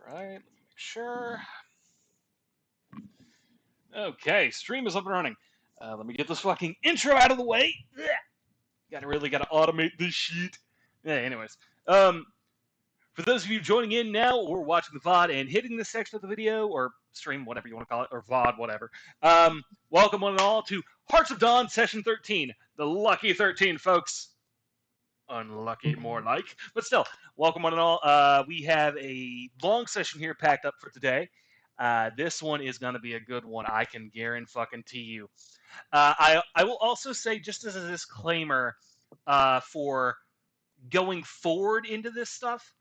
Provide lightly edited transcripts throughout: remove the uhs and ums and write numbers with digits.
Alright, let me make sure. Okay, stream is up and running. Let me get this fucking intro out of the way. Gotta automate this shit. Yeah, anyways. For those of you joining in now or watching the VOD and hitting this section of the video, or stream, whatever you want to call it, or VOD, whatever, welcome one and all to Hearts of Dawn Session 13. The lucky 13, folks. Unlucky, more like. But still, welcome one and all. We have a long session here packed up for today. This one is going to be a good one, I can guarantee you. I will also say, just as a disclaimer, for going forward into this stuff,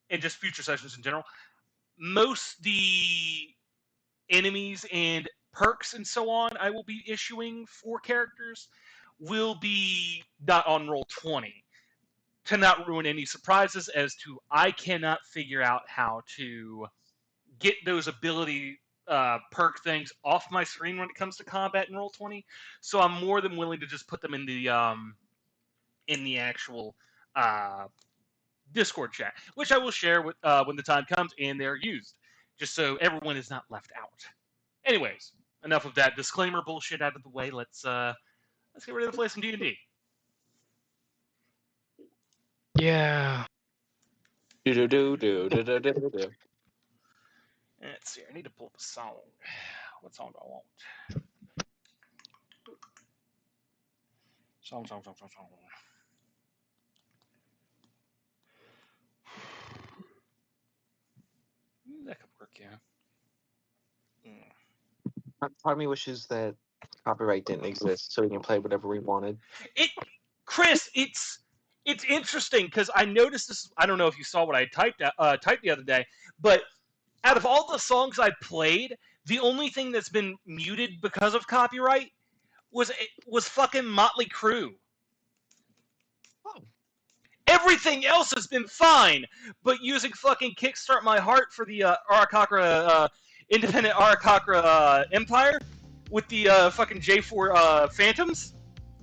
and just future sessions in general, most the enemies and perks and so on I will be issuing for characters will be not on Roll20, to not ruin any surprises as to I cannot figure out how to get those ability perk things off my screen when it comes to combat in Roll20, so I'm more than willing to just put them in the actual Discord chat, which I will share with, when the time comes and they're used, just so everyone is not left out. Anyways, enough of that disclaimer bullshit out of the way. Let's get ready to play some D&D. Yeah. Do. Let's see. I need to pull up a song. What song do I want? Song. That could work, yeah. Part of me wishes that copyright didn't exist, so we can play whatever we wanted. Chris, it's interesting because I noticed this. I don't know if you saw what I typed the other day, but out of all the songs I played, the only thing that's been muted because of copyright was fucking Motley Crue. Oh. Everything else has been fine, but using fucking Kickstart My Heart for the Arakocra independent Arakocra Empire with the fucking J4 Phantoms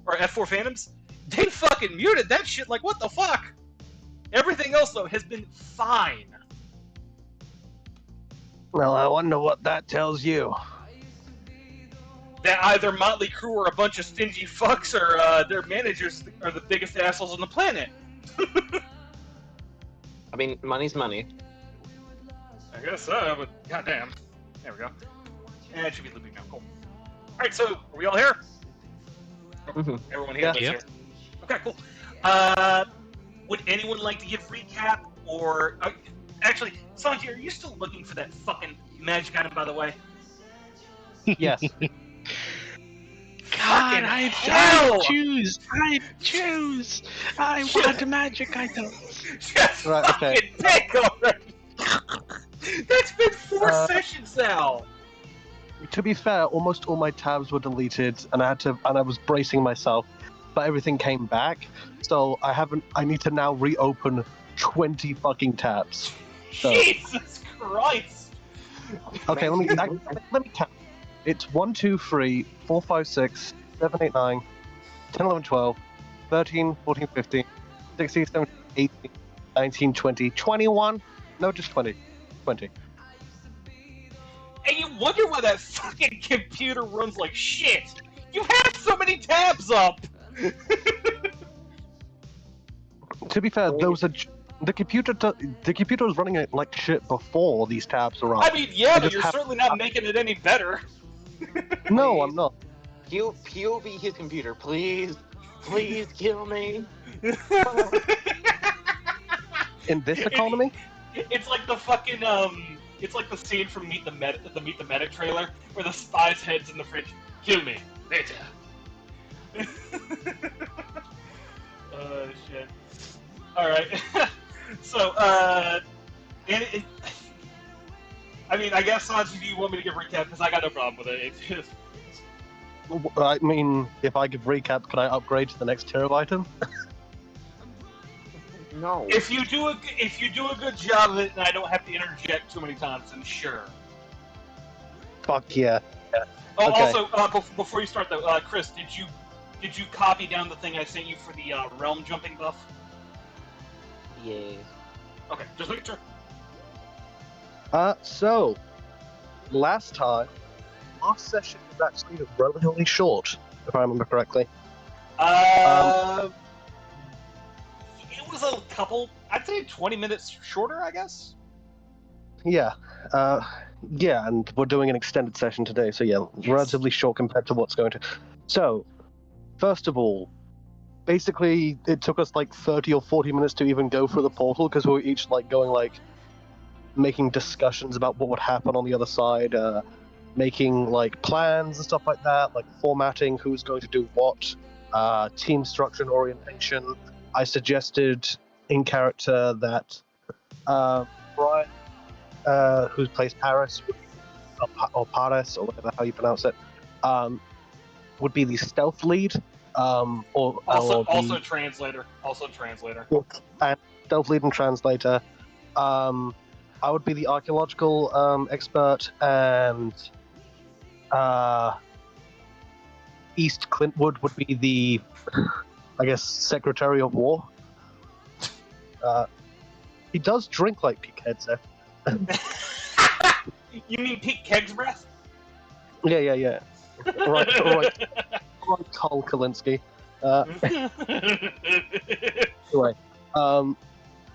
or F4 Phantoms, they fucking muted that shit. Like, what the fuck? Everything else though has been fine. Well, I wonder what that tells you. That either Motley Crue or a bunch of stingy fucks or their managers are the biggest assholes on the planet. I mean, money's money. I guess so, but goddamn. There we go. And it should be looping now. Cool. Alright, so are we all here? Mm-hmm. Everyone here? Yeah. Here. Okay, cool. Would anyone like to give recap or... actually, Sanji, are you still looking for that fucking magic item, by the way? Yes. Fucking God, I hell! choose. I want a magic item. Just Right, fucking okay. pick already! That's been 4 sessions now! To be fair, almost all my tabs were deleted, and I was bracing myself, but everything came back. So I need to now reopen 20 fucking tabs. So, Jesus Christ! okay, let me count. It's 1, 2, 3, 4, 5, 6, 7, 8, 9, 10, 11, 12, 13, 14, 15, 16, 17, 18, 19, 20, 21. No, just 20. 20. And you wonder why that fucking computer runs like shit! You have so many tabs up! To be fair, there was the computer was running it like shit before these tabs were on. I mean, yeah, but just you're have- certainly not making it any better. No, I'm not. POV his computer, please. Please kill me. In this economy? It's like the fucking, it's like the scene from Meet the Medic trailer, where the spy's head's in the fridge. Kill me, later. Oh, shit. Alright. So, I mean, I guess, Sanji, do you want me to give recap? Because I got no problem with it. It's just... I mean, if I give recap, could I upgrade to the next tier of item? No. If you do a good job of it, and I don't have to interject too many times, then sure. Fuck yeah. Oh, Okay. also, before you start though, Chris, did you copy down the thing I sent you for the realm jumping buff? Yeah. Okay, just making sure. So last session was actually relatively short, if I remember correctly. It was a couple. I'd say 20 minutes shorter, I guess. Yeah. Yeah, and we're doing an extended session today, so yeah, Yes. relatively short compared to what's going to. So, first of all, basically, it took us like 30 or 40 minutes to even go through the portal because we were each like going like making discussions about what would happen on the other side, making like plans and stuff like that, like formatting who's going to do what, team structure and orientation. I suggested in character that Brian, who plays Paris, or Paris, or whatever how you pronounce it, would be the stealth lead, Also translator. And stealth lead and translator. I would be the archaeological expert, and East Clintwood would be the, I guess, Secretary of War. He does drink like Pete Headset. You mean Pete Keg's breath? Yeah. Right, Carl Kalinske. Anyway,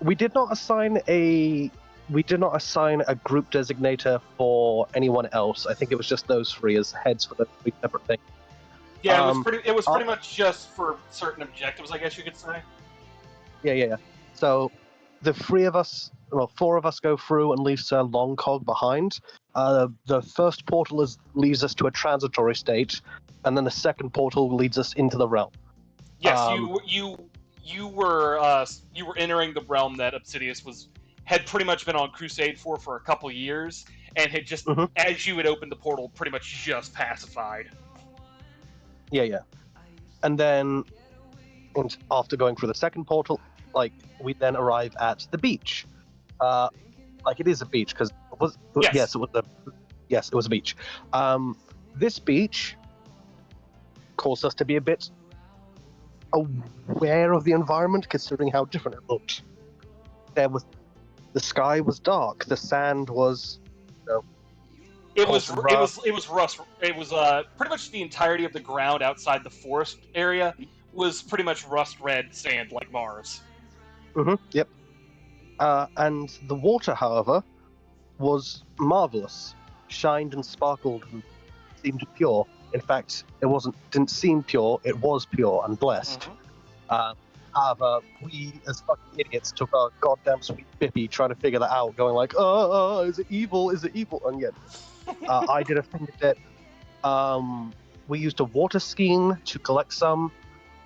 we did not assign a group designator for anyone else. I think it was just those three as heads for the three separate things. Yeah, it was pretty much just for certain objectives, I guess you could say. Yeah. So the four of us go through and leaves Longcog behind. The first portal leads us to a transitory state, and then the second portal leads us into the realm. Yes, you were entering the realm that Obsidius had pretty much been on crusade for a couple years, and had just as you had opened the portal, pretty much just pacified. Yeah. And then, after going through the second portal, we then arrive at the beach. It is a beach because it was. Yes. It was a beach. This beach caused us to be a bit aware of the environment, considering how different it looked. The sky was dark. The sand was. It was rust. It was pretty much the entirety of the ground outside the forest area was pretty much rust red sand like Mars. Yep. And the water, however, was marvelous, shined and sparkled and seemed pure. In fact, didn't seem pure, it was pure and blessed. However, we as fucking idiots took our goddamn sweet bippy trying to figure that out, going like, is it evil? Is it evil? And yet, I did a thing that we used a water skiing to collect some.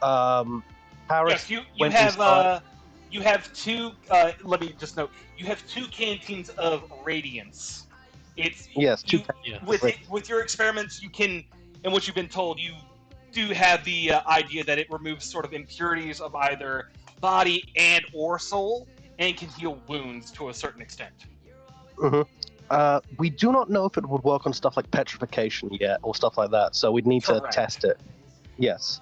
Paris. Yes, you have two. Let me just note. You have two canteens of radiance. With your experiments, you can, and what you've been told, you do have the idea that it removes sort of impurities of either body and or soul, and can heal wounds to a certain extent. We do not know if it would work on stuff like petrification yet, or stuff like that, so we'd need to test it. Yes.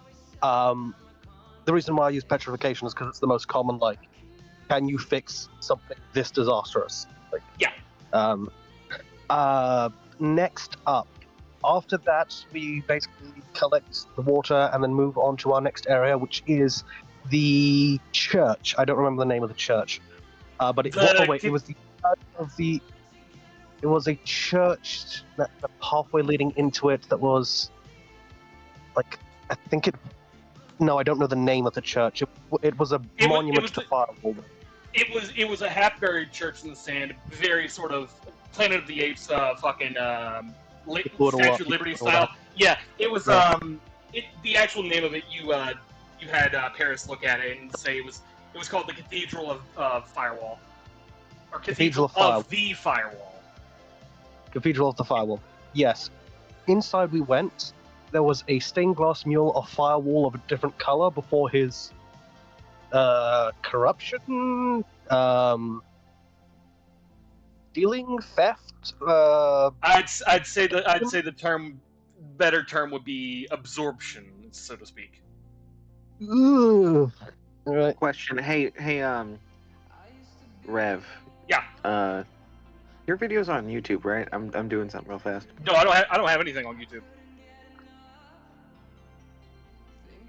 The reason why I use petrification is because it's the most common, can you fix something this disastrous? Next up, after that, we basically collect the water and then move on to our next area, which is the church. I don't remember the name of the church, but it was a church that the pathway leading into it that was I don't know the name of the church. It was a monument to Firewall. It was a half-buried church in the sand, very sort of Planet of the Apes, Statue of Liberty style. Yeah, it was. The actual name of it, you had Paris look at it and say it was called the Cathedral of Firewall, or Cathedral of the Firewall. Cathedral of the Firewall. Yes. Inside we went. There was a stained glass mural of Firewall of a different color before his corruption, stealing, theft. I'd say the better term would be absorption, so to speak. All right. Question. Hey, Rev. Yeah. Your video's on YouTube, right? I'm doing something real fast. No, I don't have anything on YouTube.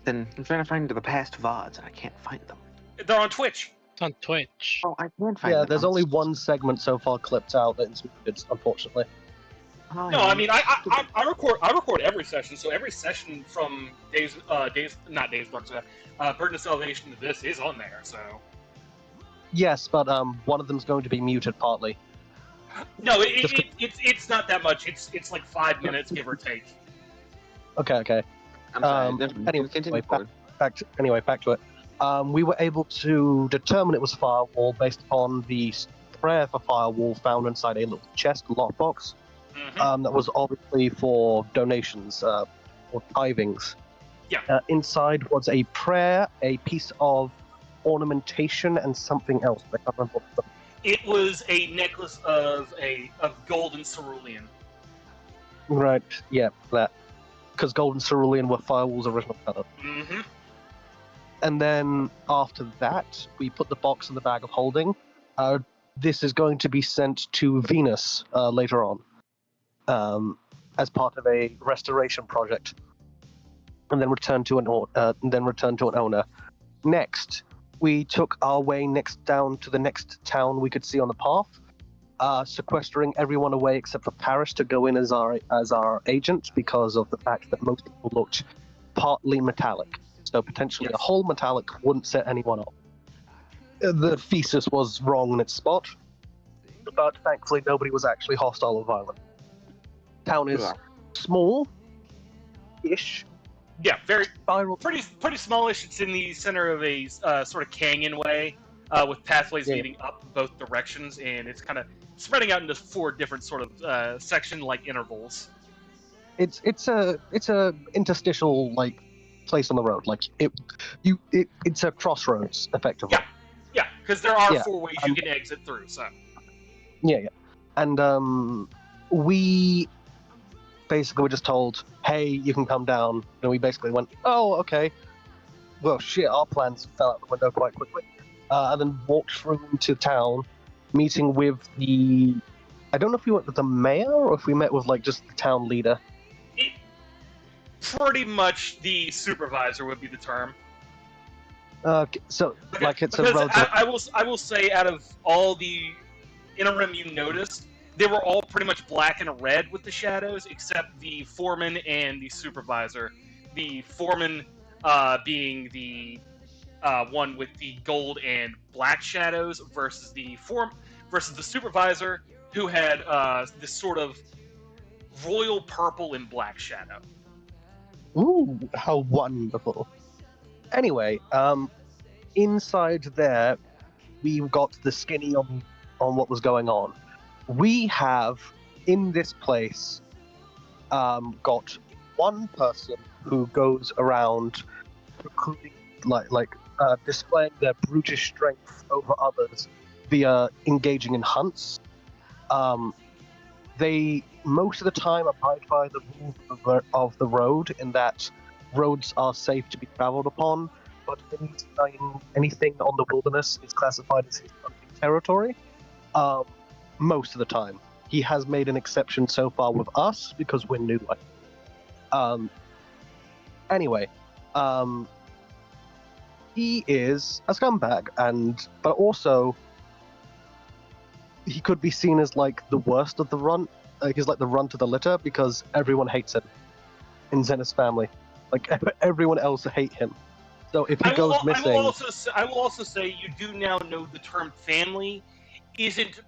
Then I'm trying to find the past VODs and I can't find them. They're on Twitch. It's on Twitch. Oh, I can find Yeah, them. there's only one segment so far clipped out that's muted, unfortunately. Oh, No, I mean I record every session, so every session from not Days Dark Side, Burden of Salvation to this is on there. So Yes, but one of them's going to be muted partly. no, it's not that much. It's like 5 minutes, give or take. Okay. I'm sorry. Anyway, Continue back, forward. back to it. We were able to determine it was Firewall based upon the prayer for Firewall found inside a little chest lockbox. Mm-hmm. That was obviously for donations, or tithings. Yeah. Inside was a prayer, a piece of ornamentation, and something else. I can't remember what it was. It was a necklace of golden cerulean. Right, yeah, that. Because gold and cerulean were Firewall's original color. Mm-hmm. And then after that, we put the box in the bag of holding. This is going to be sent to Venus later on, as part of a restoration project, and then return to an owner. Next, we took our way down to the next town we could see on the path, sequestering everyone away except for Parrish to go in as our agent because of the fact that most people looked partly metallic. So potentially a whole metallic wouldn't set anyone off. The thesis was wrong in its spot, but thankfully nobody was actually hostile or violent. Town is small-ish, Yeah, very spiral. pretty smallish. It's in the center of a sort of canyon way, with pathways leading up both directions, and it's kind of spreading out into 4 different sort of section-like intervals. It's a interstitial place on the road. It's a crossroads effectively. Yeah, because there are Yeah, 4 ways you can exit through. So Yeah. And we basically were just told, hey, you can come down. And we basically went, oh, okay. Well, shit, our plans fell out the window quite quickly. And then walked through into town, meeting with I don't know if we went with the mayor or if we met with, just the town leader. pretty much the supervisor would be the term. So, it's a Because relative... I will say, out of all the interim you noticed, they were all pretty much black and red with the shadows, except the foreman and the supervisor. The foreman being the one with the gold and black shadows versus the supervisor, who had this sort of royal purple and black shadow. Ooh, how wonderful. Anyway, inside there, we got the skinny on what was going on. We have, in this place, got one person who goes around recruiting, displaying their brutish strength over others via engaging in hunts. They most of the time abide by the rules of the road, in that roads are safe to be traveled upon, but anything on the wilderness is classified as his hunting territory. Most of the time. He has made an exception so far with us because we're new. Anyway, he is a scumbag, but also he could be seen as the worst of the runt. He's the runt of the litter because everyone hates him in Zenith's family. Everyone else hate him. So if he goes missing, I will also say you do now know the term family isn't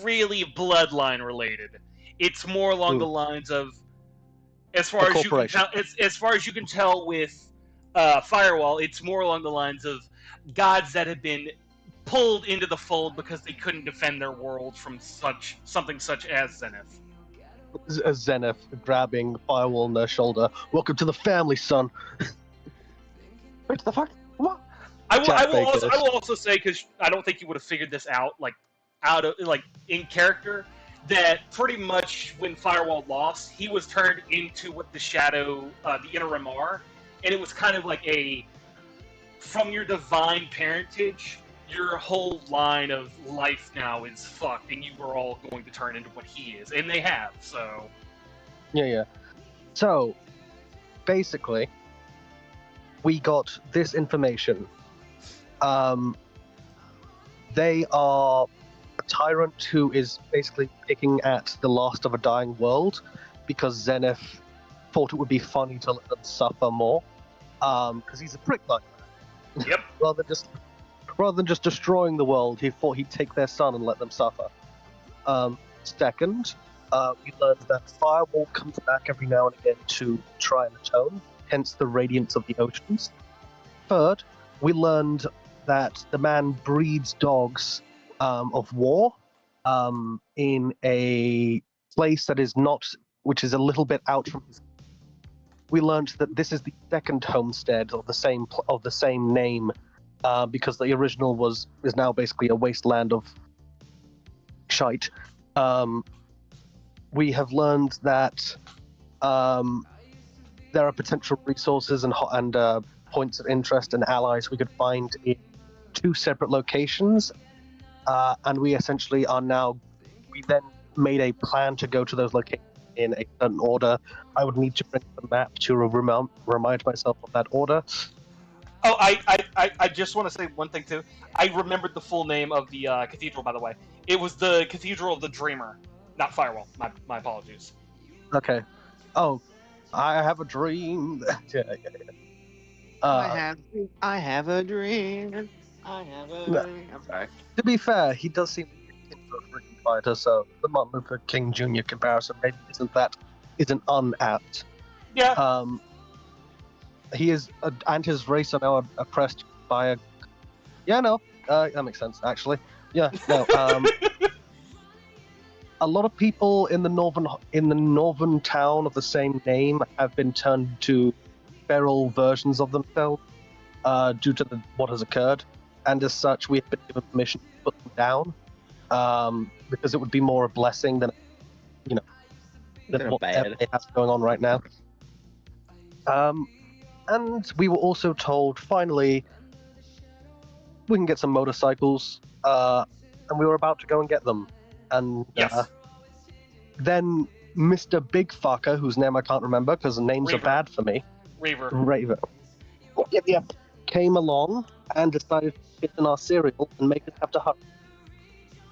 really bloodline related. It's more along the lines of, as far as you can tell with Firewall, it's more along the lines of gods that have been pulled into the fold because they couldn't defend their world from something such as Zenith. Zenith grabbing Firewall on their shoulder. Welcome to the family, son. What the fuck? What? I will also say, because I don't think you would have figured this out, in character, that pretty much when Firewall lost, he was turned into what the Shadow, the Interim are, and it was kind of like from your divine parentage, your whole line of life now is fucked, and you are all going to turn into what he is, and they have. So Yeah. So, basically, we got this information. They are a tyrant who is basically picking at the last of a dying world because Zenith thought it would be funny to let them suffer more. Because he's a prick like that. Yep. rather than just destroying the world, he thought he'd take their son and let them suffer. Second, we learned that Firewall comes back every now and again to try and atone, hence the radiance of the oceans. Third, we learned that the man breeds dogs of war in a place that is not, which is a little bit out from his. We learned that this is the second homestead of the same name, because the original is now basically a wasteland of shite. We have learned that there are potential resources and points of interest and allies we could find in 2 separate locations, and we essentially are now. We then made a plan to go to those locations in a certain order. I would need to bring the map to remind myself of that order. Oh, I just want to say one thing too. I remembered the full name of the cathedral, by the way. It was the Cathedral of the Dreamer, not Firewall. My apologies. Okay. Oh, I have a dream. Yeah. I have a dream. I have a dream. I'm sorry. To be fair, he does seem into a freedom fighter, so the Martin Luther King Jr. comparison maybe isn't unapt. Yeah. He is, and his race are now oppressed by a. Yeah, no, that makes sense actually. Yeah, no. A lot of people in the northern town of the same name have been turned into feral versions of themselves due to what has occurred, and as such, we have been given permission to put them down because it would be more a blessing than They're what bad. they have going on right now. And we were also told finally we can get some motorcycles, and we were about to go and get them. And Yes. then Mr. Big Fucker, whose name I can't remember because the names Reaver. are bad for me, Reaver. Raver, yep, came along and decided to fit in our cereal and make us have to hunt.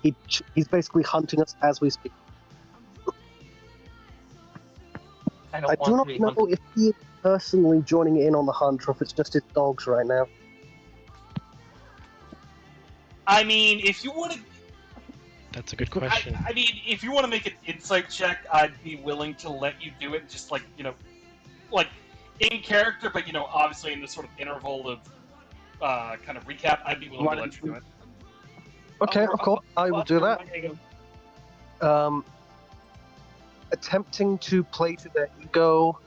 He's basically hunting us as we speak. I do not know if he is personally joining in on the hunt or if it's just his dogs right now. I mean, if you want to. That's a good question. I mean, if you want to make an insight check, I'd be willing to let you do it, just like in character, but obviously in this sort of interval of kind of recap, I'd be willing to let you do it. Okay, of course, I will do that. Attempting to play to their ego,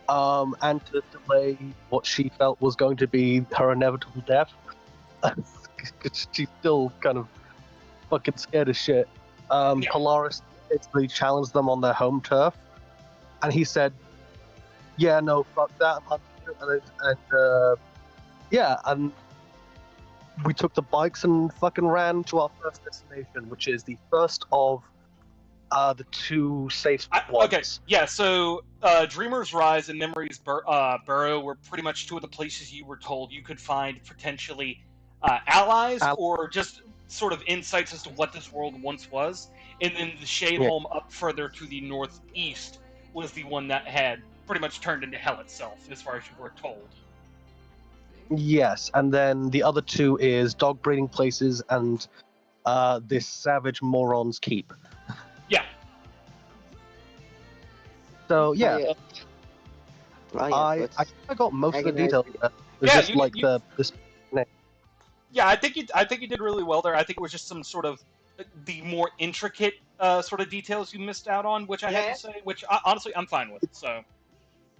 and to delay what she felt was going to be her inevitable death. She's still kind of fucking scared as shit. Yeah. Polaris basically challenged them on their home turf, and he said, "Yeah, no, fuck that, I'm hunting you." And we took the bikes and fucking ran to our first destination, which is the first of the 2 safe ones. Okay, yeah, so Dreamer's Rise and Memory's Burrow were pretty much 2 of the places you were told you could find potentially allies or just sort of insights as to what this world once was. And then the Shade Home up further to the northeast was the one that had pretty much turned into hell itself, as far as you were told. Yes, and then the other 2 is dog breeding places and this savage moron's keep. Yeah. So yeah, I I got most of the details. It was Yeah, just you- like you- this. Yeah, I think you did really well there. I think it was just some sort of the more intricate sort of details you missed out on, which I have to say, which honestly I'm fine with. So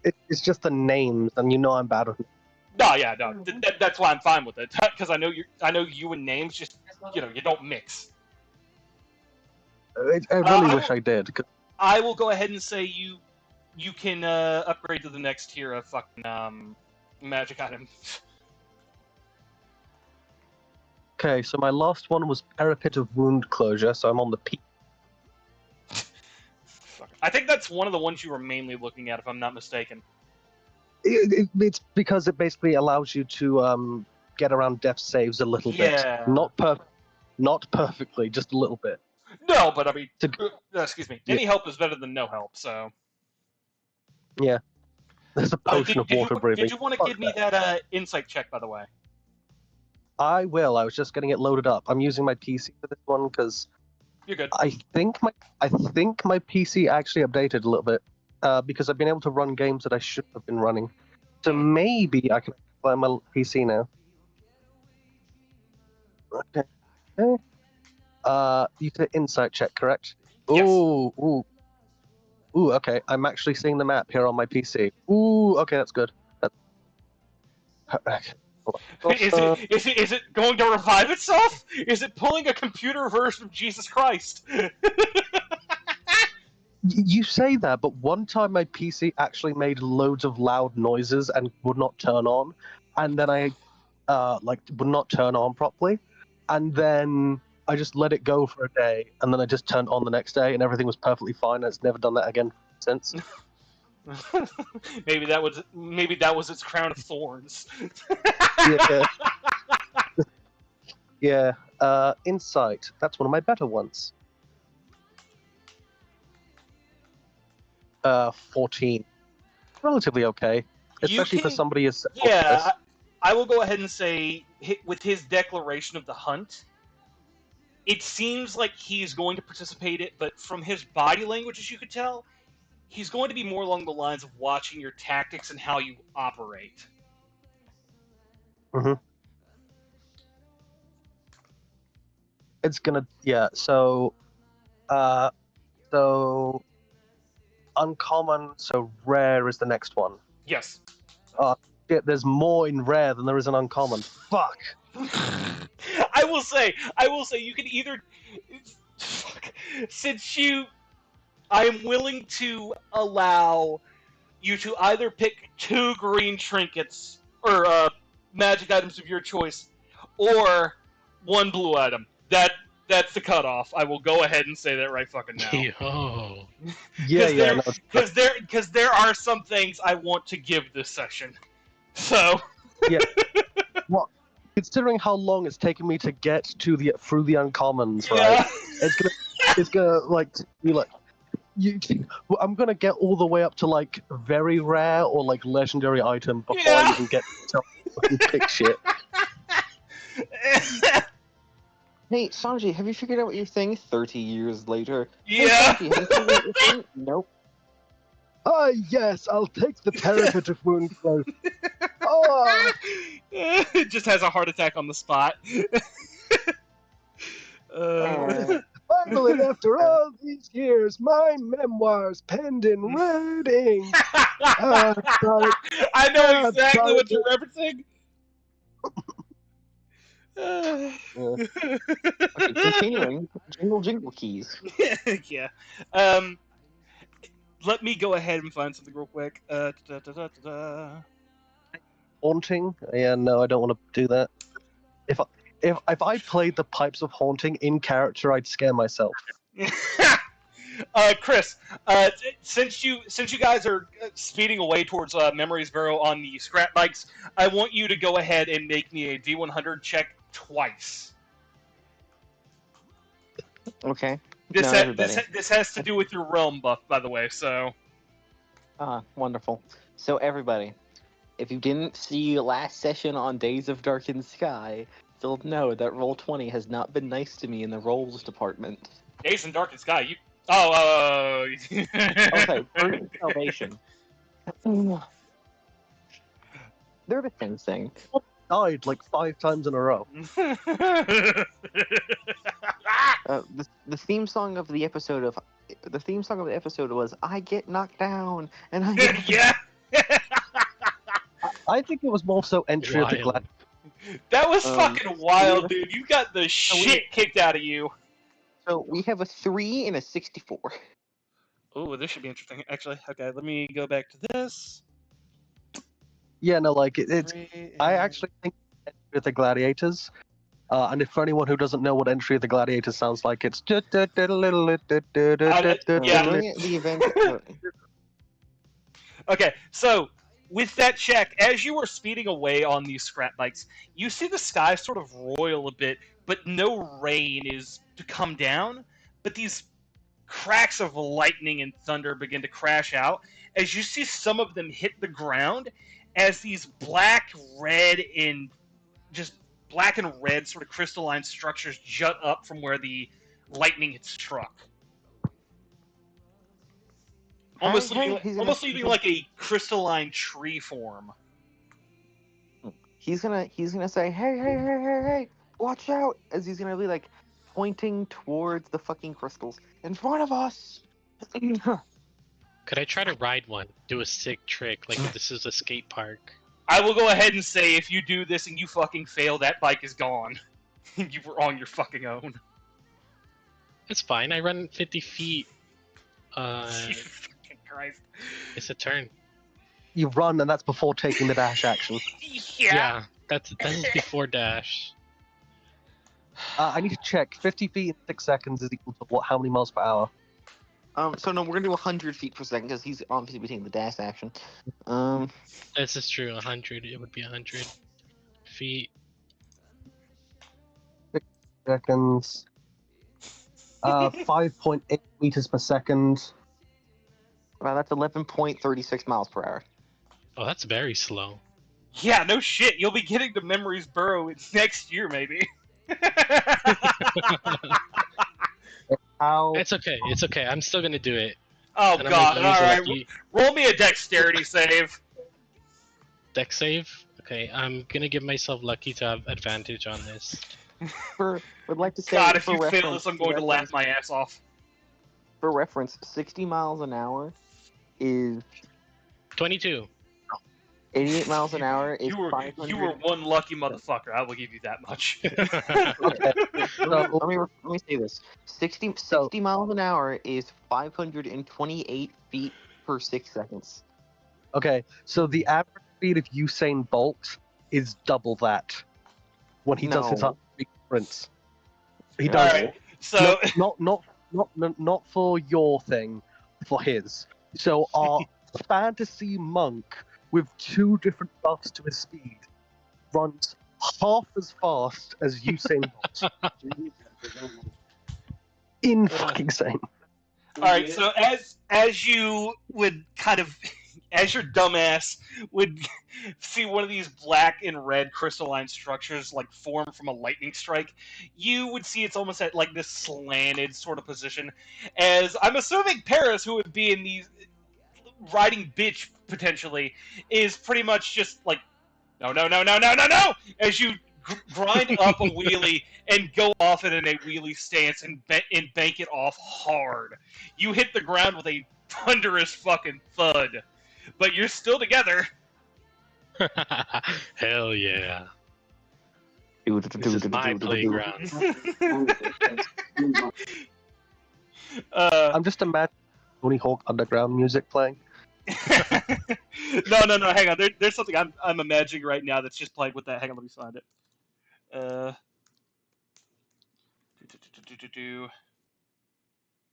It's just the names, and I'm bad with. that's why I'm fine with it, because I know you and names just you don't mix. I really wish I did. 'Cause I will go ahead and say you can upgrade to the next tier of fucking magic item. Okay, so my last one was Parapet of Wound Closure, so I'm on the P. Fuck. I think that's one of the ones you were mainly looking at, if I'm not mistaken. It's because it basically allows you to get around death saves a little bit. Yeah. Not perfectly, just a little bit. No, but I mean, To- excuse me. Yeah. Any help is better than no help. So. Yeah. There's a potion of water breathing. Did you want to give me that insight check, by the way? I will. I was just getting it loaded up. I'm using my PC for this one because You're good. I think my PC actually updated a little bit because I've been able to run games that I should have been running. So maybe I can play my PC now. Okay. You said insight check, correct? Yes. Ooh. Okay. I'm actually seeing the map here on my PC. Ooh. Okay, that's good. Is it going to revive itself? Is it pulling a computer version of Jesus Christ? You say that, but one time my PC actually made loads of loud noises and would not turn on, and then I would not turn on properly, and then I just let it go for a day, and then I just turned on the next day, and everything was perfectly fine. And it's never done that again since. Maybe that was its crown of thorns. Yeah. Yeah. Insight. That's one of my better ones. 14. Relatively okay, especially for somebody as Yeah, I will go ahead and say, with his declaration of the hunt, it seems like he's going to participate in it, but from his body language, as you could tell, he's going to be more along the lines of watching your tactics and how you operate. Mm-hmm. It's gonna, yeah. So uncommon. So rare is the next one. Yes. Shit, there's more in rare than there is in uncommon. Fuck. I will say, you can either, I am willing to allow you to either pick 2 green trinkets, or magic items of your choice, or 1 blue item. That's the cutoff. I will go ahead and say that right fucking now. Yo. Yeah. Because there are some things I want to give this session. So. Yeah. Well, considering how long it's taken me to get to through the uncommons, right? It's gonna like be like. I'm gonna get all the way up to like very rare or like legendary item before I even get to pick shit. Hey, Sanji, have you figured out what your thing 30 years later? Yeah. Hey, Sanji, have you figured out your thing? Nope. Yes, I'll take the Parapet of Wound Closure. Oh! It just has a heart attack on the spot. Finally, after all these years, my memoirs penned in red ink. I know exactly what you're referencing. Okay, continuing. Jingle keys. Yeah. Let me go ahead and find something real quick. Haunting? Yeah, no, I don't want to do that. If I played the Pipes of Haunting in character, I'd scare myself. Chris, since you guys are speeding away towards Memories Burrow on the scrap bikes, I want you to go ahead and make me a D100 check twice. Okay. This has to do with your realm buff, by the way. So. Wonderful. So everybody, if you didn't see last session on Days of Darkened Sky, you'll know that Roll20 has not been nice to me in the rolls department. Days in Darkened Sky, you. Oh. Okay, Burning Salvation. They're the same thing. Died like 5 times in a row. The theme song of the episode was "I Get Knocked Down" and I get Yeah. I think it was more so entry of the Glad. That was fucking wild, dude. You got the shit kicked out of you. So we have a 3 and a 64. Oh, this should be interesting. Actually, okay, let me go back to this. Yeah, no, like it's. I actually think with the Gladiators, And if for anyone who doesn't know what Entry of the Gladiator sounds like, it's We're Yeah. doing it the event. Okay, so with that check, as you are speeding away on these scrap bikes, you see the sky sort of roil a bit, but no rain is to come down. But these cracks of lightning and thunder begin to crash out as you see some of them hit the ground as these black, red, and just black and red sort of crystalline structures jut up from where the lightning had struck. Almost leaving like a crystalline tree form. He's gonna say, hey, watch out! As he's gonna be like pointing towards the fucking crystals in front of us. Could I try to ride one? Do a sick trick, like if this is a skate park. I will go ahead and say if you do this and you fucking fail, that bike is gone. You were on your fucking own. It's fine. I run 50 feet. Jesus fucking Christ. It's a turn. You run, and that's before taking the dash action. Yeah. That's before dash. I need to check. 50 feet in 6 seconds is equal to what? How many miles per hour? So no, we're gonna do 100 feet per second because he's obviously taking the dash action. This is true. 100. It would be 100 feet. 6 seconds. 5.8 meters per second. Wow, that's 11.36 miles per hour. Oh, that's very slow. Yeah, no shit. You'll be getting to Memories Burrow next year, maybe. How? It's okay. It's okay. I'm still gonna do it. Oh And I'm god, gonna use a alright. lucky Roll me a dexterity save. deck save. Okay, I'm gonna give myself lucky to have advantage on this. Would like to say. God, if for you fail reference- this, I'm going to laugh my ass off. For reference, 60 miles an hour is 22. 88 miles an hour is You were 500. one lucky motherfucker. I will give you that much. Okay. Let me say this: 60 miles an hour is 528 feet per 6 seconds. Okay, so the average speed of Usain Bolt is double that when he does his No. big sprints. He does. Alright, so Not for your thing, for his. So our fantasy monk with 2 different buffs to his speed runs half as fast as Usain Bolt. In fucking insane. alright, so as you would kind of as your dumbass would see one of these black and red crystalline structures like form from a lightning strike, you would see it's almost at like this slanted sort of position. As I'm assuming Paris, who would be in these riding bitch potentially, is pretty much just like no, as you grind up a wheelie and go off it in a wheelie stance and bank it off hard. You hit the ground with a thunderous fucking thud. But you're still together. Hell yeah. This is my playground. I'm just imagining Tony Hawk Underground music playing. No, hang on. There's something I'm imagining right now that's just playing with that. Hang on, let me find it.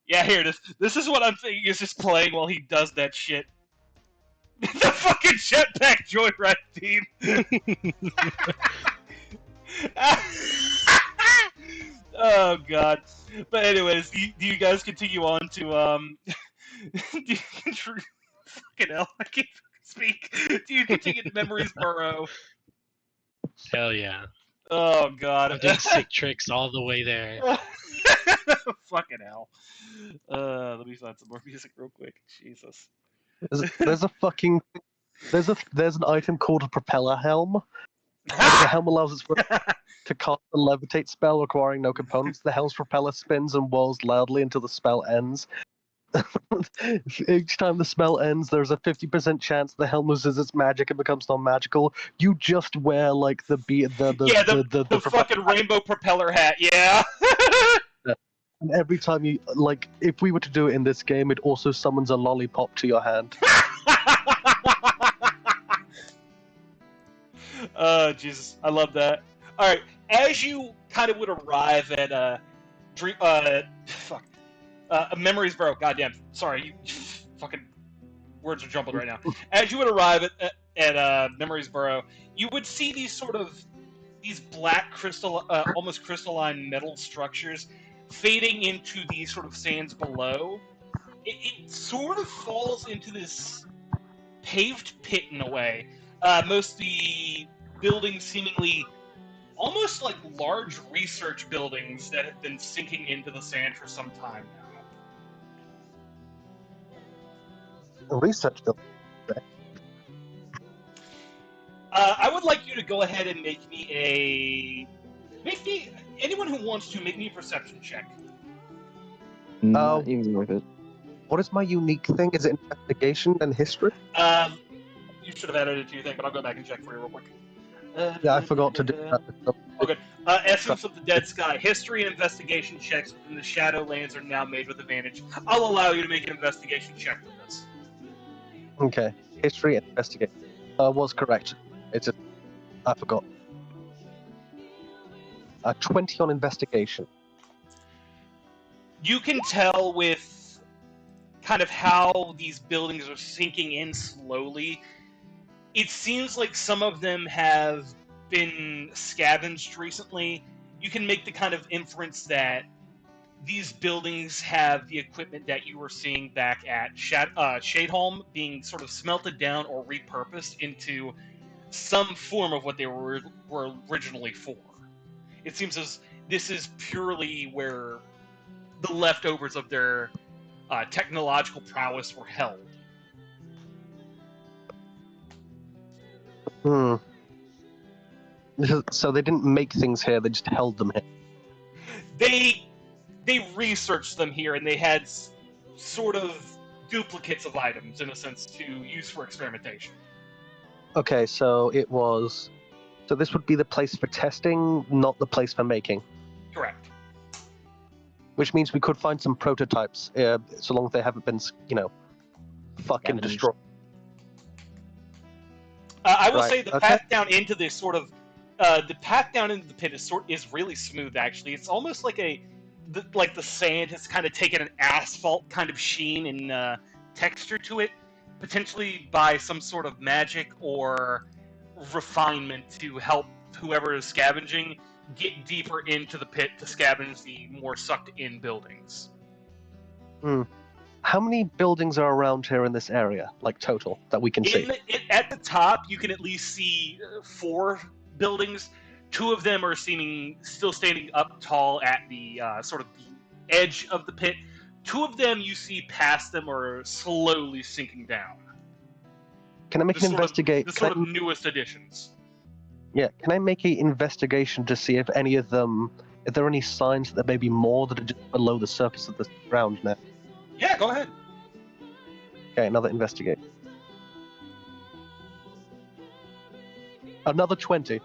Yeah, here it is. This is what I'm thinking is just playing while he does that shit. The fucking jetpack joyride theme. Oh god. But anyways, do you guys continue on to fucking hell, I can't speak. Do you continue to Memories Burrow? Hell yeah. Oh god. I'm doing sick tricks all the way there. Fucking hell. Let me find some more music real quick. Jesus. There's an item called a propeller helm. The helm allows its to cast a levitate spell requiring no components. The helm's propeller spins and whirls loudly until the spell ends. Each time the spell ends, there's a 50% chance the helm loses its magic and becomes non-magical. You just wear like the fucking rainbow propeller hat. Yeah. And every time you like, if we were to do it in this game, it also summons a lollipop to your hand. Oh Jesus, I love that. All right, as you kind of would arrive at Memories Borough. Goddamn, sorry, fucking words are jumbled right now. As you would arrive at Memories Borough, you would see these black crystal, almost crystalline metal structures fading into these sort of sands below. It sort of falls into this paved pit in a way. Most of the buildings seemingly almost like large research buildings that have been sinking into the sand for some time now. A research building. I would like you to go ahead and anyone who wants to, make me a perception check. Not even worth it. What is my unique thing? Is it investigation and history? You should have added it to your thing, but I'll go back and check for you real quick. Yeah, I forgot to do that. Okay. Essence of the Dead Sky. History and investigation checks within the Shadowlands are now made with advantage. I'll allow you to make an investigation check for this. Okay. History and investigation. Was correct. It's just I forgot. 20 on investigation. You can tell with kind of how these buildings are sinking in slowly. It seems like some of them have been scavenged recently. You can make the kind of inference that these buildings have the equipment that you were seeing back at Shadeholm being sort of smelted down or repurposed into some form of what they were originally for. It seems as this is purely where the leftovers of their technological prowess were held. So they didn't make things here, they just held them here. They researched them here, and they had sort of duplicates of items, in a sense, to use for experimentation. Okay, so this would be the place for testing, not the place for making. Correct. Which means we could find some prototypes, so long as they haven't been, fucking destroyed. I will say the path down into this the path down into the pit is really smooth. Actually, it's almost like the sand has kind of taken an asphalt kind of sheen and texture to it, potentially by some sort of magic or refinement to help whoever is scavenging get deeper into the pit to scavenge the more sucked-in buildings. How many buildings are around here in this area, like total, that we can see? At the top, you can at least see 4 buildings. 2 of them are still standing up tall at the sort of the edge of the pit. 2 of them you see past them are slowly sinking down. Can I make an investigation? The sort of newest additions. Yeah, can I make an investigation to see if any of them, if there are any signs that there may be more that are just below the surface of the ground now? Yeah, go ahead. Okay, another investigate. Another 20.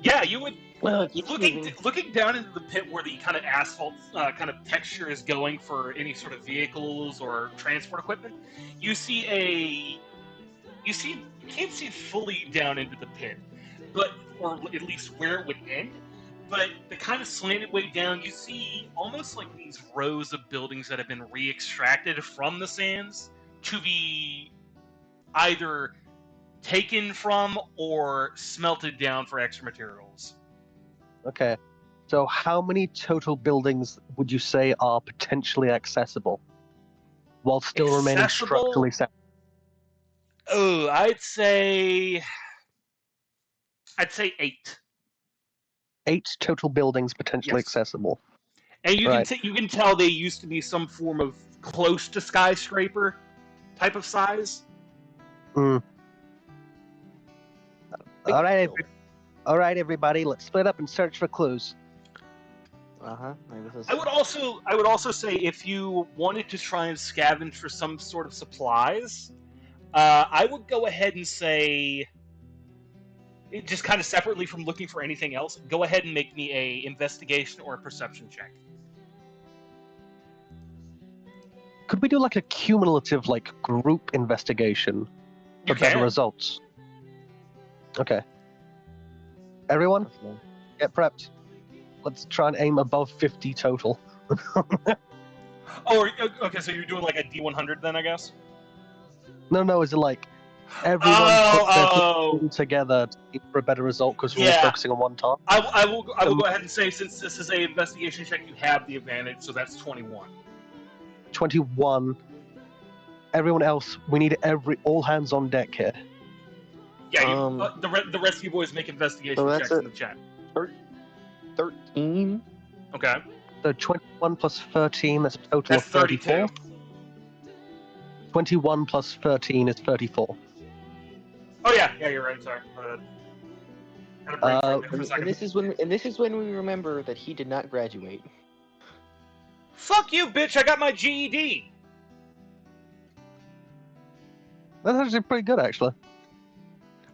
Yeah, you would. Well, looking down into the pit where the kind of asphalt kind of texture is going for any sort of vehicles or transport equipment, you can't see fully down into the pit, or at least where it would end. But the kind of slanted way down, you see almost like these rows of buildings that have been re-extracted from the sands to be either taken from or smelted down for extra materials. Okay. So how many total buildings would you say are potentially accessible while still remaining structurally sound? Oh, I'd say 8. 8 total buildings potentially accessible. And you can tell they used to be some form of close to skyscraper type of size. All right, everybody, let's split up and search for clues. I would also say if you wanted to try and scavenge for some sort of supplies, I would go ahead and say, just kind of separately from looking for anything else, go ahead and make me a investigation or a perception check. Could we do like a cumulative, group investigation for better results? Okay. Everyone, get prepped. Let's try and aim above 50 total. Oh, okay, so you're doing like a D100 then, I guess? No, is it like everyone puts their team together to aim for a better result because we're all focusing on one task? I will go ahead and say, since this is a investigation check, you have the advantage, so that's 21. 21. Everyone else, we need all hands on deck here. Yeah, the rest of you boys make investigation checks in the chat. 13. Okay. So 21 plus 13, that's a total of 34. 21 plus 13 is 34. Oh yeah, you're right. Sorry. Had a brain fart there for a second. And this is when we remember that he did not graduate. Fuck you, bitch! I got my GED. That's actually pretty good, actually.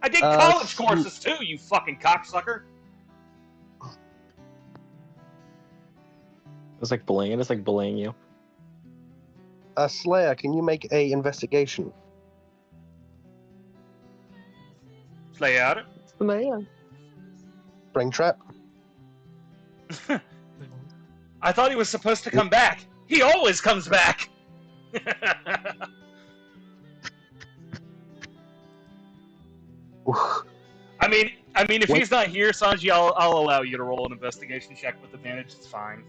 I did college courses too, you fucking cocksucker. It's like bullying you. Slayer, can you make a investigation? Slayer. Springtrap. I thought he was supposed to come back. He always comes back. I mean, if he's not here, Sanji, I'll allow you to roll an investigation check with advantage. It's fine.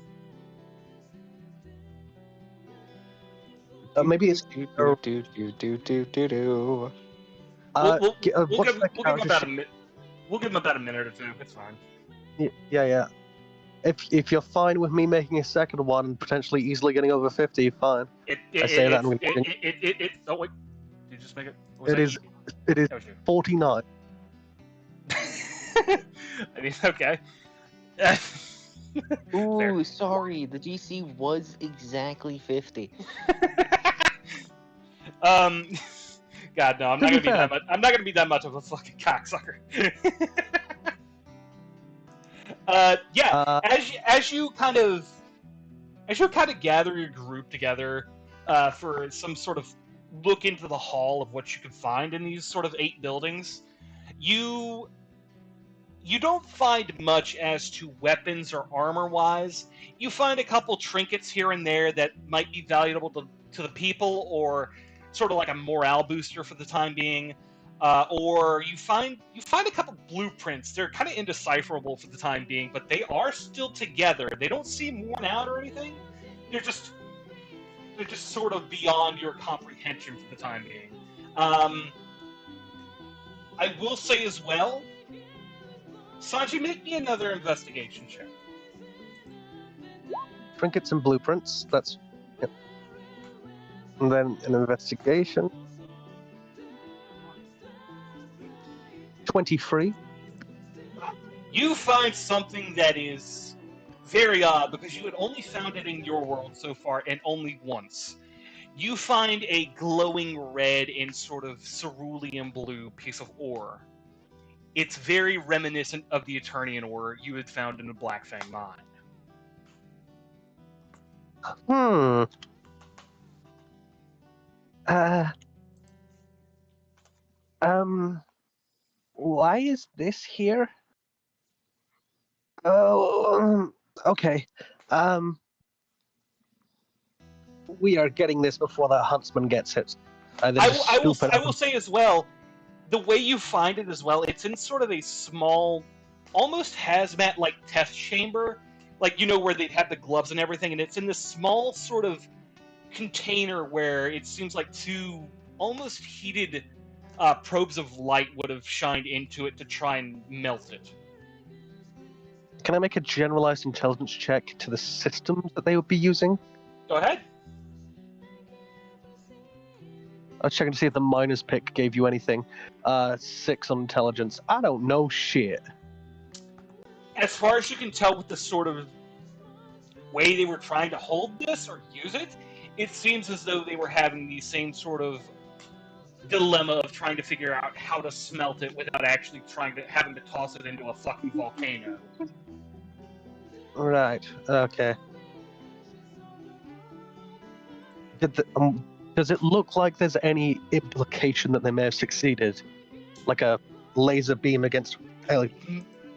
Maybe it's We'll give him about a minute. We'll give him about a minute or two. It's fine. Yeah. If you're fine with me making a second one and potentially easily getting over 50, fine. I say that. Oh wait, did you just make it? It is 49. I mean, okay. Ooh, Fair. sorry. The DC was exactly 50. God no, I'm not gonna be that much. I'm not gonna be that much of a fucking cocksucker. As you kind of gather your group together for some sort of look into the hall of what you can find in these sort of 8 buildings, you don't find much as to weapons or armor-wise. You find a couple trinkets here and there that might be valuable to the people, or sort of like a morale booster for the time being. Or you find a couple blueprints. They're kind of indecipherable for the time being, but they are still together. They don't seem worn out or anything. They're just sort of beyond your comprehension for the time being. I will say as well, Sanji, make me another investigation check. Trinkets and blueprints. That's. Yep. And then an investigation. 23. You find something that is very odd, because you had only found it in your world so far, and only once. You find a glowing red and sort of cerulean blue piece of ore. It's very reminiscent of the Eternian ore you had found in the Black Fang mine. Why is this here? Oh, okay. We are getting this before that huntsman gets it. I will say as well, the way you find it as well, it's in sort of a small, almost hazmat-like test chamber, like, you know, where they'd have the gloves and everything, and it's in this small sort of container where it seems like 2 almost heated probes of light would have shined into it to try and melt it. Can I make a generalized intelligence check to the systems that they would be using? Go ahead. I was checking to see if the miner's pick gave you anything. 6 on intelligence. I don't know shit. As far as you can tell with the sort of way they were trying to hold this or use it, it seems as though they were having the same sort of dilemma of trying to figure out how to smelt it without actually having to toss it into a fucking volcano. Right, okay. Does it look like there's any implication that they may have succeeded? Like a laser beam against...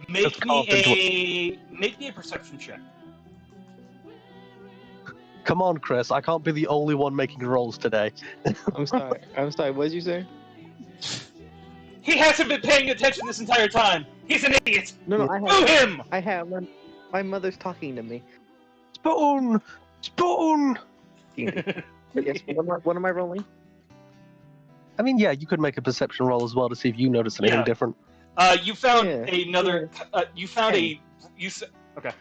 Make Just carved into make me a perception check. Come on, Chris. I can't be the only one making rolls today. I'm sorry. I'm sorry. What did you say? He hasn't been paying attention this entire time. He's an idiot. No, I Boo have. him. I have. My mother's talking to me. Spoon! Spoon! Yes. What am I rolling? I mean, yeah, you could make a perception roll as well to see if you notice anything Yeah. different. You found Yeah, another. You found a. You s- okay.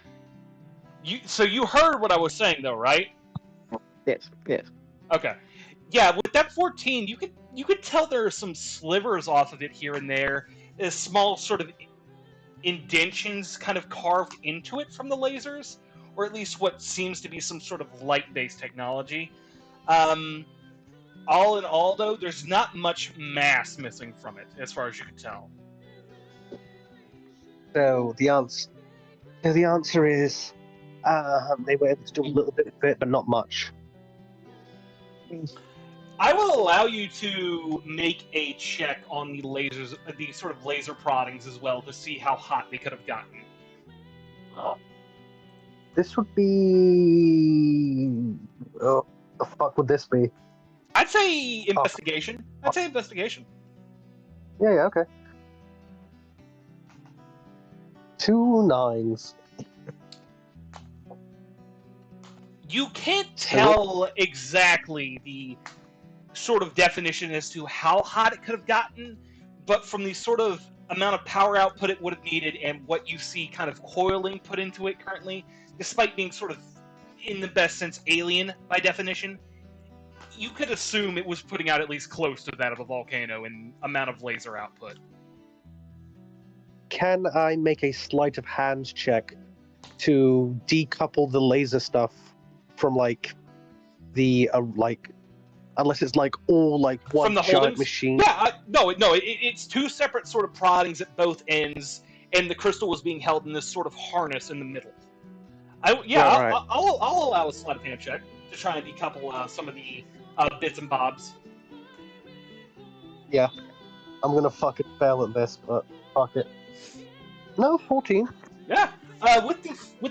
So you heard what I was saying though, right? Yes. Yes. Okay. Yeah, with that 14, you could tell there are some slivers off of it here and there. There's small sort of indentions kind of carved into it from the lasers, or at least what seems to be some sort of light-based technology. All in all, though, there's not much mass missing from it, as far as you can tell. So the answer is they were able to do a little bit of it, but not much. I will allow you to make a check on the lasers, the sort of laser proddings as well, to see how hot they could have gotten. This would be. Oh, the fuck would this be? I'd say investigation. I'd say investigation. Yeah, okay. 2 9s. You can't tell exactly the sort of definition as to how hot it could have gotten, but from the sort of amount of power output it would have needed and what you see kind of coiling put into it currently, despite being sort of, in the best sense, alien by definition, you could assume it was putting out at least close to that of a volcano in amount of laser output. Can I make a sleight of hand check to decouple the laser stuff from the unless it's all one From the giant holdings? machine? Yeah, it's two separate sort of proddings at both ends, and the crystal was being held in this sort of harness in the middle. I'll allow a sleight of hand check to try and decouple some of the bits and bobs. Yeah, I'm gonna fucking fail at this, but fuck it. No, 14. Yeah, with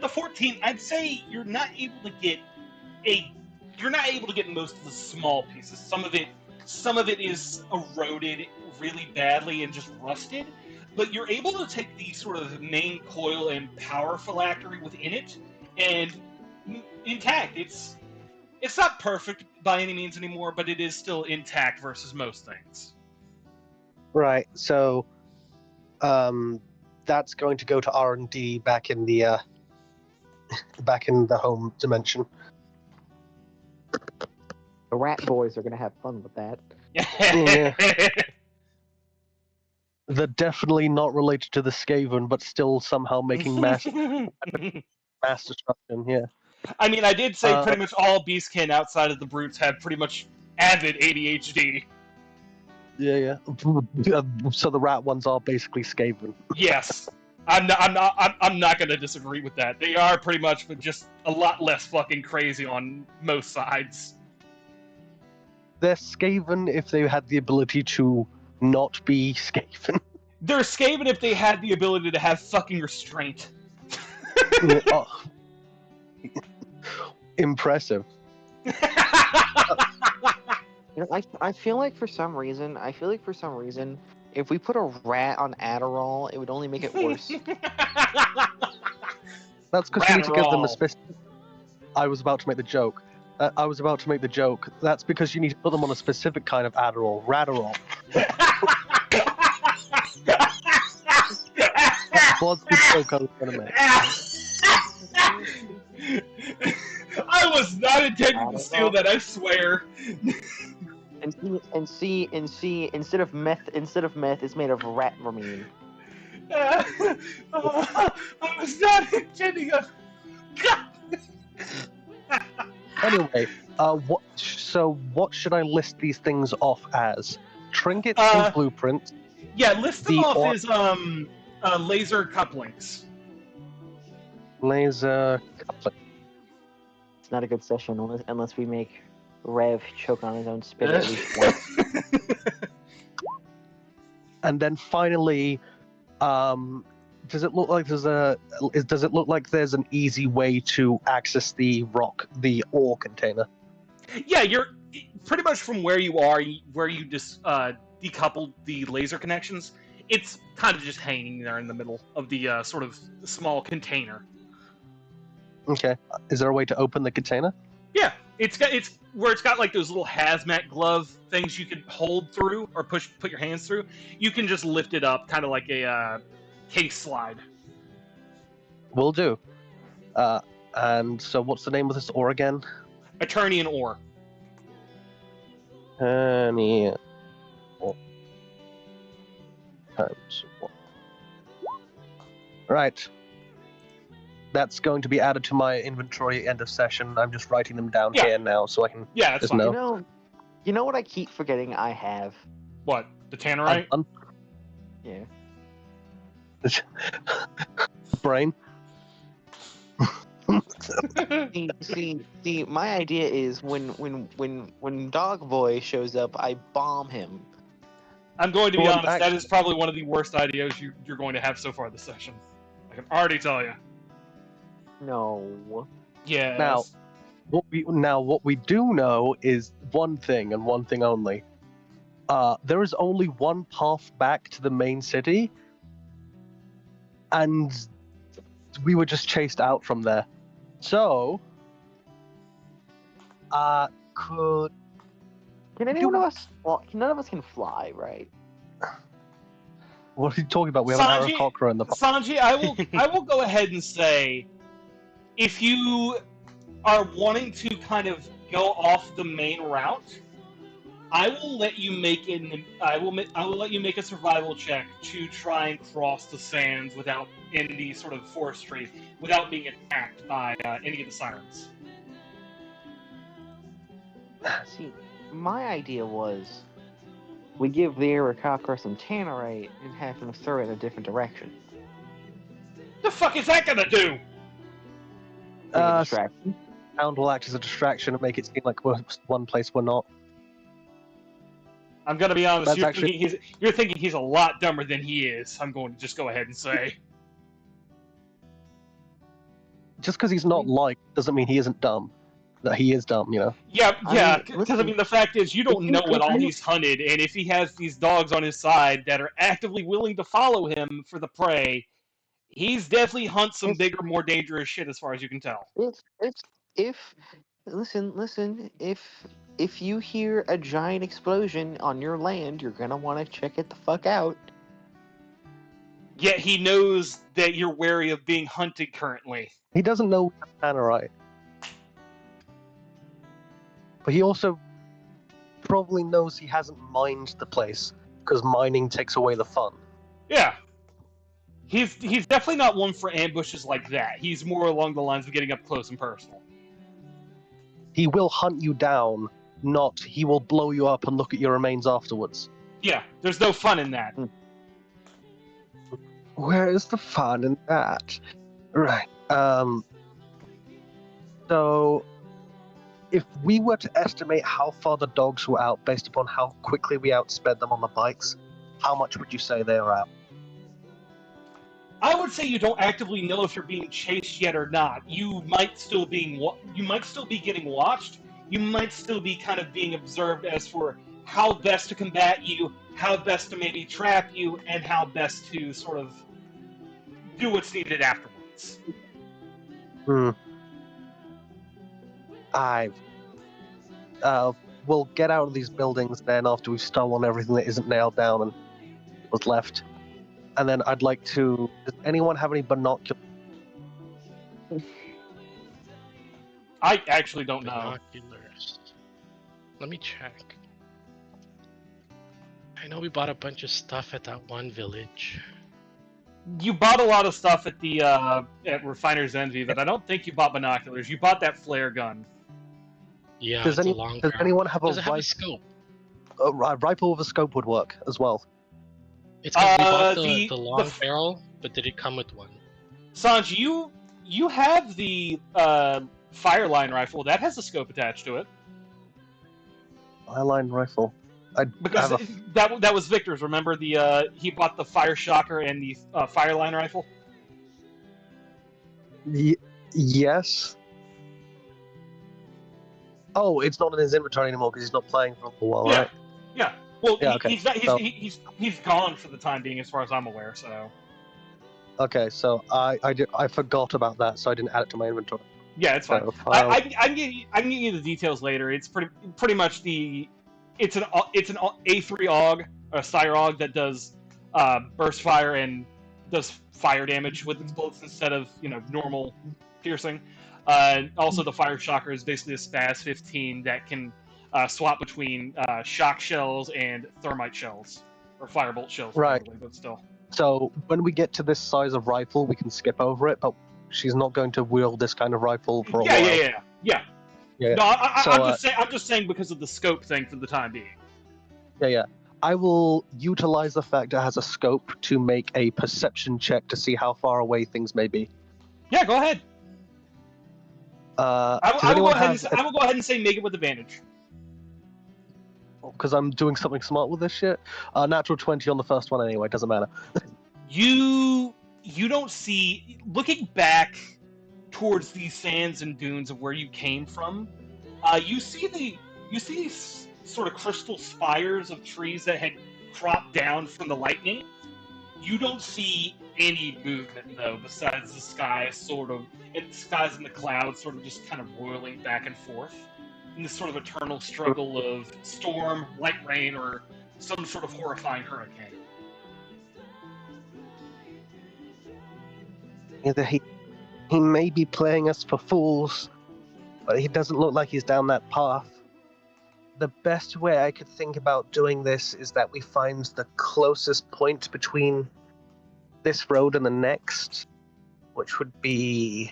the 14, I'd say you're not able to get most of the small pieces. Some of it is eroded really badly and just rusted, but you're able to take the sort of main coil and power phylactery within it and intact. It's not perfect by any means anymore, but it is still intact versus most things. Right. So, that's going to go to R&D back in the home dimension. The rat boys are gonna have fun with that. Yeah. They're definitely not related to the Skaven, but still somehow making mass destruction. Yeah. I mean, I did say pretty much all beastkin outside of the brutes have pretty much avid ADHD. Yeah. So the rat ones are basically Skaven. Yes, I'm not going to disagree with that. They are pretty much, but just a lot less fucking crazy on most sides. They're Skaven if they had the ability to not be Skaven. They're Skaven if they had the ability to have fucking restraint. Oh. Impressive. You know, I feel like for some reason, if we put a rat on Adderall, it would only make it worse. That's because you need to give them a Ratterall. specific. I was about to make the joke. That's because you need to put them on a specific kind of Adderall, Ratterall. That was the joke I was going to make. I was not intending to steal that, I swear. And see, instead of meth, it's made of rat vermine. I was not intending to. Anyway, what should I list these things off as? Trinkets and blueprints. Yeah, list them off as laser couplings. Laser coupling. It's not a good session unless we make Rev choke on his own spit at least once. And then finally, does it look like there's does it look like there's an easy way to access the ore container? Yeah, you're pretty much from where you are, where you just decoupled the laser connections. It's kind of just hanging there in the middle of the sort of small container. Okay. Is there a way to open the container? Yeah, it's got like those little hazmat glove things you can hold through or put your hands through. You can just lift it up, kind of like a case slide. Will do. And so what's the name of this ore again? Eternian ore. Eternian ore. Times 1. Right. That's going to be added to my inventory end of session. I'm just writing them down here now so I can Yeah, that's just fine. know. You know what I keep forgetting I have? What? The tannerite? Yeah. Brain. See, my idea is when Dog Boy shows up, I bomb him. I'm going to be Well, honest, that is probably one of the worst ideas you're going to have so far this session. I can already tell you. No. Yeah. Now, what we do know is one thing and one thing only. There is only one path back to the main city, and we were just chased out from there. So, could Can anyone of us? Well, none of us can fly, right? what are you talking about? We have an Sanji- Aarakocra in the Sanji, I will go ahead and say, if you are wanting to kind of go off the main route, I will let you make let you make a survival check to try and cross the sands without any sort of forestry, without being attacked by any of the sirens. See, my idea was we give the Aarakocra some tannerite and have him throw it in a different direction. The fuck is that gonna do? Be a distraction. sound will act as a distraction and make it seem like we're one place we're not. I'm gonna be honest. That's You're thinking he's a lot dumber than he is. I'm going to just go ahead and say. Just because he's not liked doesn't mean he isn't dumb. That he is dumb, you know. Yeah. Because listen, I mean, the fact is, you don't know what all he's hunted, and if he has these dogs on his side that are actively willing to follow him for the prey, he's definitely hunt some bigger, more dangerous shit, as far as you can tell. Listen, if you hear a giant explosion on your land, you're gonna want to check it the fuck out. Yet he knows that you're wary of being hunted currently. He doesn't know tannerite. But he also probably knows he hasn't mined the place, because mining takes away the fun. Yeah. He's definitely not one for ambushes like that. He's more along the lines of getting up close and personal. He will hunt you down, not he will blow you up and look at your remains afterwards. Yeah, there's no fun in that. Where is the fun in that? Right. So, if we were to estimate how far the dogs were out based upon how quickly we outsped them on the bikes, how much would you say they are out? I would say you don't actively know if you're being chased yet or not. You might still be getting watched. You might still be kind of being observed as for how best to combat you, how best to maybe trap you, and how best to sort of do what's needed afterwards. We'll get out of these buildings then after we've stolen everything that isn't nailed down and was left. And then I'd like to... Does anyone have any binoculars? I actually don't know. Binoculars. Let me check. I know we bought a bunch of stuff at that one village. You bought a lot of stuff at the at Refiner's Envy, but I don't think you bought binoculars. You bought that flare gun. Yeah, Does it's a long does barrel. anyone have Does a it have a rifle? scope? A rifle with a scope would work as well. It's because we bought the long barrel, but did it come with one? Sanj, you have the Fireline rifle. That has a scope attached to it. Fireline rifle. Because that was Victor's. Remember he bought the Fire Shocker and the Fireline rifle. Yes. Oh, it's not in his inventory anymore because he's not playing for a little while, Yeah. right? Yeah. Well, Yeah, okay. he's not. So- He's gone for the time being, as far as I'm aware. So Okay, so I forgot about that, so I didn't add it to my inventory. yeah, it's fine. So file. I can give you the details later. It's pretty much it's an A3 AUG, a Sire AUG that does burst fire and does fire damage with its bullets instead of normal piercing. Also, the fire shocker is basically a Spaz 15 that can swap between shock shells and thermite shells or firebolt shells, Right. probably, but still. So when we get to this size of rifle, we can skip over it, but she's not going to wield this kind of rifle for a while. Yeah. Yeah. No, So, I'm just saying because of the scope thing for the time being. Yeah. I will utilize the fact it has a scope to make a perception check to see how far away things may be. Yeah, go ahead. I Does will anyone go ahead have? I will go ahead and say make it with advantage. Because I'm doing something smart with this shit. Natural 20 on the first one anyway. Doesn't matter. You don't see, looking back towards these sands and dunes of where you came from. You see these sort of crystal spires of trees that had cropped down from the lightning. You don't see any movement though, besides the skies and the clouds sort of just kind of whirling back and forth in this sort of eternal struggle of storm, light rain, or some sort of horrifying hurricane. Either he may be playing us for fools, but he doesn't look like he's down that path. The best way I could think about doing this is that we find the closest point between this road and the next, which would be...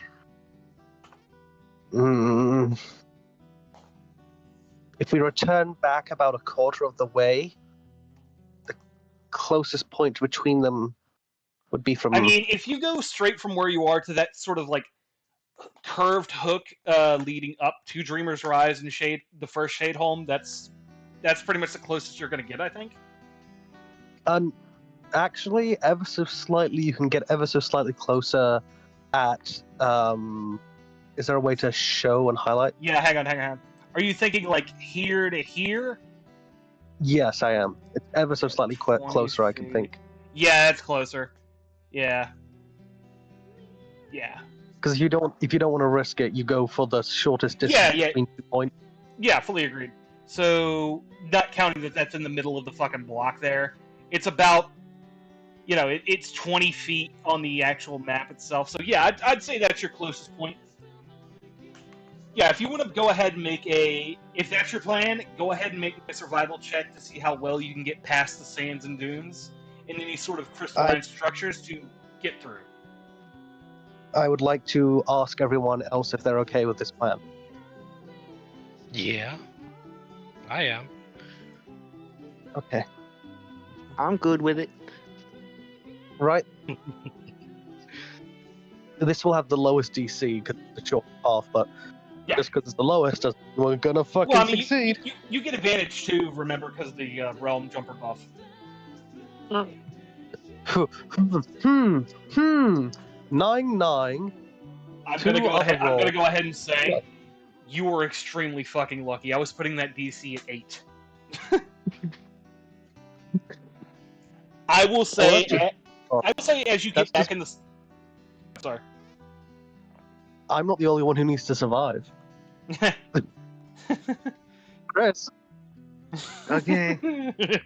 If we return back about a quarter of the way, the closest point between them would be from... I mean, if you go straight from where you are to that sort of like curved hook leading up to Dreamer's Rise and Shade, the first Shade Home, that's pretty much the closest you're going to get, I think. Actually, ever so slightly, you can get ever so slightly closer at... is there a way to show and highlight? Yeah, hang on. Are you thinking like here to here? Yes, I am. It's ever so slightly 20 closer, I can feet. think. Yeah, it's closer. Yeah. Because if you don't want to risk it, you go for the shortest distance Yeah. between 2 points. Yeah, fully agreed. So, not counting that's in the middle of the fucking block there, it's about, it's 20 feet on the actual map itself. So yeah, I'd say that's your closest point. Yeah, if you want to go ahead and if that's your plan, go ahead and make a survival check to see how well you can get past the sands and dunes and any sort of crystalline structures to get through. I would like to ask everyone else if they're okay with this plan. Yeah, I am. Okay. I'm good with it. Right? This will have the lowest DC because it's the short path, but Yeah. just because it's the lowest doesn't mean we're gonna fucking Well, I mean, succeed. you get advantage too, remember, because of the realm jumper buff. 9-9. I'm Two gonna go other ahead. I'm roll. gonna go ahead and say Yeah. you were extremely fucking lucky. I was putting that DC at 8. I will say. that's just- I will say as you get That's back in the. Sorry. I'm not the only one who needs to survive. Chris. Okay.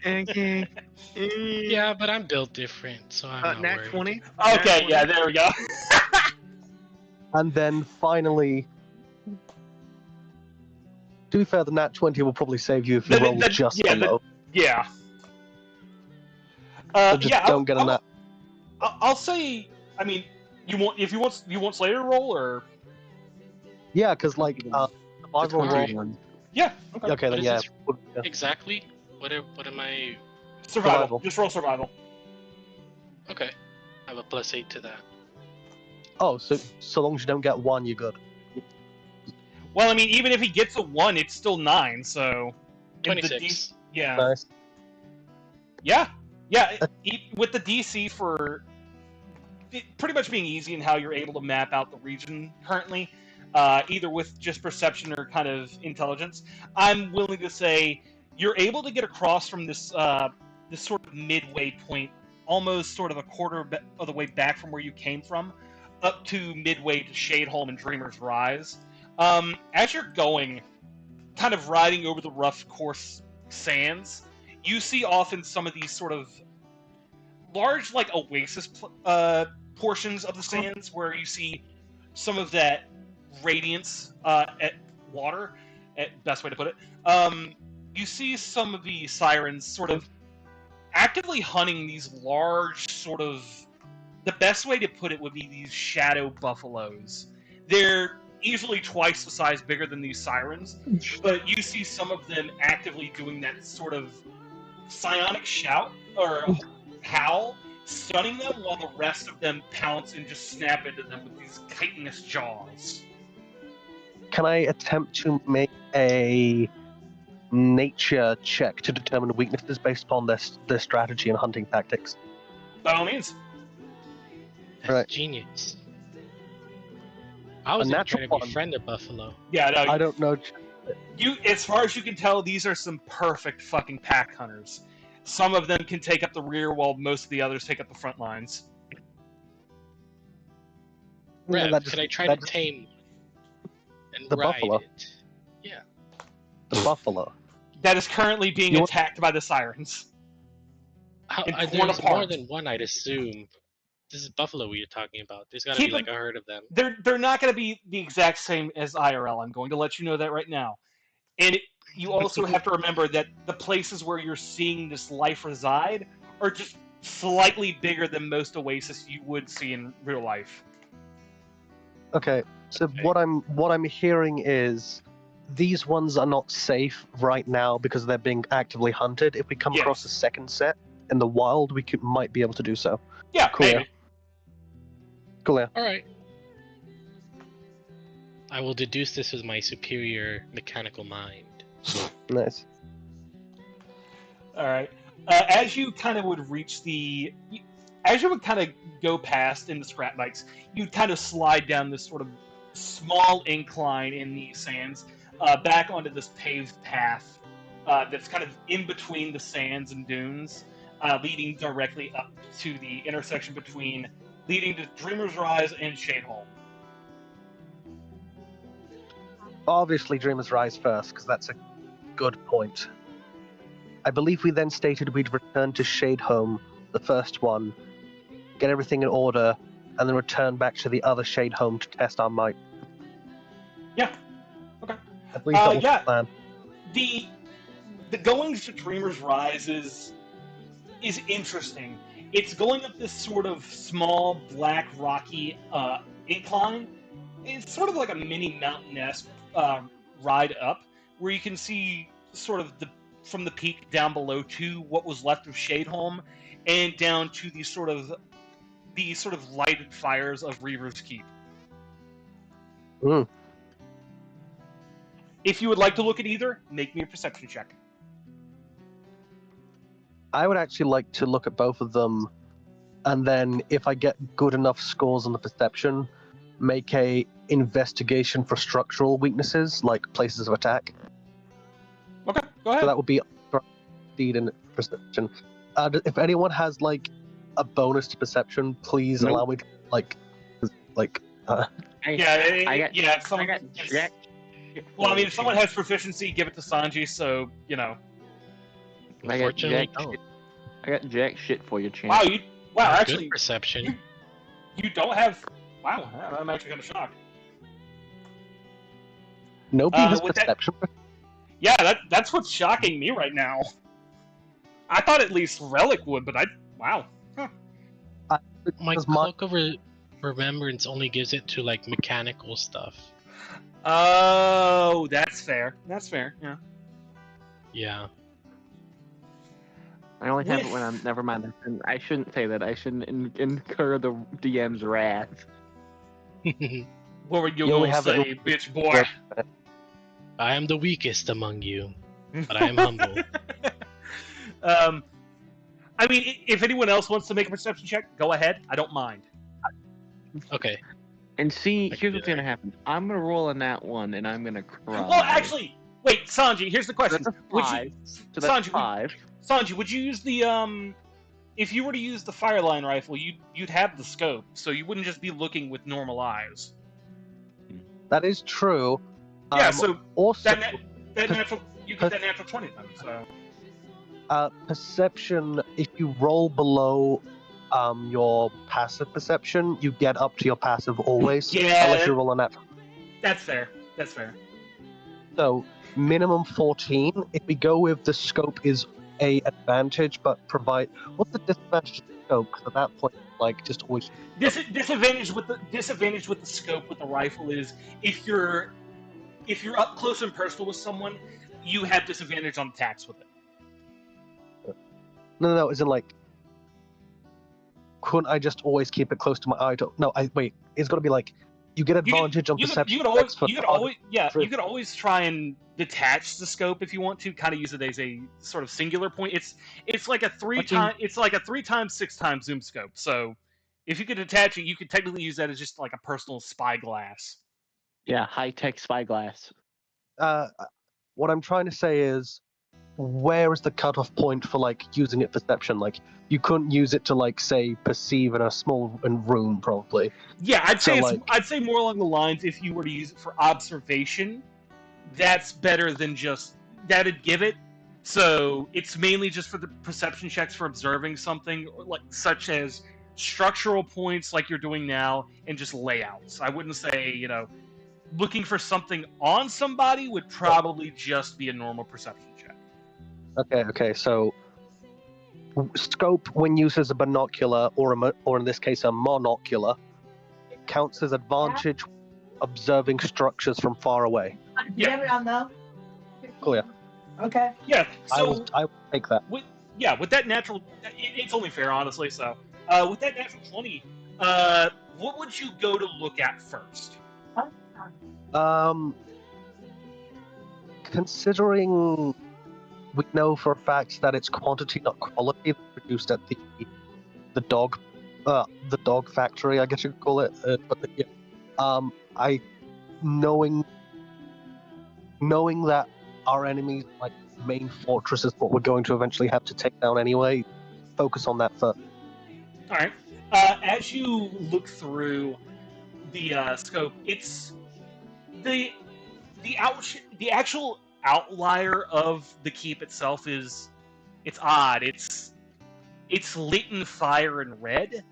Okay. Yeah, but I'm built different, so I'm not Nat worried. 20. Okay. Yeah. There we go. And then finally, to be fair, the nat 20 will probably save you if you roll just below. Yeah. So just yeah. don't get a nat. I'll say. I mean, you want Slayer to roll or? Yeah, because like survival roll. 21. Yeah. Okay. Okay, What then is yeah. this? Yeah. Exactly. What am I? Survival. Just roll survival. Okay. I have a +8 to that. Oh, so long as you don't get 1, you're good. Well, I mean, even if he gets a 1, it's still 9. So. if the 26. Yeah. Nice. Yeah. With the DC for pretty much being easy in how you're able to map out the region currently, either with just perception or kind of intelligence. I'm willing to say you're able to get across from this this sort of midway point, almost sort of a quarter of the way back from where you came from, up to midway to Shadeholm and Dreamer's Rise. As you're going, kind of riding over the rough, coarse sands, you see often some of these sort of large, like, oasis portions of the sands where you see some of that radiance at water, best way to put it. You see some of the sirens sort of actively hunting these large sort of... The best way to put it would be these shadow buffaloes. They're easily twice the size bigger than these sirens, but you see some of them actively doing that sort of psionic shout, or howl, stunning them while the rest of them pounce and just snap into them with these chitinous jaws. Can I attempt to make a nature check to determine weaknesses based upon their strategy and hunting tactics? By all means. That's Right. genius. I was gonna try to befriend a buffalo. Yeah, no, I don't know. you, as far as you can tell, these are some perfect fucking pack hunters. Some of them can take up the rear while most of the others take up the front lines. Rev, could I try to tame and The ride buffalo. it? Yeah. The buffalo. That is currently being You- attacked by the sirens. And torn There's apart. more than one, I'd assume. This is buffalo we are talking about. There's gotta Keep be like in- a herd of them. They're not going to be the exact same as IRL. I'm going to let you know that right now. And you also have to remember that the places where you're seeing this life reside are just slightly bigger than most oasis you would see in real life. Okay, so Okay. what I'm hearing is these ones are not safe right now because they're being actively hunted. If we come Yes. across a second set in the wild, we might be able to do so. Yeah, Cool. maybe. Cool, yeah. Alright. I will deduce this with my superior mechanical mind. Nice. All right. As you kind of would reach the, as you would kind of go past in the scrap bikes, you'd kind of slide down this sort of small incline in the sands, back onto this paved path that's kind of in between the sands and dunes, leading directly up to the intersection between leading to Dreamer's Rise and Shadeholm. Obviously, Dreamer's Rise first, because that's a good point. I believe we then stated we'd return to Shadeholm, the first one, get everything in order, and then return back to the other Shadeholm to test our might. Yeah. Okay. I believe that was yeah. the plan. The goings to Dreamer's Rise is interesting. It's going up this sort of small, black, rocky incline. It's sort of like a mini mountain-esque ride up, where you can see sort of from the peak down below to what was left of Shadeholm, and down to the sort of lighted fires of Reaver's Keep. Mm. If you would like to look at either, make me a perception check. I would actually like to look at both of them, and then if I get good enough scores on the perception, make a investigation for structural weaknesses, like places of attack. Okay, go ahead. So that would be speed and perception. If anyone has like a bonus to perception, please Nope. allow me to If someone, I got jack shit well, I for mean, you, if someone champ. has proficiency, give it to Sanji. So you know. I got Unfortunately, jack no. shit. I got jack shit for you, champ. Wow, Good actually, perception. you don't have. Wow, I'm actually kind of shocked. nobody has with that- perception. Yeah, that's what's shocking me right now. I thought at least Relic would, but wow. Huh. My Because my- Cloak of Remembrance only gives it to like mechanical stuff. Oh, that's fair. That's fair. Yeah. Yeah. I only have it With- when I'm. Never mind. I shouldn't say that. I shouldn't incur the DM's wrath. What were you You only gonna have it- say, bitch boy? I am the weakest among you, but I am humble. I mean, if anyone else wants to make a perception check, go ahead. I don't mind. Okay. And see, I can here's do what's gonna that. happen. I'm gonna roll a nat 1, and I'm gonna cry. Well, actually, wait, Sanji. Here's the question: That's a Would 5. you, So that's Sanji, 5. Sanji, would you use the If you were to use the Fireline rifle, you'd have the scope, so you wouldn't just be looking with normal eyes. That is true. Yeah, so Also, that natural you get that natural 20 then. So perception, if you roll below your passive perception, you get up to your passive always, Yeah, unless you roll a natural. that's fair. That's fair. So minimum 14. If we go with the scope is a advantage, but provide what's the disadvantage of the scope? Because at that point, like just always Disadvantage with the scope with the rifle is if you're up close and personal with someone, you have disadvantage on attacks with it. no, isn't like. Couldn't I just always keep it close to my eye? No, wait. It's got to be like you get advantage on perception checks for you could always try and detach the scope if you want to, kind of use it as a sort of singular point. It's like a 3 times 6 times zoom scope. So if you could detach it, you could technically use that as just like a personal spyglass. Yeah, high-tech spyglass. What I'm trying to say is, where is the cutoff point for like using it perception? Like you couldn't use it to like say perceive in a small room, probably. Yeah, I'd say So, I'd say more along the lines if you were to use it for observation, that's better than just that'd give it. So it's mainly just for the perception checks for observing something, like such as structural points, like you're doing now, and just layouts. I wouldn't say looking for something on somebody would probably just be a normal perception check. Okay. So scope, when used as a binocular or in this case a monocular, counts as advantage observing structures from far away. Yeah. Clear. Okay. Yeah. So I will take that. with that natural, it's only fair, honestly. So with that natural 20, what would you go to look at first? Considering we know for a fact that it's quantity, not quality, produced at the dog factory, I guess you could call it. Knowing that our enemy's like main fortress is what we're going to eventually have to take down anyway, focus on that first. All right. As you look through the scope, it's the actual outlier of the keep itself it's odd. It's lit in fire and red,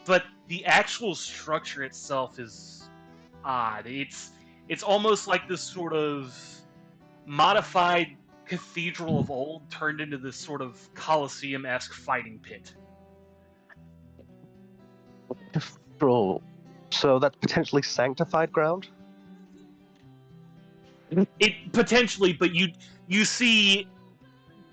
but the actual structure itself is odd. It's almost like this sort of modified cathedral of old turned into this sort of Colosseum-esque fighting pit. So that's potentially sanctified ground? It potentially, but you see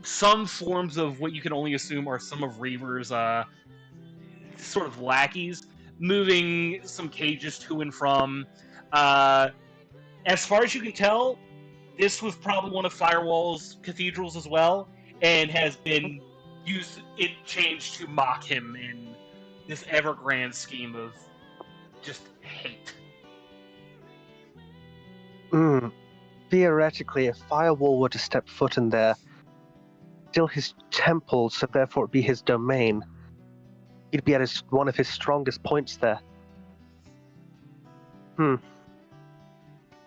some forms of what you can only assume are some of Reaver's sort of lackeys moving some cages to and from. As far as you can tell, this was probably one of Firewall's cathedrals as well, and has been changed to mock him in this ever-grand scheme of just hate. Theoretically, if Firewall were to step foot in there, still his temple, so therefore it'd be his domain. He'd be at one of his strongest points there.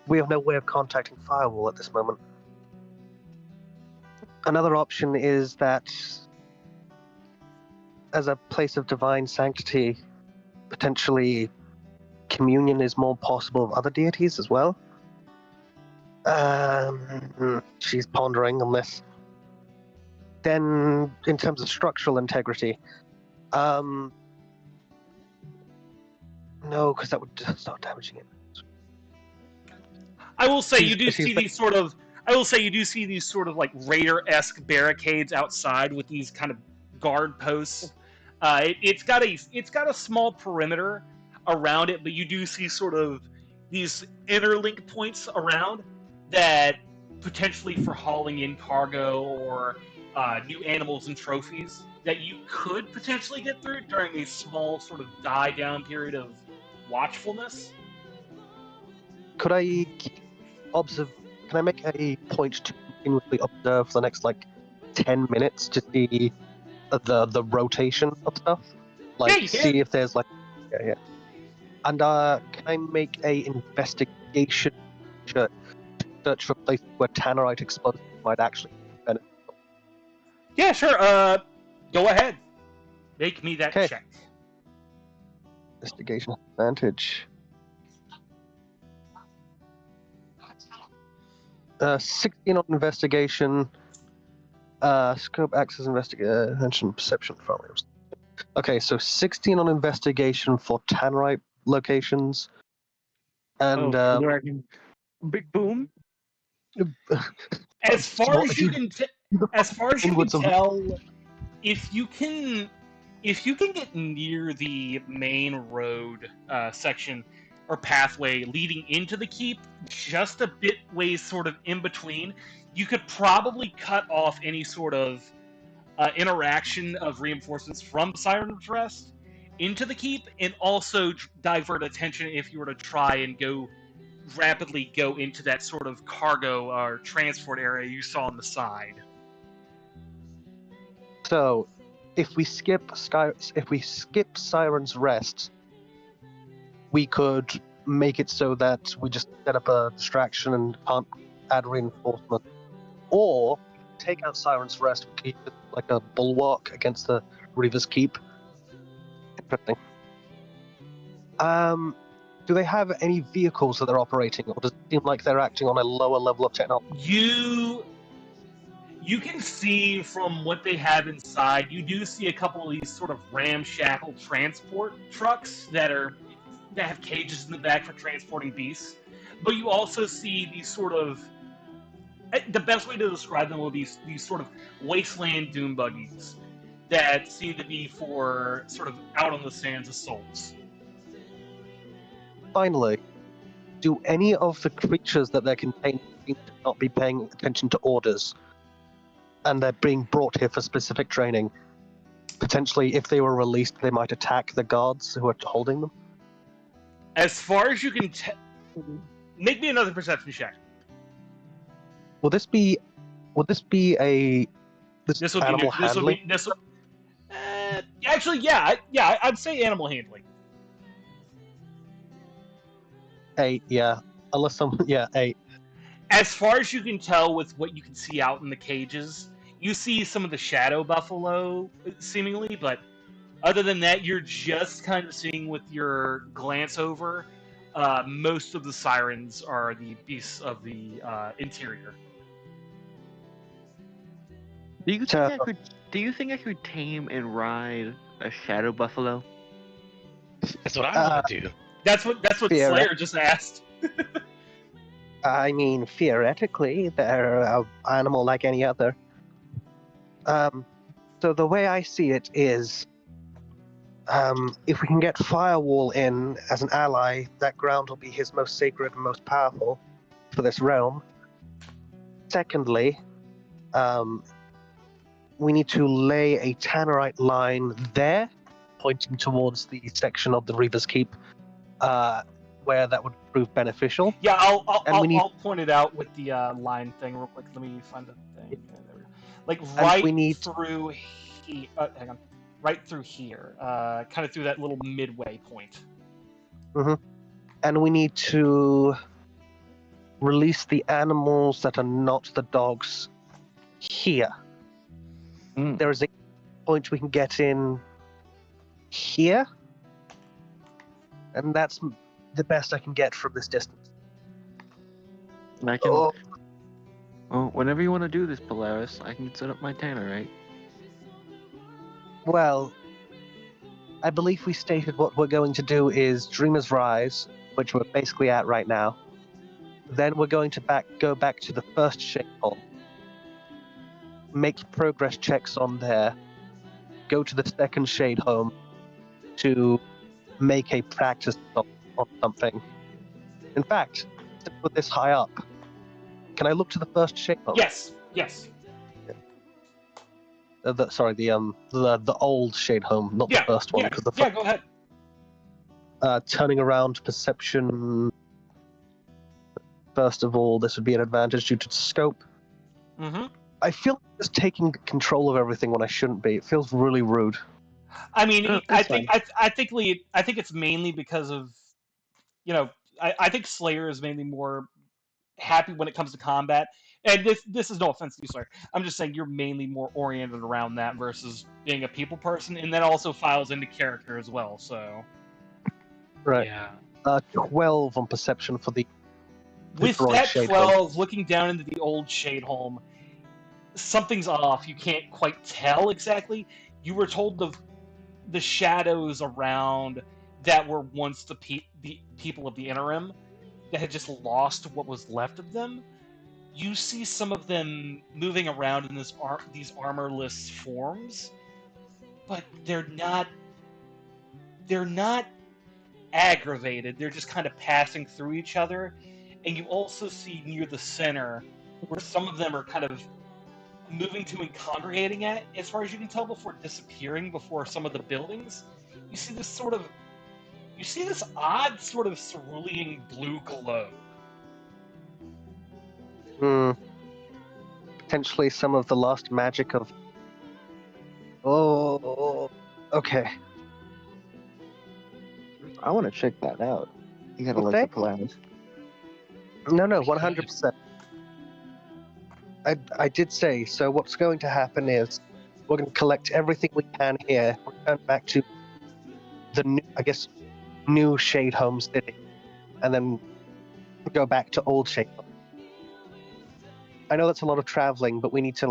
We have no way of contacting Firewall at this moment. Another option is that, as a place of divine sanctity, potentially communion is more possible of other deities as well. She's pondering on this. Then, in terms of structural integrity, no, because that would start damaging it. I will say you do see these sort of like Raider-esque barricades outside with these kind of guard posts. It's got a small perimeter around it, but you do see sort of these interlink points around that potentially for hauling in cargo or new animals and trophies that you could potentially get through during a small sort of die-down period of watchfulness. Could I observe? Can I make a point to continuously observe for the next 10 minutes to see the rotation of stuff? Yeah, you can. See if there's yeah. And can I make a investigation to search for places where tannerite explosives might actually benefit? Yeah, sure. Go ahead. Make me that Okay. check. Investigation advantage. 16 on investigation. Scope, access, investigation, perception, firearms. Okay, so 16 on investigation for tannerite locations. And Big boom. As far Well, as if you you- can, as far as you can inwards of- tell, if you can get near the main road section or pathway leading into the keep, just a bit ways sort of in between, you could probably cut off any sort of interaction of reinforcements from Siren's Rest into the keep, and also divert attention if you were to try and rapidly go into that sort of cargo or transport area you saw on the side. So, if we skip Siren's Rest, we could make it so that we just set up a distraction and can't add reinforcement, or take out Siren's Rest and keep it like a bulwark against the Reaver's Keep. Interesting. Do they have any vehicles that they're operating, or does it seem like they're acting on a lower level of technology? You can see from what they have inside, you do see a couple of these sort of ramshackle transport trucks that have cages in the back for transporting beasts. But you also see these sort of, the best way to describe them will be these sort of wasteland doom buggies that seem to be for sort of out on the sands of souls. Finally, do any of the creatures that they're containing seem to not be paying attention to orders? And they're being brought here for specific training. Potentially, if they were released, they might attack the guards who are holding them. As far as you can make me another perception check. Will this be a This will animal be handling? Actually, yeah, I'd say animal handling. 8, yeah. Unless someone, yeah, 8. As far as you can tell with what you can see out in the cages, you see some of the shadow buffalo, seemingly, but other than that, you're just kind of seeing with your glance over, most of the sirens are the beasts of the interior. Do you think I could tame and ride a shadow buffalo? That's what I want to do. That's what Fair Slayer just asked. I mean, theoretically, they're an animal like any other. So the way I see it is, if we can get Firewall in as an ally, that ground will be his most sacred and most powerful for this realm. Secondly, we need to lay a tannerite line there, pointing towards the section of the Reaver's Keep, where that would prove beneficial. Yeah, I'll need- point it out with the line thing real quick. Let me find the thing. Yeah, there we go. Like And we need- through here. Hang on. Right through here. Kind of through that little midway point. And we need to release the animals that are not the dogs here. Mm. There is a point we can get in here, and that's the best I can get from this distance. I can. Oh, Well, whenever you want to do this, Polaris, I can set up my tanner, right? well, I believe we stated what we're going to do is Dreamer's Rise, which we're basically at right now. Then we're going to go back to the first shade hole, make progress checks on there, go to the second shade home to make a practice on something. In fact, to put this high up, can I look to the first shade home? Yes. The old shade home, not Yeah, the first one. Yeah, Because the yeah, go ahead. Turning around perception. First of all, this would be an advantage due to scope. Mm-hmm. I feel like just taking control of everything when I shouldn't be. It feels really rude. I mean, Oh, I that's think I think it's mainly because of, I think Slayer is mainly more happy when it comes to combat. And this is no offense to you, Slayer. I'm just saying you're mainly more oriented around that versus being a people person, and that also files into character as well. So Right. Yeah. 12 on perception for the with destroyed that Shade 12, looking down into the old Shadeholm, something's off. You can't quite tell exactly. You were told the shadows around that were once the people of the interim that had just lost what was left of them. You see some of them moving around in these armorless forms, but they're not aggravated. They're just kind of passing through each other. And you also see near the center where some of them are kind of moving to and congregating at, as far as you can tell, before disappearing before some of the buildings. You see this odd sort of cerulean blue glow. Potentially some of the lost magic of. Oh, okay. I want to check that out. You gotta Okay. look the plans. No, We could. 100%. I did say, so what's going to happen is we're going to collect everything we can here, return back to the new Shade Home City, and then go back to old Shade Home. I know that's a lot of traveling, but we need to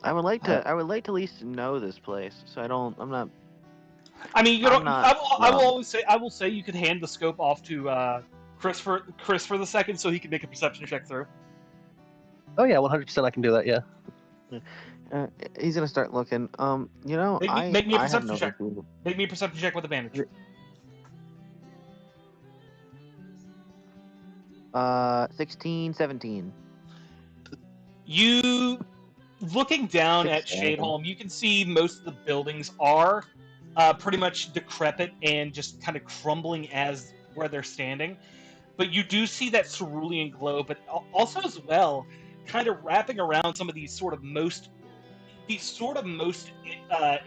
I would like to at least know this place, so I'm not. I mean, I'm not I will say you could hand the scope off to Chris for the second, so he can make a perception check through. Oh yeah, 100% I can do that, yeah. He's gonna start looking. Make me a I have perception no check. idea. Make me a perception check with advantage. 16, 17. You looking down at 6, 7. Shadeholm, you can see most of the buildings are pretty much decrepit and just kind of crumbling as where they're standing. But you do see that cerulean glow, but also as well, kind of wrapping around some of these sort of most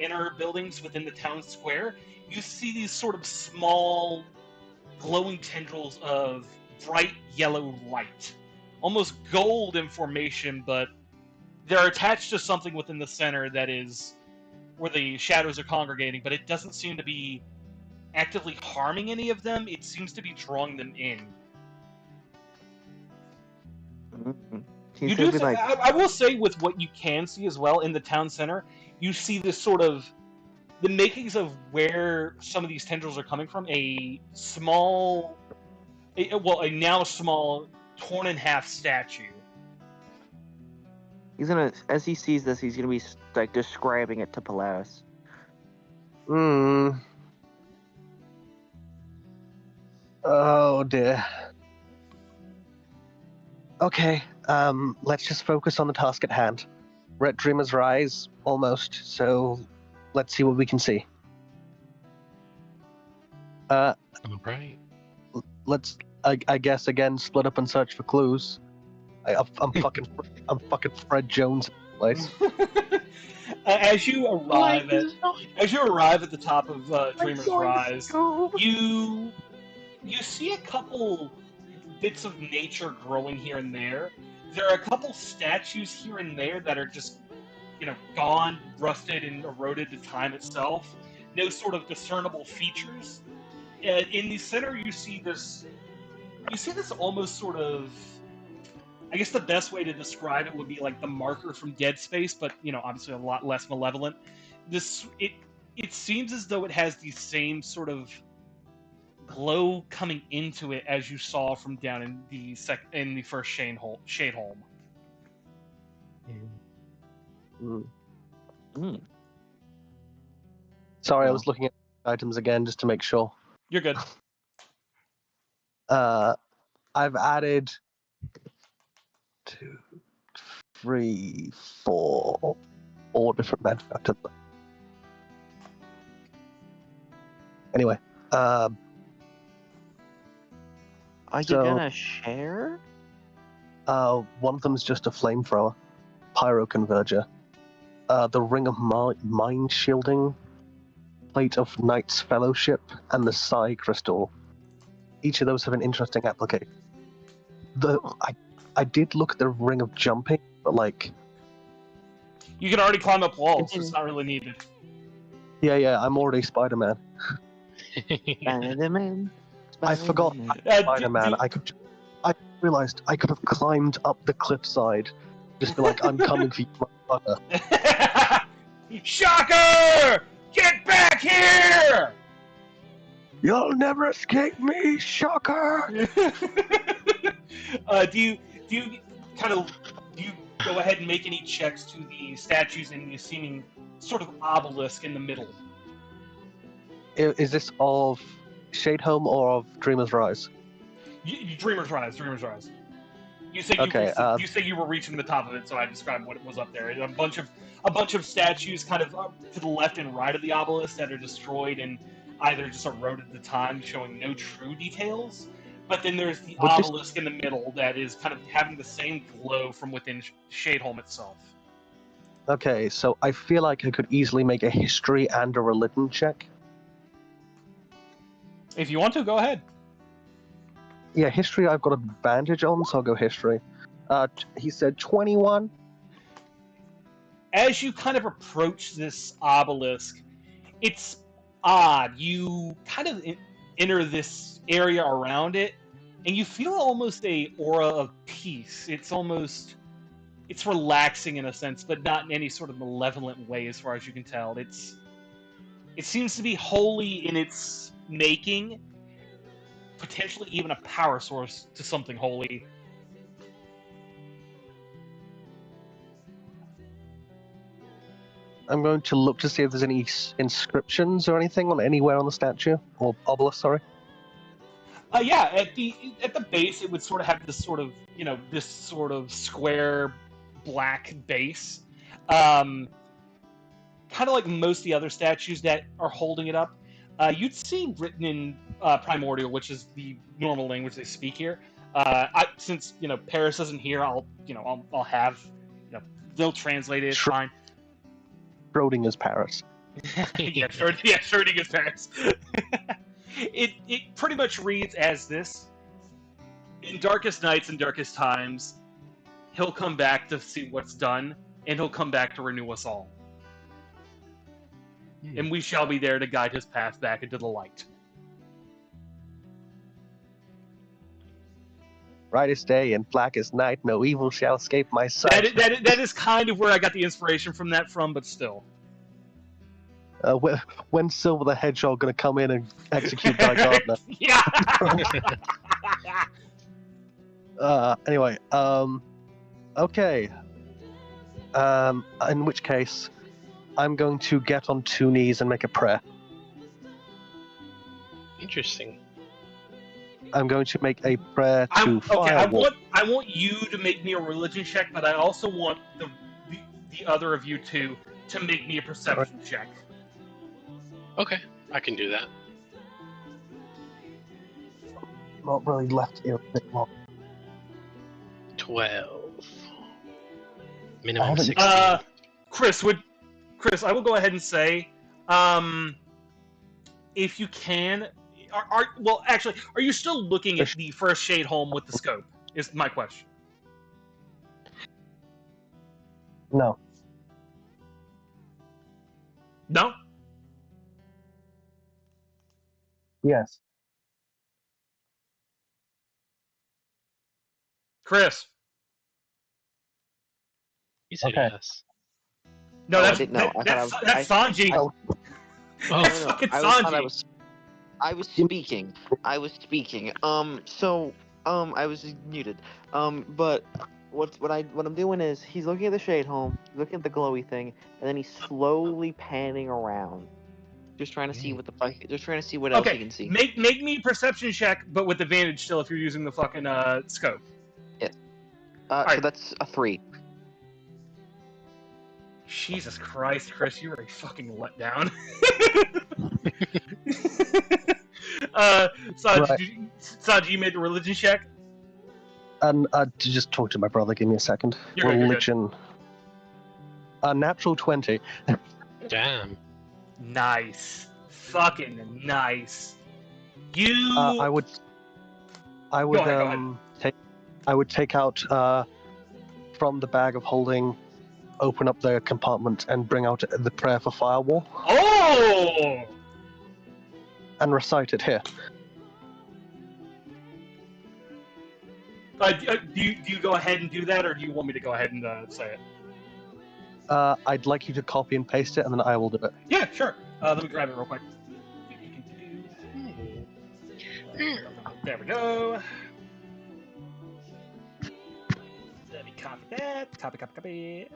inner buildings within the town square. You see these sort of small glowing tendrils of bright yellow light, almost gold in formation, but they're attached to something within the center that is where the shadows are congregating, but it doesn't seem to be actively harming any of them. It seems to be drawing them in. Mm-hmm. You do. I will say, with what you can see as well in the town center, you see this sort of the makings of where some of these tendrils are coming from. A now small, torn in half statue. He's gonna, as he sees this, he's gonna be like describing it to Polaris. Oh dear. Okay, let's just focus on the task at hand. We're at Dreamer's Rise, almost, so let's see what we can see. Alright. Let's, I guess, again, split up and search for clues. I'm fucking Fred Jones in this place. As you arrive at the top of Dreamer's Rise, you see a couple bits of nature growing here and there. There are a couple statues here and there that are just, gone, rusted, and eroded to time itself. No sort of discernible features. In the center, you see this almost sort of. I guess the best way to describe it would be like the marker from Dead Space, but obviously a lot less malevolent. It seems as though it has the same sort of glow coming into it as you saw from down in the first Shadeholm. Sorry, I was looking at items again just to make sure. You're good. I've added 2, 3, 4 different manufacturers. Anyway, Are you So- gonna share? one of them's just a flamethrower, pyro converger, the ring of mind shielding, plate of Knight's Fellowship, and the Psi crystal. Each of those have an interesting application. I did look at the ring of jumping, but You can already climb up walls, so it's not really needed. yeah, I'm already Spider-Man. Spider-Man. I forgot Spider-Man. I realized I could have climbed up the cliffside, just be like, I'm coming for you, motherfucker. Shocker! Get back here! You'll never escape me, shocker! Do you go ahead and make any checks to the statues and the seeming sort of obelisk in the middle? Is this of Shadeholm or of Dreamer's Rise? Dreamer's Rise. You said you said you were reaching the top of it, so I described what was up there. A bunch of statues, kind of up to the left and right of the obelisk, that are destroyed and either just eroded the time, showing no true details. But then there's the obelisk in the middle that is kind of having the same glow from within Shadeholm itself. Okay, so I feel like I could easily make a history and a religion check. If you want to, go ahead. Yeah, history I've got a bandage on, so I'll go history. He said 21. As you kind of approach this obelisk, it's odd. You kind of enter this area around it, and you feel almost a aura of peace. It's relaxing in a sense, but not in any sort of malevolent way, as far as you can tell. It seems to be holy in its making, potentially even a power source to something holy. I'm going to look to see if there's any inscriptions or anything on anywhere on the statue or obelisk. Sorry. Yeah, at the base, it would sort of have this sort of square black base, kind of like most of the other statues that are holding it up. You'd see written in Primordial, which is the normal language they speak here. Since Paris isn't here, I'll have they'll translate it. It's fine. Schrodinger's Paris. yeah, Schrodinger's Paris. It pretty much reads as this: in darkest nights and darkest times, he'll come back to see what's done, and he'll come back to renew us all. And we shall be there to guide his path back into the light. Brightest day and blackest night, no evil shall escape my sight. That is kind of where I got the inspiration from, but still. When's Silver the Hedgehog going to come in and execute Guy Gardner? Yeah! Anyway, okay. In which case, I'm going to get on 2 knees and make a prayer. Interesting. I'm going to make a prayer to Firewall. I want you to make me a religion check, but I also want the other of you to make me a perception check. Okay, I can do that. Not really left here a bit long. 12. I Minimum haven't- 16. Chris, I will go ahead and say, if you can, are you still looking at the first Shadeholm with the scope? Is my question. No. No? Yes. Chris. He said Okay. yes. No, I that's didn't know. I thought that's Sanji. Oh. Oh, That's fucking I thought Sanji. I was speaking. I was muted. But what I'm doing is he's looking at the Shadeholm, looking at the glowy thing, and then he's slowly panning around, just trying to see what else he can see. Make me a perception check, but with advantage still if you're using the fucking scope. So Alright. that's a 3. Jesus Christ, Chris, you're a fucking letdown. Sanji, you made the religion check? And just talk to my brother. Give me a second. You're good, you're good. Religion. A natural 20. Damn. Nice. Fucking nice. You... I would Go ahead. take out from the bag of holding, open up the compartment and bring out the prayer for firewall Oh! and recite it here. Do you go ahead and do that, or do you want me to go ahead and say it? I'd like you to copy and paste it, and then I will do it. Yeah, sure. Let me grab it real quick. There we go. Let me copy that. Copy.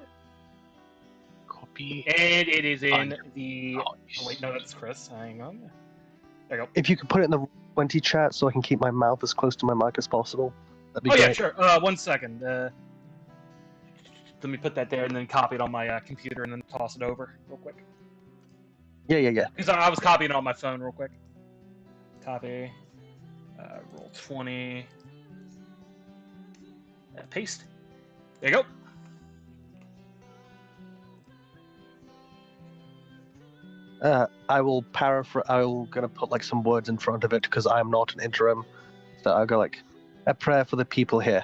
Copy. And it is in the... Oh, Oh, wait, no, that's Chris. Hang on. There you go. If you could put it in the 20 chat so I can keep my mouth as close to my mic as possible, that'd be Oh, great. yeah, sure. 1 second. Let me put that there and then copy it on my computer and then toss it over real quick. Yeah. Because I was copying it on my phone real quick. Copy. Roll 20. Paste. There you go. I will paraphrase. I'm gonna put like some words in front of it because I'm not an interim. So I'll go like, a prayer for the people here.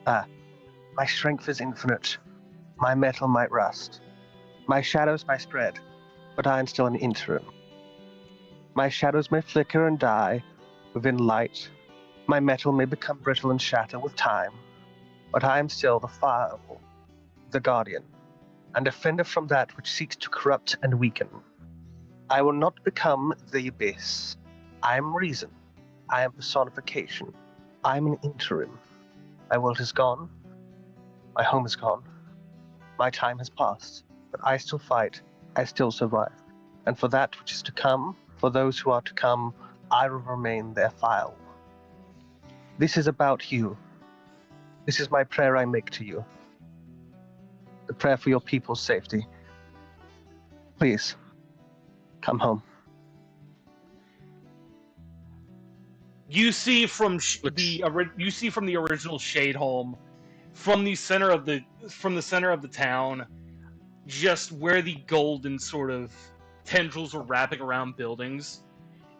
My strength is infinite. My metal might rust. My shadows might spread, but I am still an interim. My shadows may flicker and die within light. My metal may become brittle and shatter with time, but I am still the firewall, the guardian, and defender from that which seeks to corrupt and weaken. I will not become the abyss. I am reason. I am personification. I am an interim. My world is gone. My home is gone. My time has passed, but I still fight. I still survive. And for that which is to come, for those who are to come, I will remain their file. This is about you. This is my prayer I make to you. The prayer for your people's safety. Please, come home. You see from the original Shade Home, from the center of the town, just where the golden sort of tendrils were wrapping around buildings.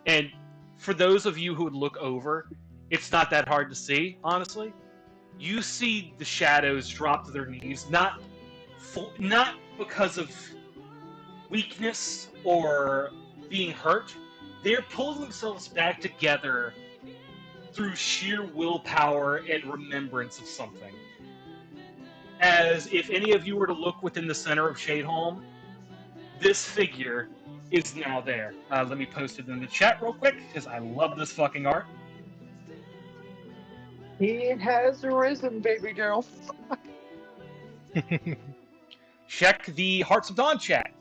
And for those of you who would look over, it's not that hard to see, honestly. You see the shadows drop to their knees, not because of weakness or being hurt. They're pulling themselves back together through sheer willpower and remembrance of something. As if any of you were to look within the center of Shadeholm, this figure is now there. Let me post it in the chat real quick, because I love this fucking art. He has risen, baby girl. Check the Hearts of Dawn chat.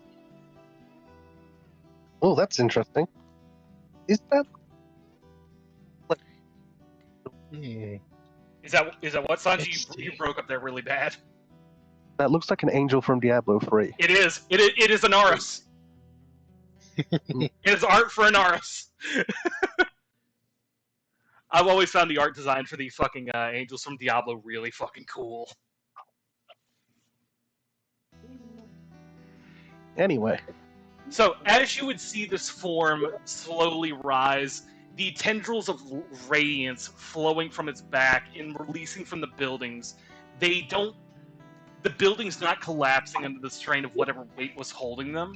Oh, that's interesting. Is that... Is that what, Sanji? You broke up there really bad. That looks like an angel from Diablo 3. It is. It is Anaris. It is art for Anaris. I've always found the art design for the fucking angels from Diablo really fucking cool. Anyway. So, as you would see this form slowly rise, the tendrils of radiance flowing from its back and releasing from the buildings, the building's not collapsing under the strain of whatever weight was holding them.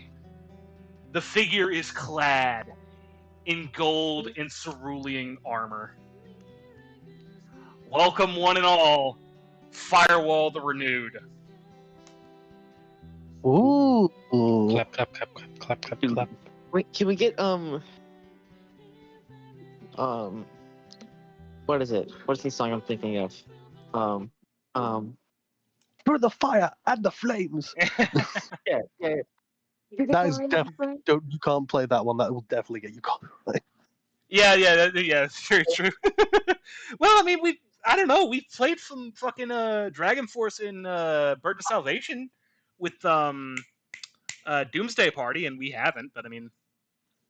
The figure is clad in gold and cerulean armor. Welcome, one and all, Firewall the Renewed. Ooh. Clap, clap, clap, clap, clap, clap, clap. Wait, can we get what is it? What's the song I'm thinking of? Through the fire and the flames. Yeah. That is definitely... You can't play that one. That will definitely get you copyright. Yeah, it's very true. Well, I mean, I don't know. We've played some fucking Dragon Force in Bird of Salvation with Doomsday Party, and we haven't. But I mean,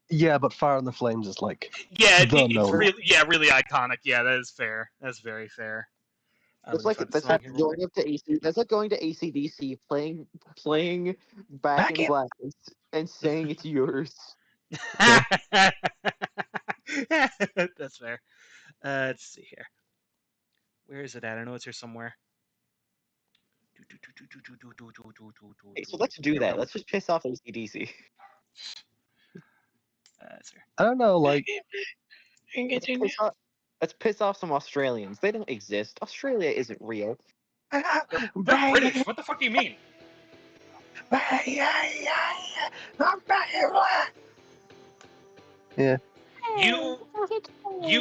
Yeah, but Fire and the Flames is like Yeah, the it's known. really iconic. Yeah, that is fair. That's very fair. That's Let me like find the that's song like here. going up to AC. That's like going to ACDC, playing Back Back in in- Black, and saying it's yours. That's fair. Let's see here. Where is it at? I know it's here somewhere. Hey, so let's do that. Let's just piss off ACDC. It's here. I don't know, like Let's piss off some Australians. They don't exist. Australia isn't real. They're British. What the fuck do you mean? Yeah. You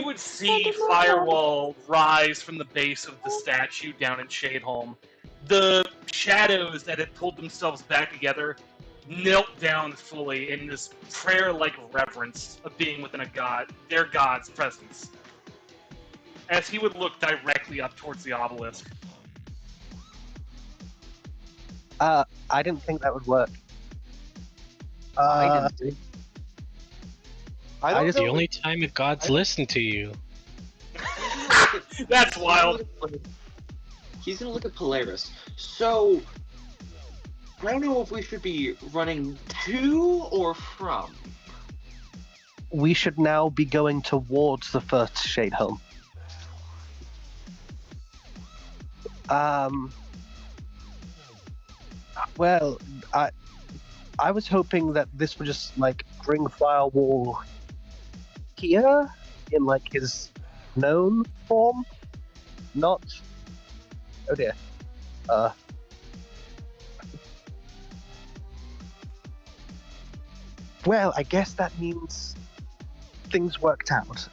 would see Firewall rise from the base of the statue down in Shadeholm. The shadows that had pulled themselves back together knelt down fully in this prayer-like reverence of being within their god's presence, as he would look directly up towards the obelisk. I didn't think that would work. I didn't. I just- The only time a god's listen to you. That's wild. He's gonna look at Polaris. So I don't know if we should be running to or from. We should now be going towards the first Shadeholm. Well, I was hoping that this would just like bring Firewall here in like his known form, not. Oh dear. Well, I guess that means things worked out.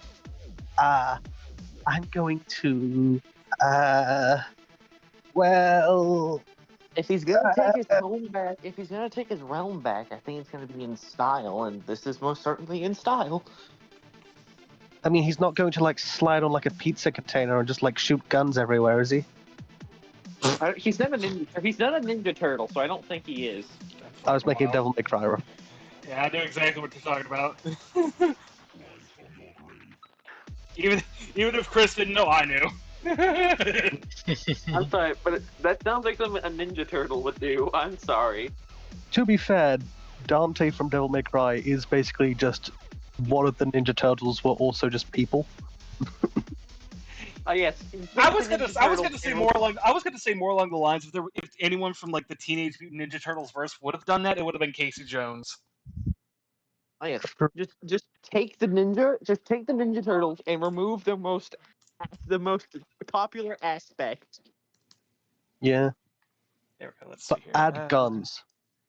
I'm going to. Well. If he's gonna take his realm back, I think it's gonna be in style, and this is most certainly in style. I mean, he's not going to like slide on like a pizza container and just like shoot guns everywhere, is he? He's not a ninja turtle, so I don't think he is. I was making Devil May Cry. Yeah, I know exactly what you're talking about. even if Chris didn't know, I knew. I'm sorry, but that sounds like something a ninja turtle would do. I'm sorry. To be fair, Dante from Devil May Cry is basically just one of the Ninja Turtles were also just people. Oh yes. I was gonna say more along the lines if anyone from like the Teenage Mutant Ninja Turtles verse would have done that, it would have been Casey Jones. Oh yes. Just take the Ninja Turtles and remove the most popular aspect. Yeah, There we go. Let's see but here. add guns.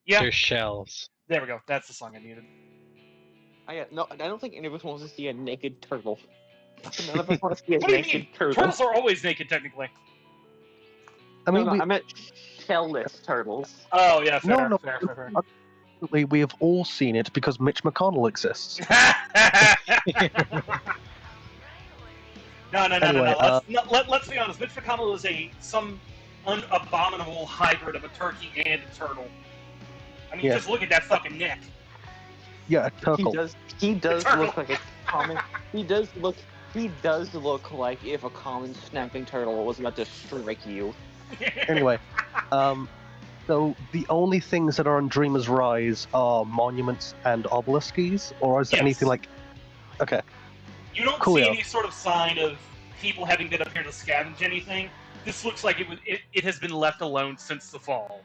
Yeah, They're shells. there we go. That's the song I needed. No, I don't think any of us wants to see a naked turtle. None of us want to see a What do you naked mean? turtle. Turtles are always naked, technically. I mean, I meant shell-less turtles. Oh yeah, fair, No. fair. we have all seen it because Mitch McConnell exists. No. Anyway, Let's be honest. Mitch McConnell is some abominable hybrid of a turkey and a turtle. I mean, Yeah. just look at that fucking neck. Yeah, a turtle. He does Turtle. look like a common. He does look like if a common snapping turtle was about to strike you. Anyway, so the only things that are on Dreamer's Rise are monuments and obelisks, or is there Yes. anything like? Okay, You don't Coolio. see any sort of sign of people having been up here to scavenge anything. This looks like it has been left alone since the fall.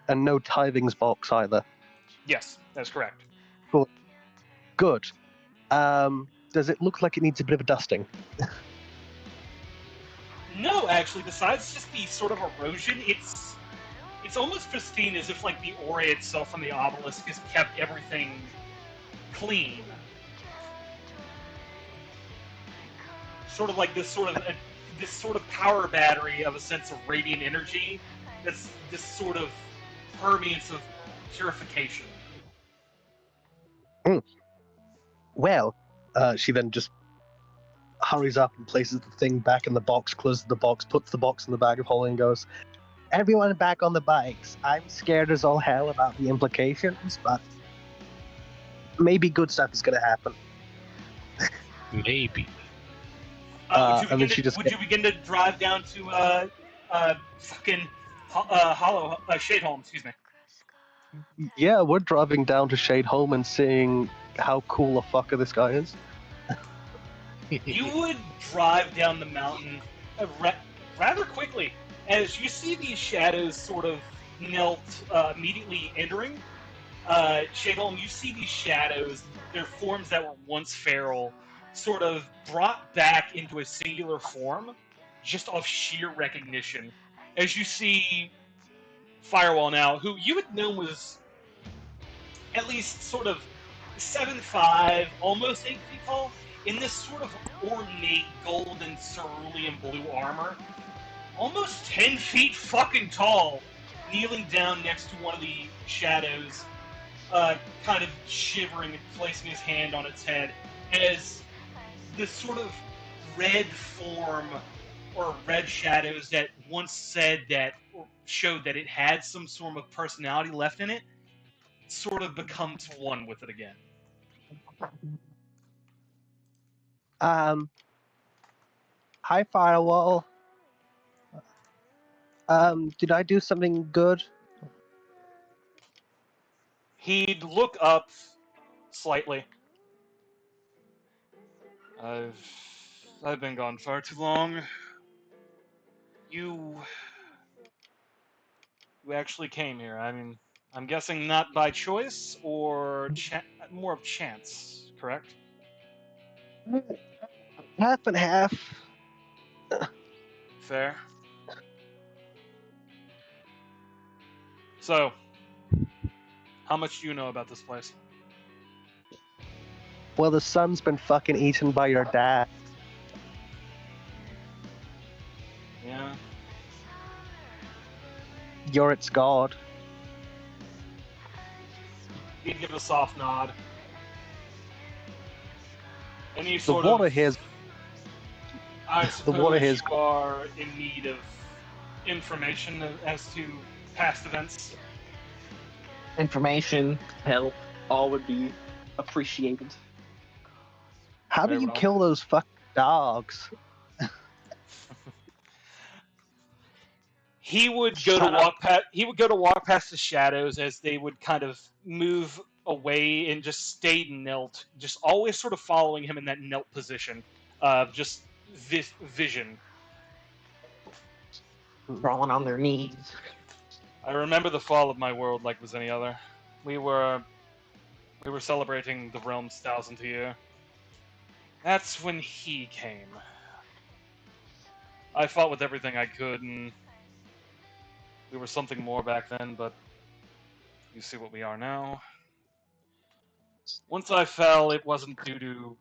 and no tithings box either. Yes, that's correct. Good. Does it look like it needs a bit of a dusting? No, actually, besides just the sort of erosion, it's almost pristine, as if like the aura itself on the obelisk has kept everything clean. Sort of like this sort of power battery of a sense of radiant energy. That's this sort of permeance of purification. Well, she then just hurries up and places the thing back in the box, closes the box, puts the box in the bag of holding, and goes, "Everyone back on the bikes. I'm scared as all hell about the implications, but maybe good stuff is gonna happen. Maybe. And then she just would you begin to drive down to fucking Shade Home? Excuse me. Yeah, we're driving down to Shade Home and seeing how cool a fucker this guy is. You would drive down the mountain rather quickly as you see these shadows sort of melt immediately entering. Shade Home, you see these shadows, their forms that were once feral, sort of brought back into a singular form, just off sheer recognition. As you see Firewall now, who you had known was at least sort of 7'5", almost 8 feet tall, in this sort of ornate golden cerulean blue armor, almost 10 feet fucking tall, kneeling down next to one of the shadows, kind of shivering and placing his hand on its head, as this sort of red form or red shadows that once said that or showed that it had some sort of personality left in it sort of becomes one with it again. Hi, Firewall. Did I do something good? He'd look up slightly. I've been gone far too long. You actually came here. I mean, I'm guessing not by choice or more of chance, correct? Half and half. Fair. So, how much do you know about this place? Well, the son's been fucking eaten by your dad. Yeah. You're its god. He'd give a soft nod. Any The sort water of... here's I suppose water here's- you are in need of information as to past events. Information, help, all would be appreciated. How do Very you well. kill those fucking dogs? He would go to walk past. He would go to walk past the shadows as they would kind of move away and just stay knelt, just always sort of following him in that knelt position, just vision. Crawling on their knees. I remember the fall of my world like was any other. We were celebrating the realm's 1000th year. That's when he came. I fought with everything I could, and we were something more back then, but you see what we are now. Once I fell, it wasn't due to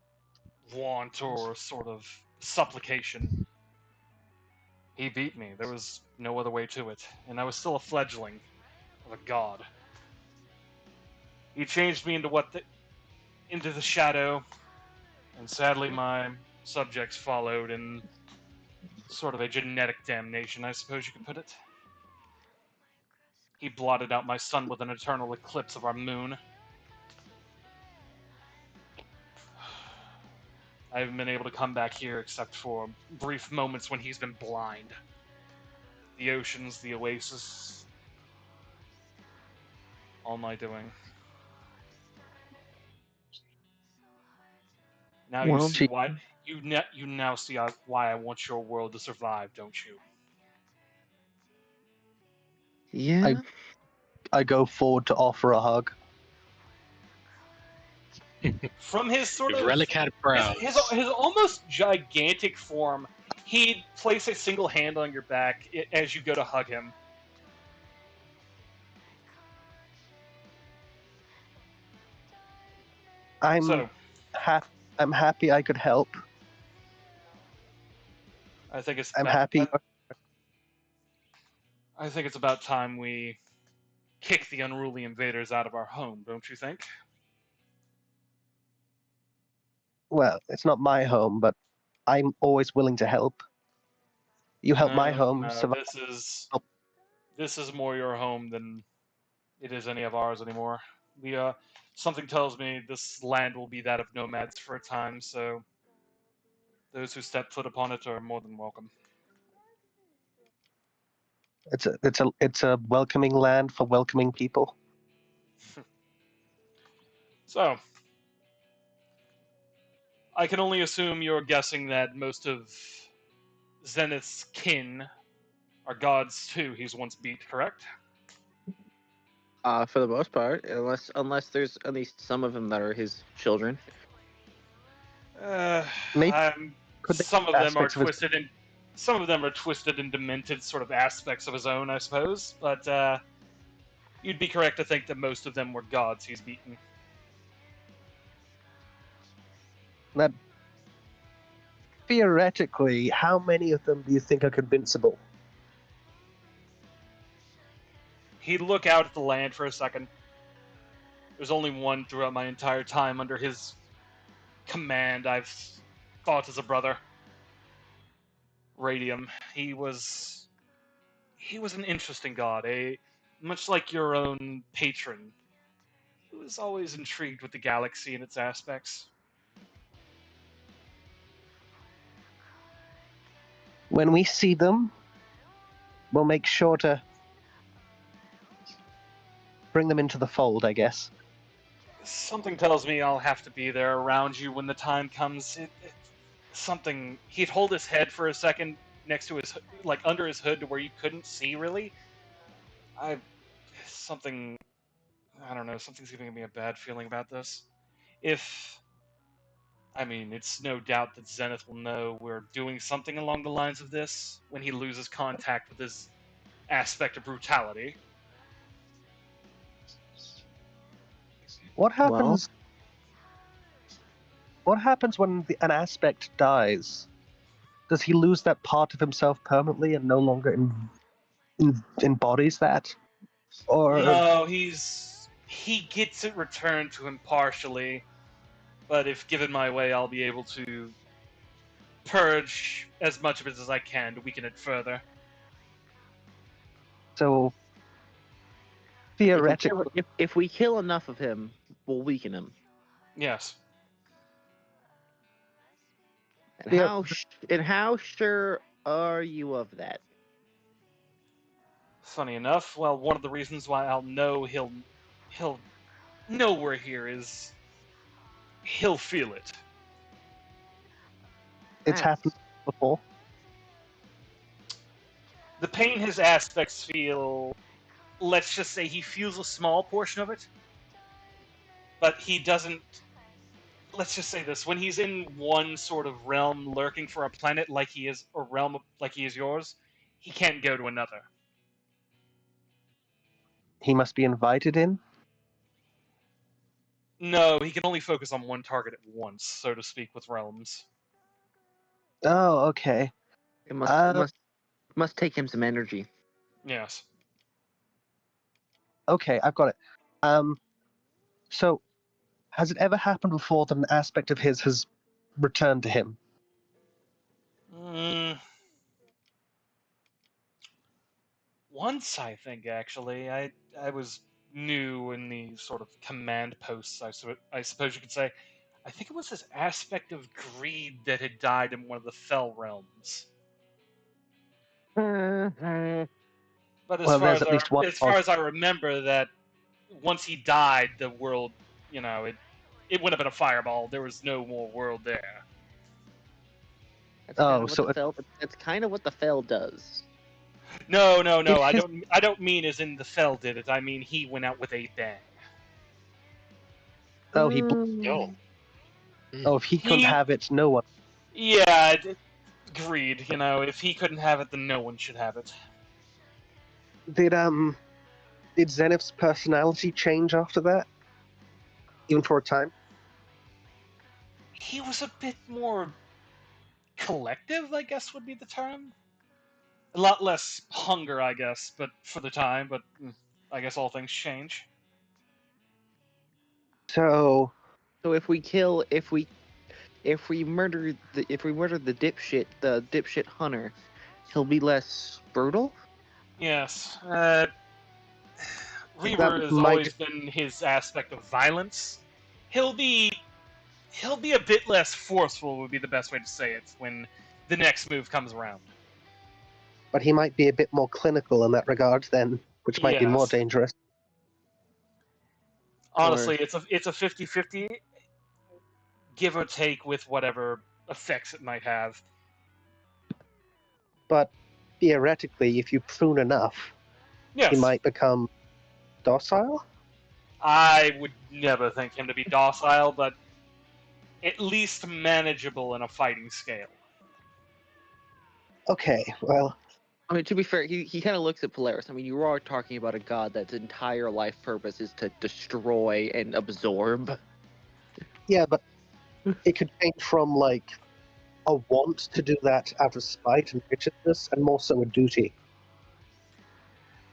want or sort of supplication. He beat me. There was no other way to it, and I was still a fledgling of a god. He changed me into the shadow, and sadly my subjects followed in sort of a genetic damnation, I suppose you could put it. He blotted out my sun with an eternal eclipse of our moon. I haven't been able to come back here except for brief moments when he's been blind. The oceans, the oasis. All my doing. Now you Well, see why you now see why I want your world to survive, don't you? Yeah. I go forward to offer a hug. From his sort of Relic had brows. his almost gigantic form, he'd place a single hand on your back as you go to hug him. I'm So, happy I could help. I think it's I'm about, happy. I think it's about time we kick the unruly invaders out of our home, don't you think? Well, it's not my home, but I'm always willing to help. You help my home No, survive. this is more your home than it is any of ours anymore. Something tells me this land will be that of nomads for a time, so those who step foot upon it are more than welcome. It's a welcoming land for welcoming people. So, I can only assume you're guessing that most of Zenith's kin are gods too he's once beat, correct? For the most part, unless there's at least some of them that are his children. Maybe could they Some of be them are aspects of his- twisted and some of them are twisted and demented sort of aspects of his own, I suppose. But you'd be correct to think that most of them were gods he's beaten. That theoretically, how many of them do you think are convincible? He'd look out at the land for a second. There's only one throughout my entire time under his command I've thought as a brother. Radium. He was an interesting god, much like your own patron, who was always intrigued with the galaxy and its aspects. When we see them, we'll make sure to bring them into the fold, I guess. Something tells me I'll have to be there around you when the time comes. Something. He'd hold his head for a second next to his, like under his hood, to where you couldn't see really. Something. I don't know. Something's giving me a bad feeling about this. It's no doubt that Zenith will know we're doing something along the lines of this when he loses contact with his aspect of brutality. What happens? What happens when an aspect dies? Does he lose that part of himself permanently and no longer embodies that? Or No, he gets it returned to him partially, but if given my way, I'll be able to purge as much of it as I can to weaken it further. so theoretically, If we kill enough of him, we'll weaken him. Yes. And Yeah. how sure are you of that? Funny enough, well, one of the reasons why I'll know he'll know we're here is he'll feel it. it's happened before. The pain his aspects feel, let's just say he feels a small portion of it, but he doesn't. Let's just say this: when he's in one sort of realm lurking for a planet like he is, or realm like he is yours, he can't go to another. He must be invited in. No, he can only focus on one target at once, so to speak, with realms. Oh, okay. It must take him some energy. Yes. Okay, I've got it. So, has it ever happened before that an aspect of his has returned to him? Once, I think, actually. I was new in the sort of command posts, I suppose you could say. I think it was this aspect of greed that had died in one of the Fell realms. But as Well, far there's as at least one. as far as I remember, that once he died, the world, it went up in a fireball. There was no more world there. That's kind of what the Fel does. No. It I don't mean as in the Fell did it. I mean he went out with a bang. Oh, he. No. Oh, if he couldn't have it, no one. Yeah, greed. If he couldn't have it, then no one should have it. Did Zenith's personality change after that? Even for a time? He was a bit more collective, I guess would be the term. A lot less hunger, I guess, but for the time. But I guess all things change. So if we murder the dipshit hunter, he'll be less brutal. Yes. Reaver has might- always been his aspect of violence. He'll be a bit less forceful, would be the best way to say it, when the next move comes around. But he might be a bit more clinical in that regard then, which might be more Yes. dangerous. Honestly, it's a 50-50, give or take with whatever effects it might have. But theoretically, if you prune enough, Yes. he might become docile? I would never think him to be docile, but at least manageable in a fighting scale. Okay, well, I mean, to be fair, he kind of looks at Polaris. I mean, you are talking about a god that's entire life purpose is to destroy and absorb. yeah, but it could change from, like, a want to do that out of spite and righteousness, and more so a duty.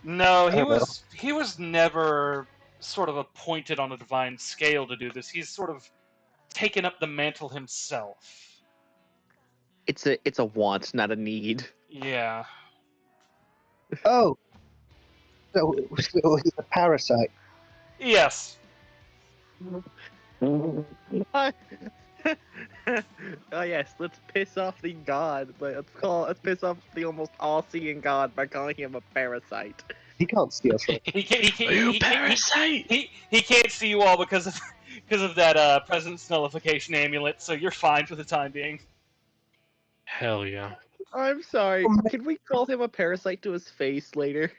No, I don't know. he was never sort of appointed on a divine scale to do this. He's sort of taken up the mantle himself. It's a want, not a need. Yeah. Oh! So he's a parasite. Yes. Oh yes, let's piss off the god, but let's piss off the almost all-seeing god by calling him a parasite. He can't see us right. He can't. You parasite! He can't see you all because of that presence nullification amulet. So you're fine for the time being. Hell yeah. I'm sorry. Can we call him a parasite to his face later?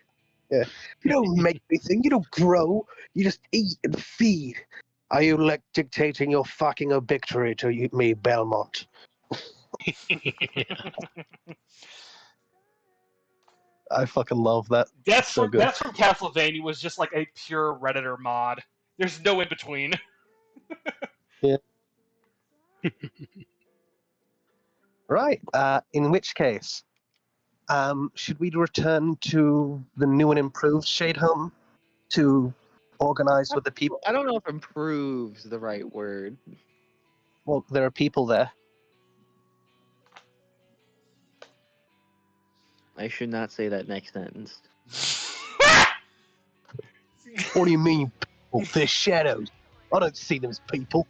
You don't make anything, you don't grow, you just eat and feed. Are you, like, dictating your fucking obituary to me, Belmont? I fucking love that. That's So from, good. that's from Castlevania. Was just like a pure Redditor mod. There's no in between. Right, in which case, should we return to the new and improved Shade Home to organize with the people? I don't know if improves the right word. Well, there are people there. I should not say that next sentence. What do you mean, people? They're shadows. I don't see them as people.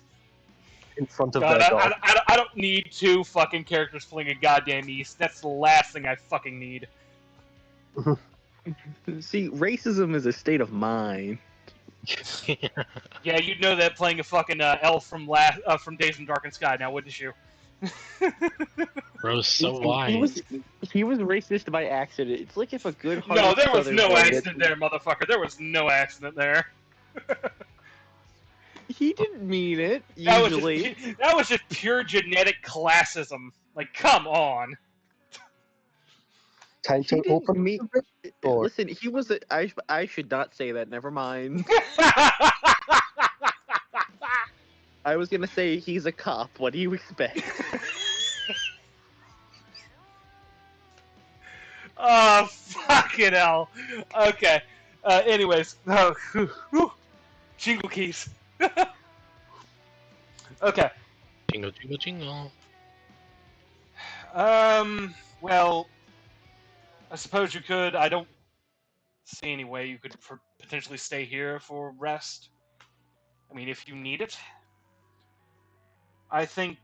In front of God, their god. I don't need two fucking characters pulling a goddamn East. That's the last thing I fucking need. See, racism is a state of mind. Yeah, you'd know that playing a fucking elf from Days in Darkened Sky. Now, wouldn't you? Bro's so He wise. was racist by accident. It's like if a good No, there was Southern no boy gets- accident there, motherfucker. There was no accident there. He didn't mean it. That Usually, was just pure genetic classism. Like, come on. Time he to didn't open mean. the door. Listen, he was. I should not say that. Never mind. I was gonna say he's a cop. What do you expect? Oh, fucking hell. Okay. Anyways. Oh, jingle keys. Okay. Jingle, jingle, jingle. Well, I suppose you could. I don't see any way you could potentially stay here for rest. I mean, if you need it. I think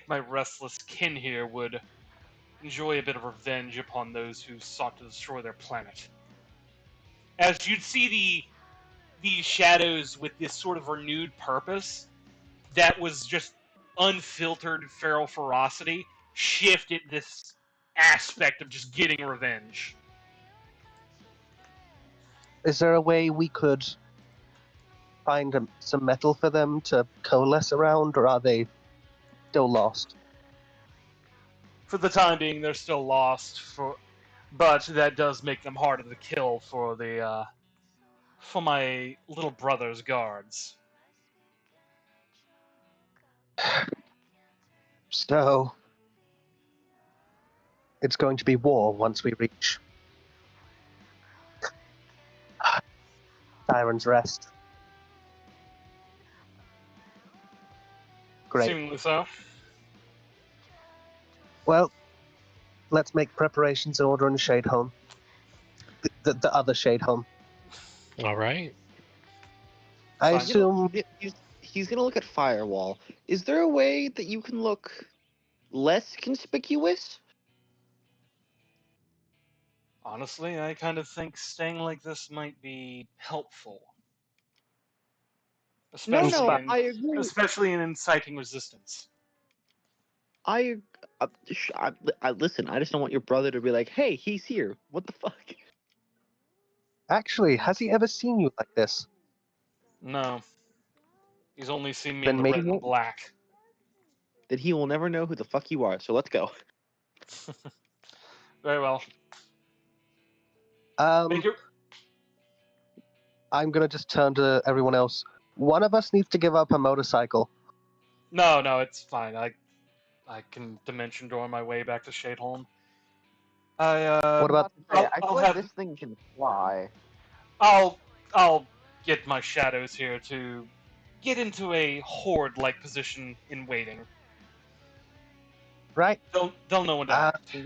my restless kin here would enjoy a bit of revenge upon those who sought to destroy their planet. As you'd see these shadows with this sort of renewed purpose that was just unfiltered feral ferocity shifted this aspect of just getting revenge. Is there a way we could find some metal for them to coalesce around, or are they still lost? For the time being, they're still lost, but that does make them harder to kill for my little brother's guards. So, it's going to be war once we reach Siren's Rest. Great. Seemingly so. Well, let's make preparations in order in Shade Home. the other shade home. All right. I Fine. assume He's gonna look at Firewall. Is there a way that you can look less conspicuous? Honestly, I kind of think staying like this might be helpful. No, Especially no, in I agree. especially in inciting resistance. I listen. I just don't want your brother to be like, "Hey, he's here. What the fuck?" actually, has he ever seen you like this? No. He's only seen me Then in the maybe red and black. Then he will never know who the fuck you are. So let's go. Very well. Um, I'm gonna just turn to everyone else. One of us needs to give up a motorcycle. No, it's fine. I can dimension door my way back to Shadeholm. What about? I I'll feel like have- this thing can fly. I'll get my shadows here to get into a horde-like position in waiting. Right? They'll know when to act.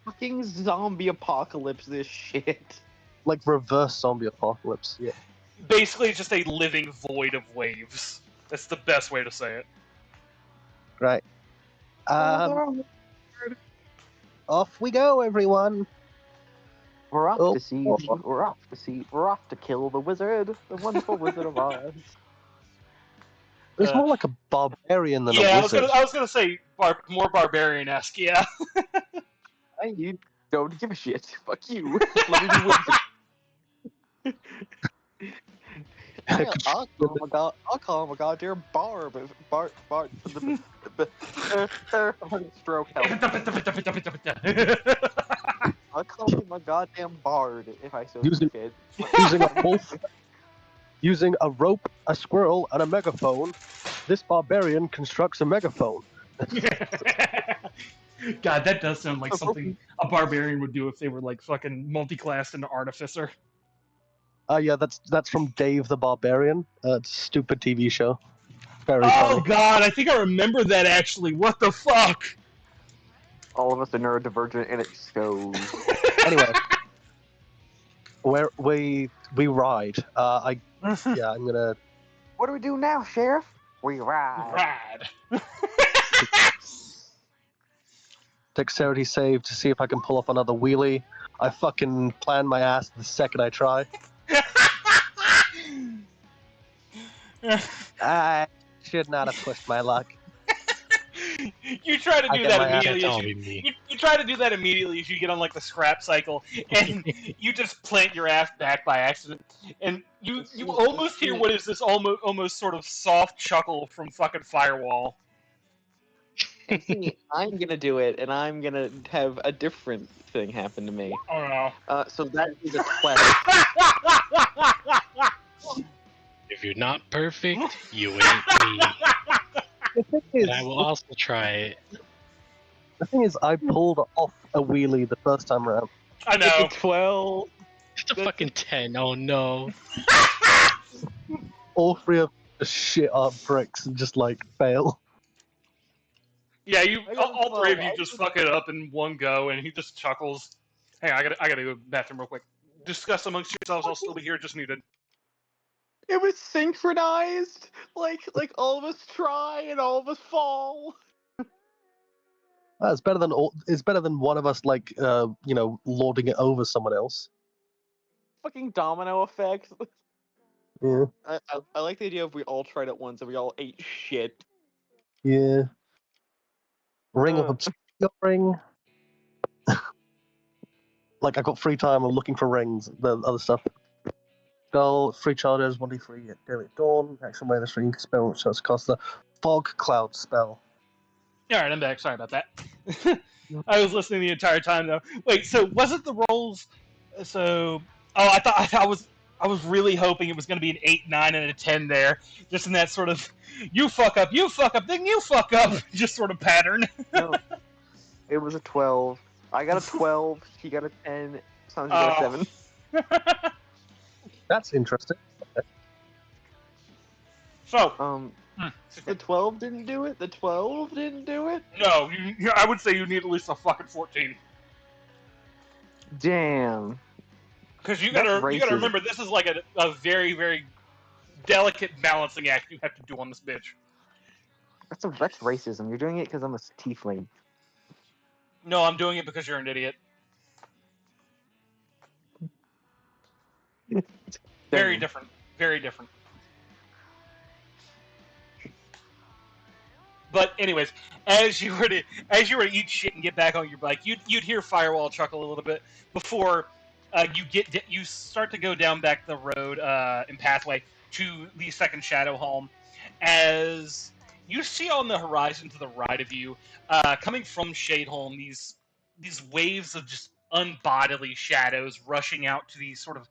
Fucking zombie apocalypse. This shit. Like reverse zombie apocalypse. Yeah. Basically, just a living void of waves. That's the best way to say it. Right. Off we go, everyone. We're off Oh. to see. We're off to see. We're off to kill the wizard, the wonderful Wizard of Oz. It's more like a barbarian than Yeah, a wizard. I was gonna say more barbarian-esque. Yeah. You don't give a shit. Fuck you. Let me be wizard. I'll call him a goddamn barb. Stroke help. I'll call him a goddamn bard if I so Using- fit. Using a wolf, using a rope, a squirrel, and a megaphone, this barbarian constructs a megaphone. God, that does sound like something a barbarian would do if they were like fucking multi-classed into artificer. Yeah, that's from Dave the Barbarian. It's a stupid TV show. Very Oh funny. God, I think I remember that actually. What the fuck? All of us are neurodivergent, and it shows. Anyway, where we ride. I'm gonna What do we do now, Sheriff? We ride. Rad. dexterity save to see if I can pull off another wheelie. I fucking plan my ass the second I try. I should not have pushed my luck. You try to I do get that my ass- immediately. That's As all you, we need. you try to do that immediately as you get on like the scrap cycle, and you just plant your ass back by accident, and you almost hear what is this almost sort of soft chuckle from fucking Firewall. See, I'm gonna do it, and I'm gonna have a different thing happen to me. Oh no. So that is a 12. If you're not perfect, you ain't me. The thing is, And I will also try it. I pulled off a wheelie the first time around. I know. It's a 12. It's a fucking 10. Oh no. All three of the shit up bricks and just like fail. Yeah, I got a all three of 12. you just fuck it up in one go, and he just chuckles. Hang on, I gotta go to the bathroom real quick. Discuss amongst yourselves. I'll still be here, just muted. It was synchronized. Like all of us try and all of us fall. It's better than It's better than one of us like lording it over someone else. Fucking domino effect. Yeah. I like the idea of we all tried at once and we all ate shit. Yeah. Ring of obscuring. Like I got free time. I'm looking for rings. The other stuff. Skull, free charges, 1d3 at daily at dawn. Action minus 3 spell, which does cost the fog cloud spell. Alright, I'm back. Sorry about that. I was listening the entire time though. Wait, so was it the rolls? So, I was really hoping it was going to be an 8, 9, and a 10 there, just in that sort of you fuck up, then you fuck up, just sort of pattern. No, it was a 12. I got a 12. He got a 10. Sanji got a 7. That's interesting. So, The 12 didn't do it. The 12 didn't do it. no, I would say you need at least a fucking 14. Damn. Because you That's gotta racism. remember, this is like a very, very delicate balancing act you have to do on this bitch. That's racism. You're doing it because I'm a tiefling. No, I'm doing it because you're an idiot. Very Dang. different. Very different. But anyways, as you were to eat shit and get back on your bike, you'd hear Firewall chuckle a little bit before you start to go down back the road and pathway to the second Shadow Home, as you see on the horizon to the right of you, coming from Shadeholm, these waves of just unbodily shadows rushing out to these sort of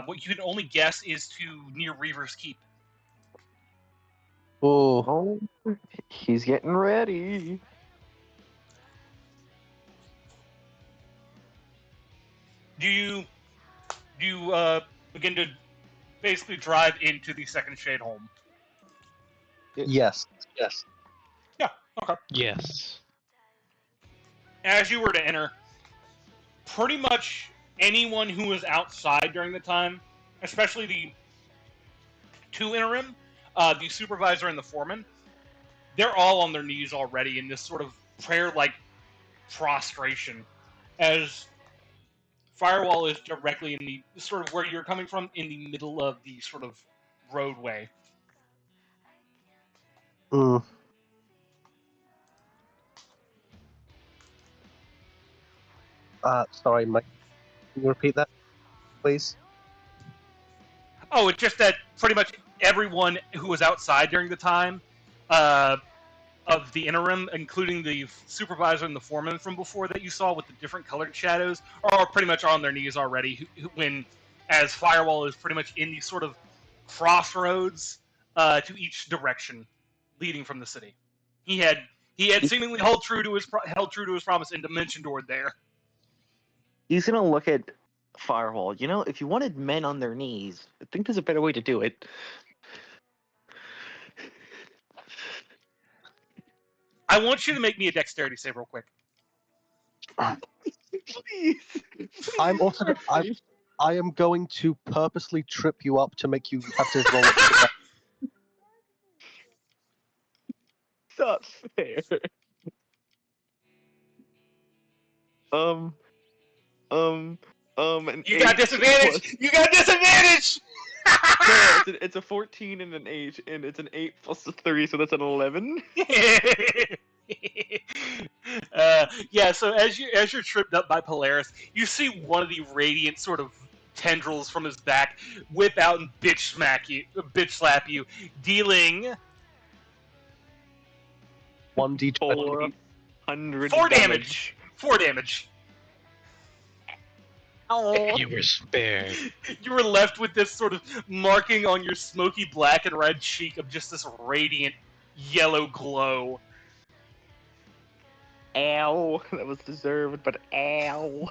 what you can only guess is to near Reaver's Keep. Oh, Oh, he's getting ready. Do you begin to basically drive into the second Shadeholm? yes. Yeah. Okay. Yes. As you were to enter, pretty much anyone who was outside during the time, especially the two interim, the supervisor and the foreman, they're all on their knees already in this sort of prayer-like prostration, as Firewall is directly in the sort of where you're coming from, in the middle of the sort of roadway. Mm. Sorry, Mike. Can you repeat that, please? Oh, it's just that pretty much everyone who was outside during the time of the interim, including the supervisor and the foreman from before that you saw with the different colored shadows, are pretty much on their knees already. When, as Firewall is pretty much in these sort of crossroads to each direction, leading from the city. He had seemingly held true to his promise and dimension door there. He's gonna look at Firewall. You know, if you wanted men on their knees, I think there's a better way to do it. I want you to make me a dexterity save real quick. Please. I'm also. I am going to purposely trip you up to make you have to roll it. It's not fair. An You got 8 disadvantage. plus- You got disadvantage. No, it's a 14 and an 8, and it's an 8 plus a 3, so that's an 11. Yeah, so as you're tripped up by Polaris, you see one of the radiant sort of tendrils from his back whip out and bitch slap you, dealing 1d20. 400 4 damage. 4 damage. Oh. You were spared. You were left with this sort of marking on your smoky black and red cheek of just this radiant yellow glow. Ow. That was deserved, but ow.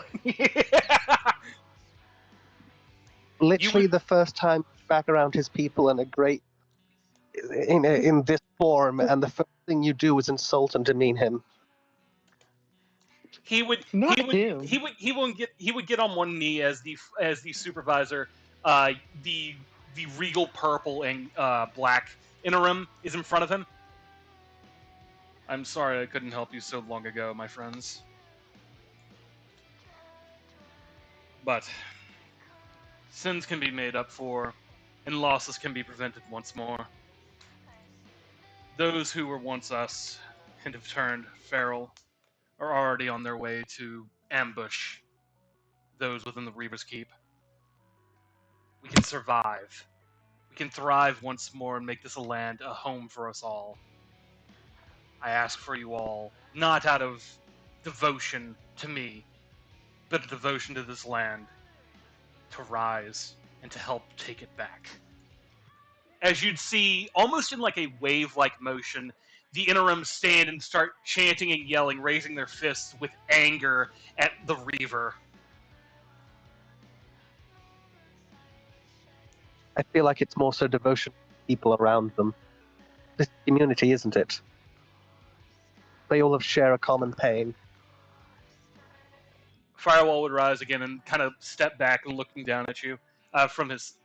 Literally the first time back around his people in a great in this form, and the first thing you do is insult and demean him. He would get on one knee as the supervisor. The regal purple and black interim is in front of him. I'm sorry I couldn't help you so long ago, my friends. But sins can be made up for, and losses can be prevented once more. Those who were once us and have turned feral are already on their way to ambush those within the Reaver's Keep. We can survive. We can thrive once more and make this a land a home for us all. I ask for you all, not out of devotion to me, but a devotion to this land, to rise and to help take it back. As you'd see, almost in like a wave-like motion, the interims stand and start chanting and yelling, raising their fists with anger at the Reaver. I feel like it's more so devotion to people around them. This community, isn't it? They all share a common pain. Firewall would rise again and kind of step back and looking down at you from his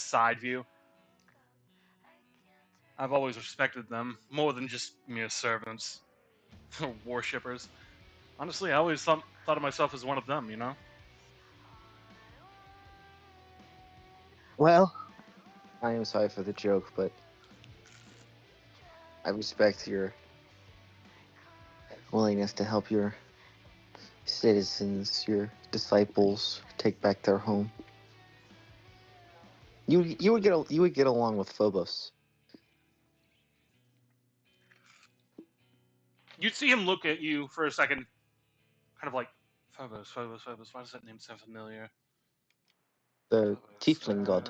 side view. I've always respected them more than just mere servants, worshippers. Honestly, I always thought of myself as one of them. You know. Well, I am sorry for the joke, but I respect your willingness to help your citizens, your disciples, take back their home. You would get along with Phobos. You'd see him look at you for a second, kind of like, Phobos. Why does that name sound familiar? The Phobos, tiefling god.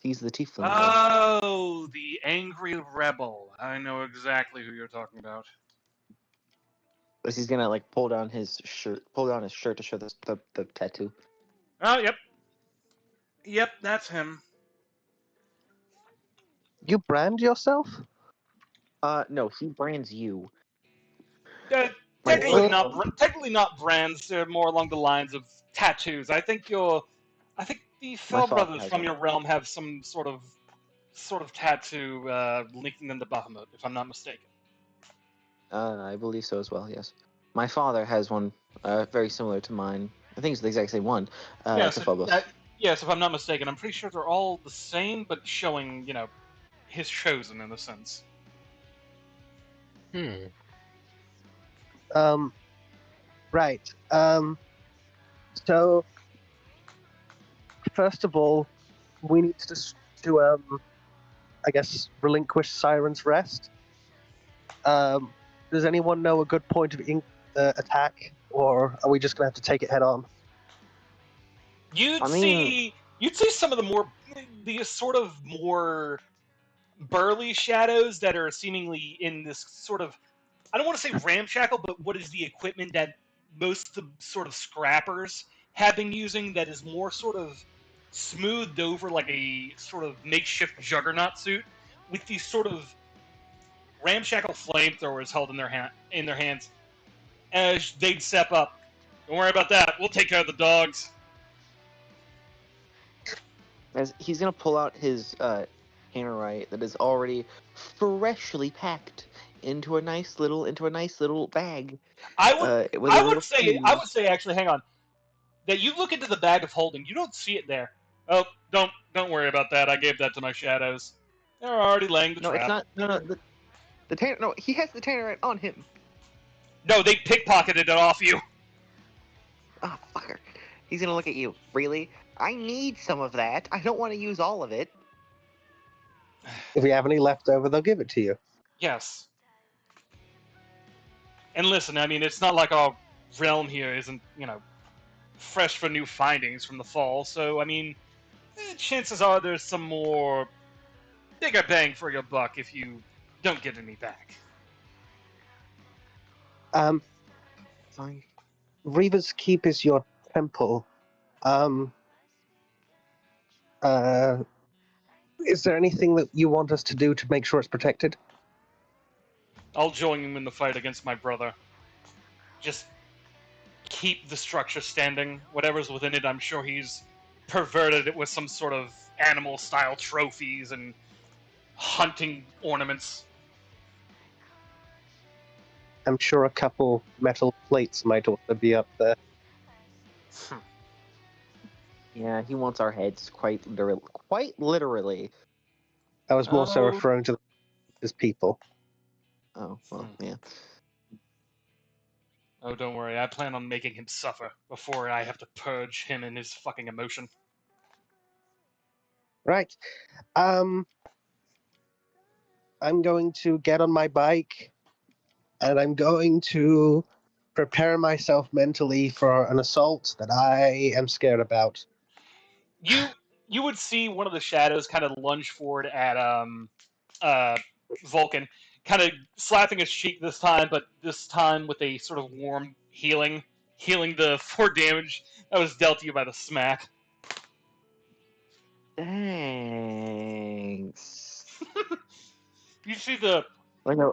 He's the tiefling god. Oh, the angry rebel. I know exactly who you're talking about. But he's gonna like pull down his shirt to show the tattoo. Oh, yep, that's him. you brand yourself? No, he brands you. Technically Like, not brands. They're more along the lines of tattoos. I think the Fell father brothers has from one. your realm have some sort of tattoo linking them to Bahamut, if I'm not mistaken. I believe so as well. Yes, my father has one very similar to mine. I think it's the exact same one. Yes, To Phobos. yes, if I'm not mistaken. I'm pretty sure they're all the same, but showing, his chosen in a sense. Right. So, first of all, we need to I guess, relinquish Siren's Rest. Does anyone know a good point of attack, or are we just gonna have to take it head on? You'd I mean- see some of the sort of more burly shadows that are seemingly in this sort of, I don't want to say ramshackle, but what is the equipment that most of the sort of scrappers have been using that is more sort of smoothed over like a sort of makeshift juggernaut suit with these sort of ramshackle flamethrowers held in their hands. As they'd step up, don't worry about that. We'll take care of the dogs. As he's gonna pull out his Tannerite that is already freshly packed into a nice little bag. I would With a I little would fuse. say actually, hang on, that you look into the bag of holding, you don't see it there. Oh, don't worry about that. I gave that to my shadows. They're already laying the No, trap. it's not. No. The Tanner. No, he has the Tannerite on him. No, they pickpocketed it off you. Ah, fucker. He's gonna look at you. Really? I need some of that. I don't want to use all of it. If we have any left over, they'll give it to you. Yes. And listen, I mean, it's not like our realm here isn't, fresh for new findings from the fall. So, I mean, chances are there's some more bigger bang for your buck if you don't get any back. Fine. Reaver's Keep is your temple. Is there anything that you want us to do to make sure it's protected? I'll join him in the fight against my brother. Just keep the structure standing. Whatever's within it, I'm sure he's perverted it with some sort of animal-style trophies and hunting ornaments. I'm sure a couple metal plates might also be up there. Yeah, he wants our heads quite literally. I was more so Oh. referring to his people. Oh well, yeah. Oh, don't worry. I plan on making him suffer before I have to purge him and his fucking emotion. Right. I'm going to get on my bike, and I'm going to prepare myself mentally for an assault that I am scared about. You would see one of the shadows kind of lunge forward at Vulcan, kind of slapping his cheek this time, but this time with a sort of warm healing the 4 damage that was dealt to you by the smack. Thanks. You see the Like a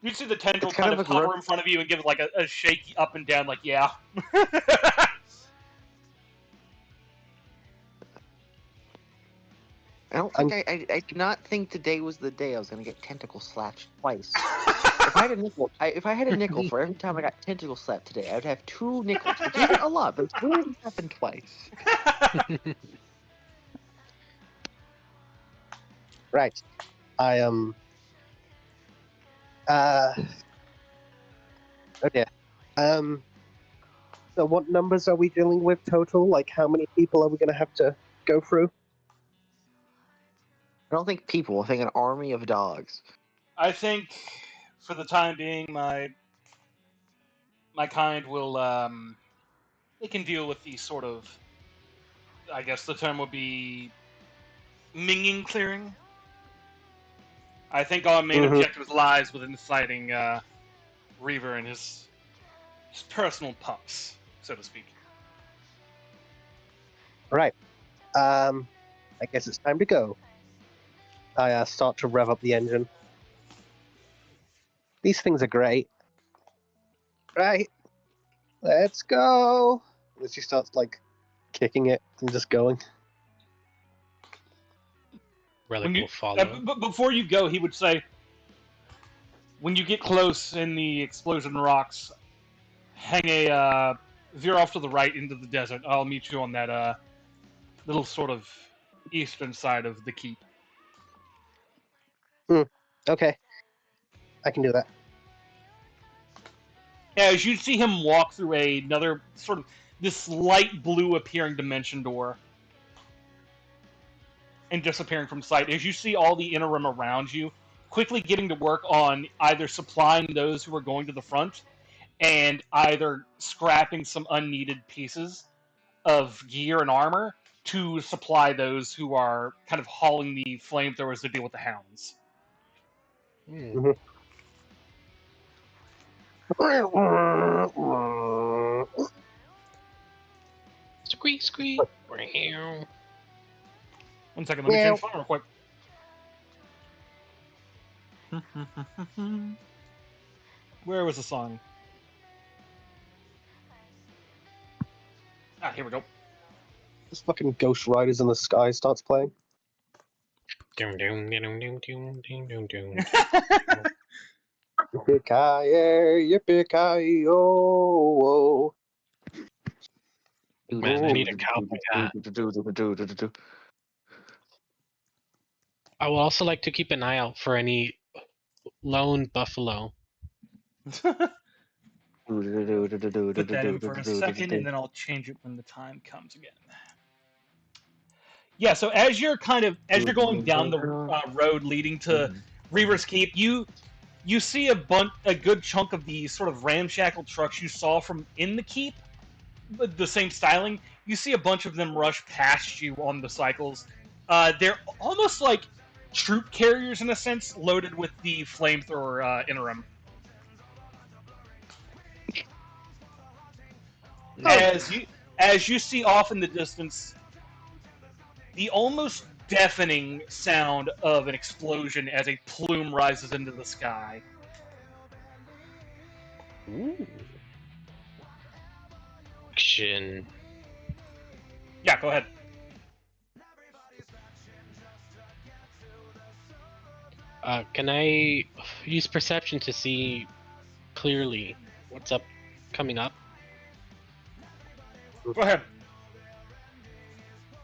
You see the tendril It's kind kind of of a hover in front of you and give it like a shake up and down, like, yeah. I don't think I do not think today was the day I was gonna get tentacle slapped twice. If I had a nickel for every time I got tentacle slapped today, I would have 2 nickels, which isn't a lot, but it's really happened twice. Right. I am. Oh dear. So what numbers are we dealing with total? Like, how many people are we going to have to go through? I don't think people. I think an army of dogs. I think, for the time being, my kind will, they can deal with the sort of, I guess the term would be, minging clearing. I think our main objective lies within fighting Reaver and his personal pups, so to speak. Right. I guess it's time to go. I start to rev up the engine. These things are great. Right. Let's go. As she starts, like, kicking it and just going. Relic will follow. But before you go, he would say, when you get close in the explosion rocks, veer off to the right into the desert. I'll meet you on that little sort of eastern side of the keep. Okay. I can do that. As you see him walk through another sort of this light blue appearing dimension door and disappearing from sight, as you see all the interim around you quickly getting to work on either supplying those who are going to the front and either scrapping some unneeded pieces of gear and armor to supply those who are kind of hauling the flamethrowers to deal with the hounds. Squeak, squeak. Meow. 1 second, let me change phone real quick. Where was the song? Ah, here we go. This fucking Ghost Riders in the Sky starts playing. Doom, doom, doom, doom, doom, doom, doom, doom. Yippee-ki-yay, Man, I need a cowboy hat. I would also like to keep an eye out for any lone buffalo. Put that in for a second, and then I'll change it when the time comes again. Yeah, so as you're going down the road leading to Reaver's Keep, you see a good chunk of the sort of ramshackle trucks you saw from in the keep, the same styling. You see a bunch of them rush past you on the cycles. They're almost like troop carriers in a sense, loaded with the flamethrower interim. As you see off in the distance, the almost deafening sound of an explosion as a plume rises into the sky. Ooh. Action. Yeah, go ahead. Can I use perception to see clearly what's coming up? Go ahead.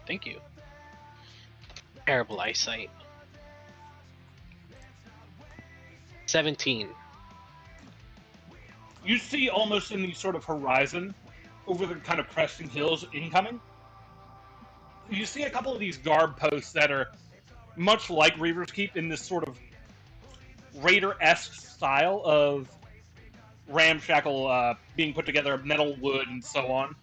Thank you. Terrible eyesight. 17. You see almost in the sort of horizon, over the kind of cresting hills incoming, you see a couple of these guard posts that are much like Reaver's Keep in this sort of Raider-esque style of ramshackle being put together, metal, wood, and so on.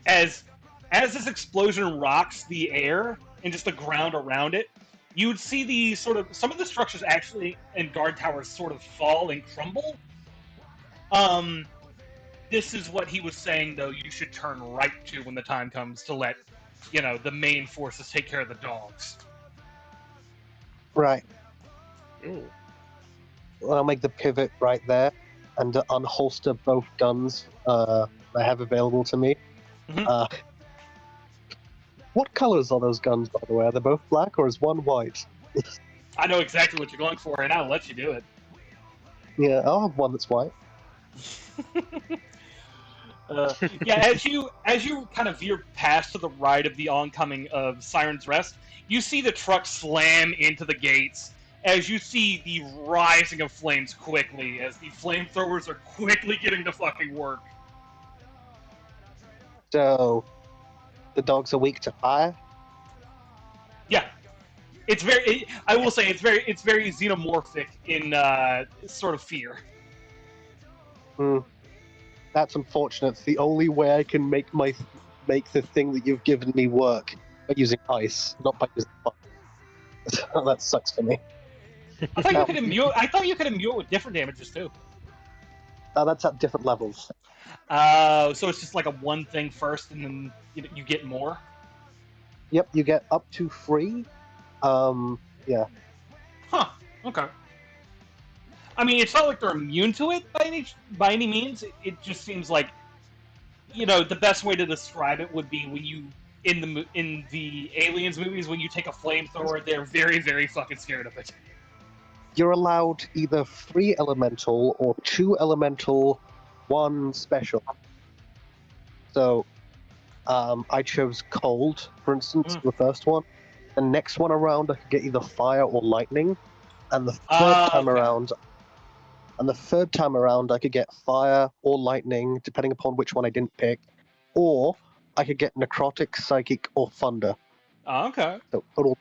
As this explosion rocks the air and just the ground around it, you would see some of the structures actually and guard towers sort of fall and crumble. This is what he was saying, though, you should turn right to when the time comes to let, the main forces take care of the dogs. Right. I'll make the pivot right there and unholster both guns I have available to me. Mhm. What colors are those guns, by the way? Are they both black or is one white? I know exactly what you're going for, and I'll let you do it. Yeah, I'll have one that's white. Yeah, as you kind of veer past to the right of the oncoming of Siren's Rest, you see the truck slam into the gates. As you see the rising of flames quickly, as the flamethrowers are quickly getting to fucking work. So, the dogs are weak to fire? Yeah, it's very. I will say it's very xenomorphic in sort of fear. Hmm. That's unfortunate. It's the only way I can make the thing that you've given me work by using ice, not by using fire. That sucks for me. I thought you could immune. I thought you could immune with different damages too. That's at different levels. So it's just like a one thing first, and then you get more. Yep, you get up to 3. Yeah. Huh. Okay. I mean, it's not like they're immune to it by any means. It just seems like, the best way to describe it would be when you in the Aliens movies, when you take a flamethrower, they're very, very fucking scared of it. You're allowed either 3 elemental or 2 elemental, 1 special. So, I chose cold, for instance, for the first one. The next one around, I could get either fire or lightning, and the third time Okay. around, I could get fire or lightning, depending upon which one I didn't pick, or I could get necrotic, psychic, or thunder. Okay. So total,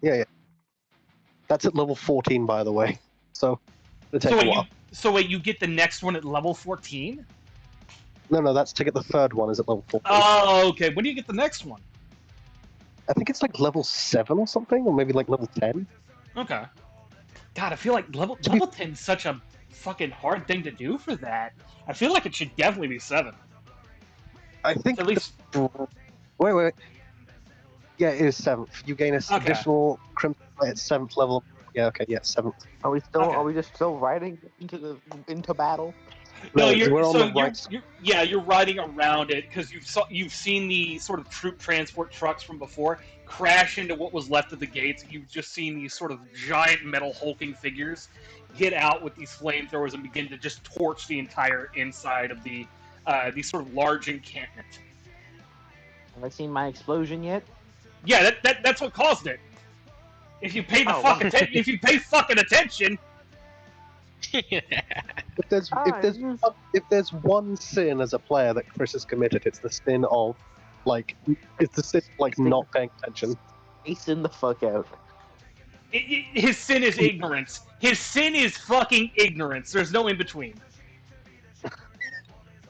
yeah. That's at level 14, by the way. So it'll take a while. So wait, you get the next one at level 14? No, that's to get the third one is at level 14. Oh, okay. When do you get the next one? I think it's like level 7 or something, or maybe like level 10. Okay. God, I feel like level 10 is such a fucking hard thing to do for that. I feel like it should definitely be 7. I think At least. Wait. Yeah, it is 7th. You gain an additional Crimson Light at 7th level. Yeah, okay, 7th. Are we still? Okay. Are we just still riding into battle? No, we're on the right side. You're riding around it because you've seen the sort of troop transport trucks from before crash into what was left of the gates. You've just seen these sort of giant metal hulking figures get out with these flamethrowers and begin to just torch the entire inside of the these sort of large encampment. Have I seen my explosion yet? Yeah, that's what caused it. If you pay if you pay fucking attention. If there's one sin as a player that Chris has committed, it's the sin of not paying attention. Spacing the fuck out. His sin is ignorance. His sin is fucking ignorance. There's no in between.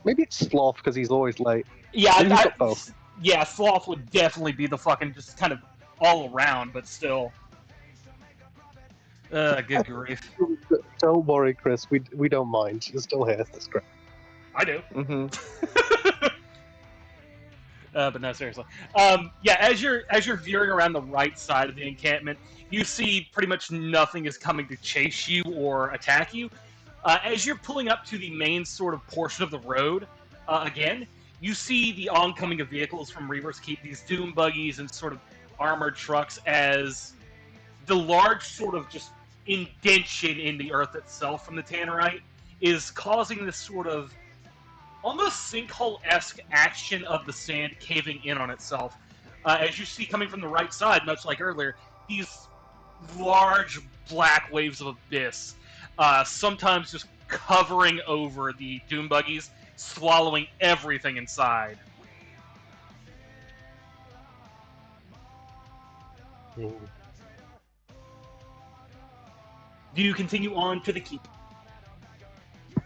Maybe it's sloth because he's always late. Yeah, both. Yeah, sloth would definitely be the fucking just kind of all around, but still. Good grief. Don't worry, Chris. We don't mind. You're still here. That's great. I do. Mm-hmm. But no, seriously. Yeah, as you're veering around the right side of the encampment, you see pretty much nothing is coming to chase you or attack you. As you're pulling up to the main sort of portion of the road, again, you see the oncoming of vehicles from Reaver's Keep, these doom buggies and sort of armored trucks, as the large sort of just indention in the earth itself from the Tannerite is causing this sort of almost sinkhole-esque action of the sand caving in on itself. As you see coming from the right side, much like earlier, these large black waves of abyss, sometimes just covering over the doom buggies, swallowing everything inside. Do you continue on to the keep?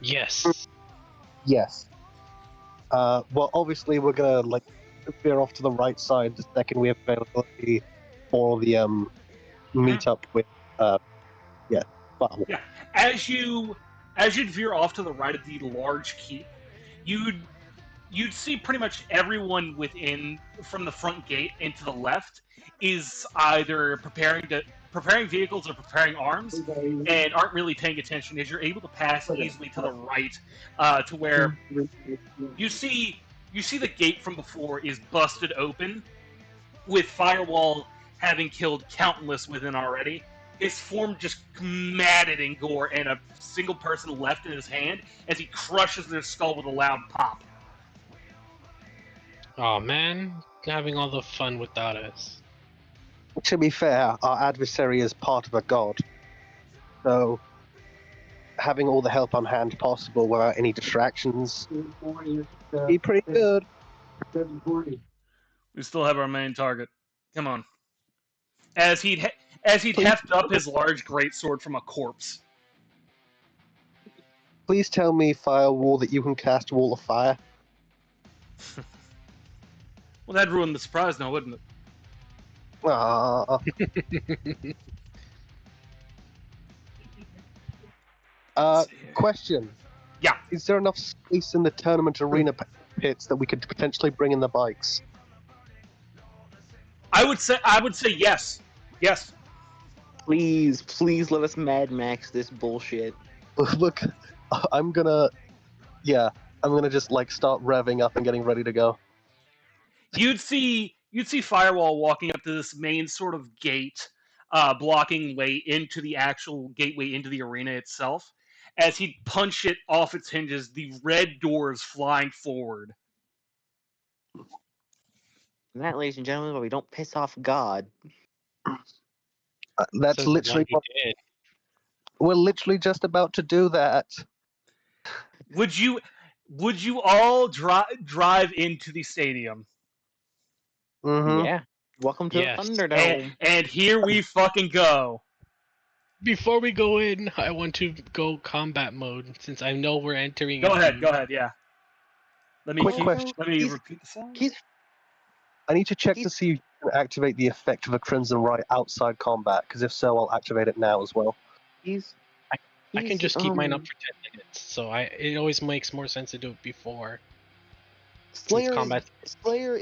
Yes. Yes. Well, obviously we're gonna veer off to the right side the second we have availability for the meetup with Battle. Yeah. As you'd veer off to the right of the large keep, you'd see pretty much everyone within from the front gate and to the left is either preparing to preparing vehicles or preparing arms and aren't really paying attention, is you're able to pass easily to the right, to where you see the gate from before is busted open, with Firewall having killed countless within already. His form just matted in gore, and a single person left in his hand as he crushes their skull with a loud pop. Oh man, having all the fun without us. To be fair, our adversary is part of a god. So, having all the help on hand possible without any distractions be pretty good. We still have our main target. Come on. As he'd heft up his large greatsword from a corpse. Please tell me, Firewall, that you can cast Wall of Fire. Well, that'd ruin the surprise now, wouldn't it? Ah. Question. Yeah. Is there enough space in the tournament arena pits that we could potentially bring in the bikes? I would say yes. Yes. Please, please let us Mad Max this bullshit. Look, I'm gonna just like start revving up and getting ready to go. You'd see Firewall walking up to this main sort of gate, blocking way into the actual gateway into the arena itself. As he'd punch it off its hinges, the red doors flying forward. And that, ladies and gentlemen, why we don't piss off God. That's So literally what what you did. we're literally just about to do. That. Would you all drive into the stadium? Mm-hmm. Yeah. Welcome to Yes. the Thunderdome. And here we fucking go. Before we go in, I want to go combat mode since I know we're entering. Go ahead, yeah. Let me Quick question. Let me He's- repeat the sound. He's I need to check to He's- see if you can activate the effect of a Crimson Right outside combat, because if so, I'll activate it now as well. he's I can just keep mine up um, for 10 minutes, so it always makes more sense to do it before. Slayer combat- Slayer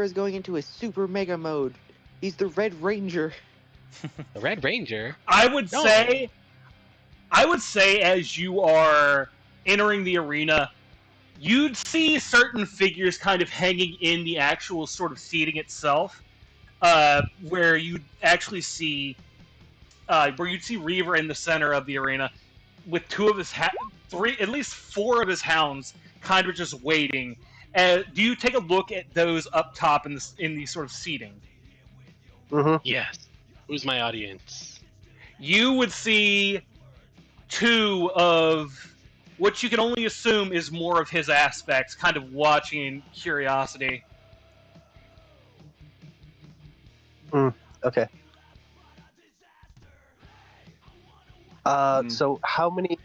is going into a super mega mode. He's the Red Ranger. The Red Ranger. I would No. say as you are entering the arena, you'd see certain figures kind of hanging in the actual sort of seating itself, where you'd actually see, you'd see Reaver in the center of the arena with two of his at least four of his hounds, kind of just waiting. Do you take a look at those up top in the sort of seating? Mm-hmm. Yes. Who's my audience? You would see two of what you can only assume is more of his aspects, kind of watching in curiosity. Okay. So how many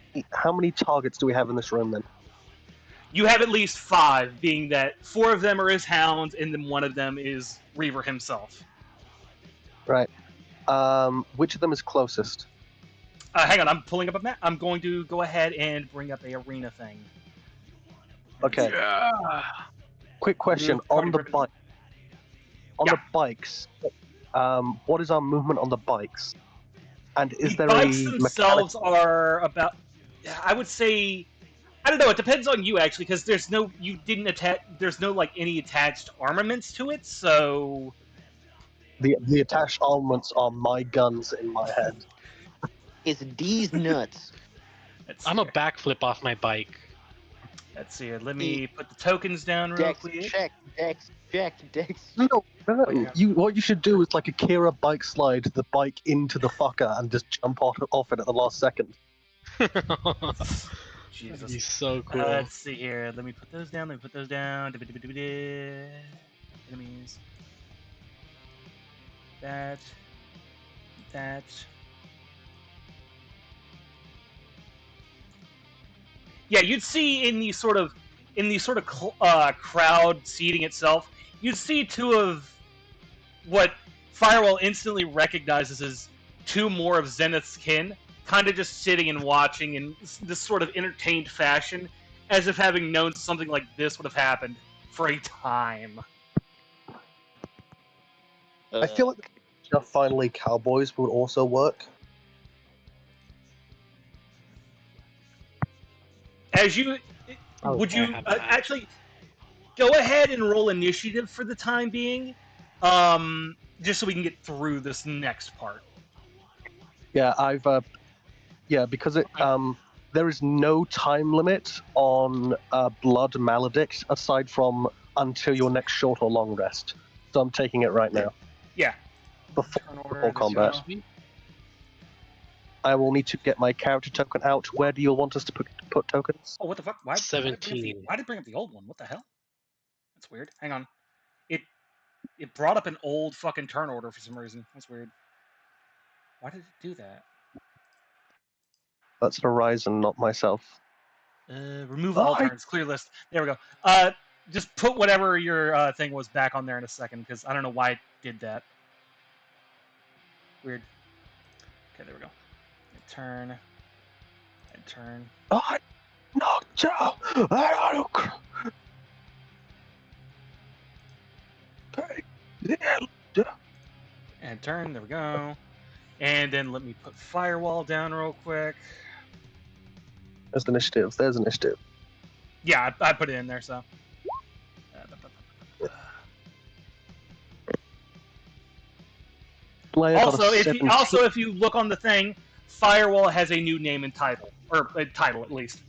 targets do we have in this room then? You have at least 5, being that 4 of them are his hounds, and then 1 of them is Reaver himself. Right. Which of them is closest? Hang on, I'm pulling up a map. I'm going to go ahead and bring up a arena thing. Okay. Yeah. Quick question on the bike. On the bikes, what is our movement on the bikes? And is The there bikes a themselves are about, I would say, I don't know. It depends on you actually, because there's no like any attached armaments to it. So the attached armaments are my guns in my head. It's D's nuts. I'm a backflip off my bike. Let's see. Let me put the tokens down real Dex, quick. Dex. No. What you should do is like a Kira bike slide the bike into the fucker and just jump off it at the last second. Jesus. That'd be so cool. Let's see here. Let me put those down. Enemies. That. Yeah, you'd see in the sort of crowd seating itself, you'd see 2 of what Firewall instantly recognizes as 2 more of Zenith's kin, kind of just sitting and watching in this sort of entertained fashion, as if having known something like this would have happened for a time. I feel like finally cowboys would also work. As you, Oh, would I you have that. actually go ahead and roll initiative for the time being, just so we can get through this next part. Yeah, because there is no time limit on Blood Maledict aside from until your next short or long rest. So I'm taking it right now. Yeah. Before Turn order, before combat. this go. I will need to get my character token out. Where do you want us to put tokens? Oh, what the fuck? Why? 17. Why did it bring up the old one? What the hell? That's weird. Hang on. It brought up an old fucking turn order for some reason. That's weird. Why did it do that? That's Horizon, not myself. Remove all I- turns. Clear list. There we go. Just put whatever your thing was back on there in a second, because I don't know why it did that. Weird. Okay, there we go. Turn. And turn. I knocked out. I don't. Okay. Yeah. And turn. There we go. And then let me put firewall down real quick. There's initiative. There's initiative. Yeah, I put it in there, so. Slayer got a Also, if 17. you look on the thing, firewall has a new name and title, or a title at least.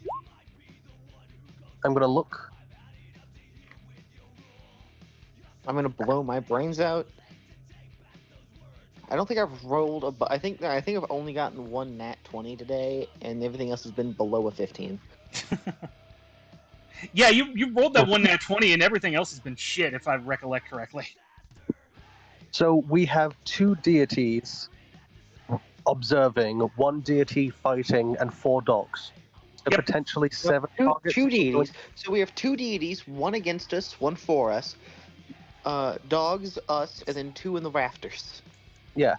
I'm gonna look. I'm gonna blow my brains out. I don't think I've rolled a. I think I've only gotten one nat 20 today, and everything else has been below a 15. Yeah, you rolled that one nat 20, and everything else has been shit, if I recollect correctly. So we have two deities observing, one deity fighting, and 4 dogs. So Yep. potentially 7 Two, targets. two deities. So we have 2 deities, one against us, one for us. Dogs, us, and then 2 in the rafters. Yeah.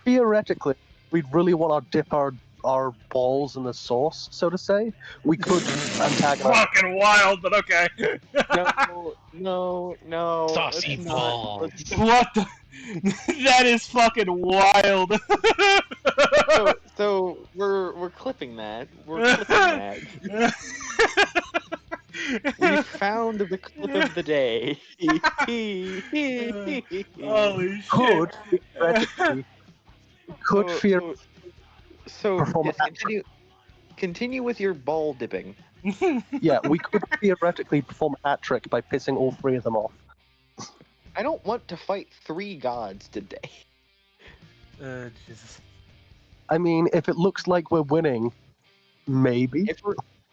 Theoretically, we'd really want to dip our balls in the sauce, so to say. We could antagonize. Fucking wild, but okay. No. Saucy let's not. balls. What the? That is fucking wild. So we're clipping that. We're clipping that. We found the clip of the day. Holy shit. Could theoretically. Could fear. So Perform yes, continue with your ball dipping. Yeah, we could theoretically perform a hat trick by pissing all 3 of them off. I don't want to fight 3 gods today. Jesus. I mean, if it looks like we're winning, maybe.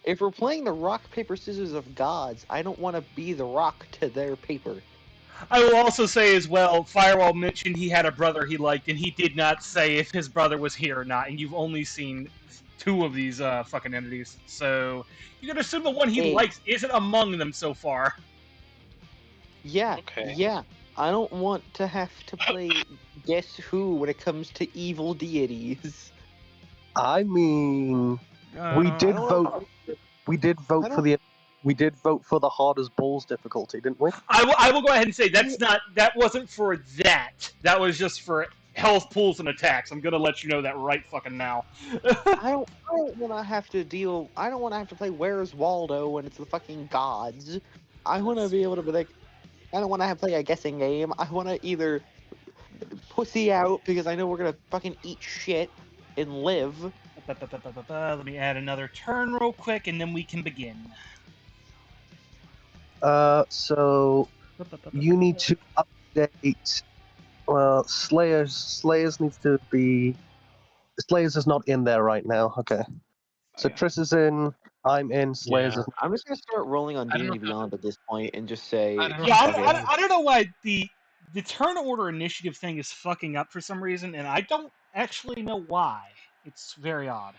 If we're playing the rock paper scissors of gods, I don't want to be the rock to their paper. I will also say as well, Firewall mentioned he had a brother he liked, and he did not say if his brother was here or not, and you've only seen 2 of these fucking entities, so you can assume the one he Hey. likes isn't among them so far. Yeah, Okay. yeah. I don't want to have to play Guess Who when it comes to evil deities. I mean, we did I don't vote. know. We did vote I for don't- the. We did vote for the hardest balls difficulty, didn't we? I will go ahead and say that wasn't for that. That was just for health pools and attacks. I'm gonna let you know that right fucking now. I don't want to have to deal. I don't want to have to play Where's Waldo when it's the fucking gods. I want to be able to be like. I don't want to have to play a guessing game. I want to either pussy out because I know we're gonna fucking eat shit and live. Let me add another turn real quick, and then we can begin. So you need to update. Well, Slayers needs to be. Slayers is not in there right now. Okay. So Triss is in. I'm in. Slayers Yeah. is. I'm just gonna start rolling on I don't D&D know. Beyond at this point and just say. I don't know. Yeah, Okay. I don't know why the turn order initiative thing is fucking up for some reason, and I don't actually know why. It's very odd.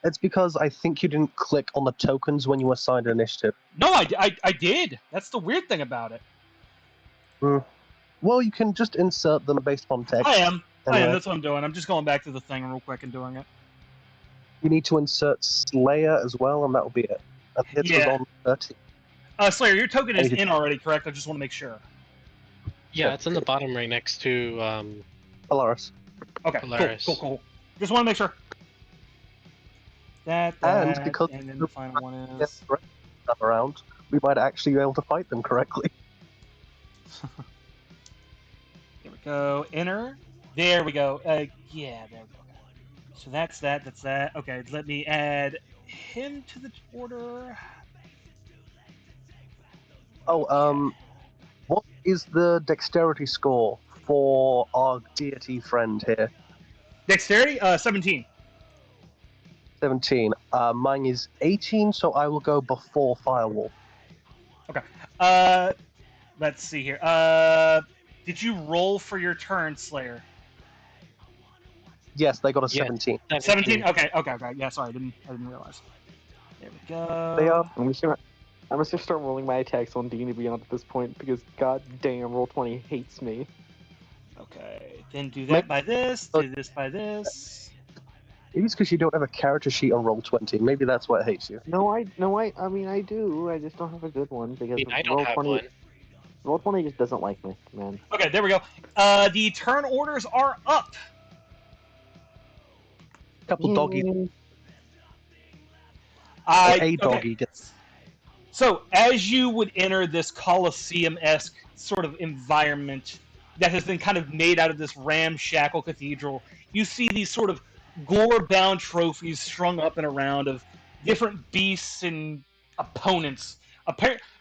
It's because I think you didn't click on the tokens when you assigned initiative. No, I did. That's the weird thing about it. Well, you can just insert them based on text. I am. Anyway. That's what I'm doing. I'm just going back to the thing real quick and doing it. You need to insert Slayer as well, and that will be it. And hits was Yeah. on 30. Slayer, your token is Anything- in already, correct? I just want to make sure. Yeah, it's in the bottom right next to Polaris. Okay, Polaris. cool. Just want to make sure. That, And because and then the final one is... around, we might actually be able to fight them correctly. There we go. Enter. There we go. Yeah, there we go. So that's that. That's that. Okay, let me add him to the order. Oh, what is the dexterity score for our deity friend here? Dexterity, 17. 17. Mine is 18, so I will go before Firewall. Let's see here. Did you roll for your turn, Slayer? Yes, they got a Yeah. 17. 17. Okay. Yeah, sorry, I didn't realize. There we go. They are. I'm just gonna start rolling my attacks on D&D Beyond at this point because god damn, Roll20 hates me. Okay, then do that by this. Do this by this. Maybe it's because you don't have a character sheet on Roll20. Maybe that's what hates you. I mean I do. I just don't have a good one because I don't have one. Roll20 just doesn't like me, man. Okay, there we go. The turn orders are up. Couple doggies. A A doggy gets. So, as you would enter this Colosseum-esque sort of environment that has been kind of made out of this ramshackle cathedral, you see these sort of gore-bound trophies strung up and around of different beasts and opponents.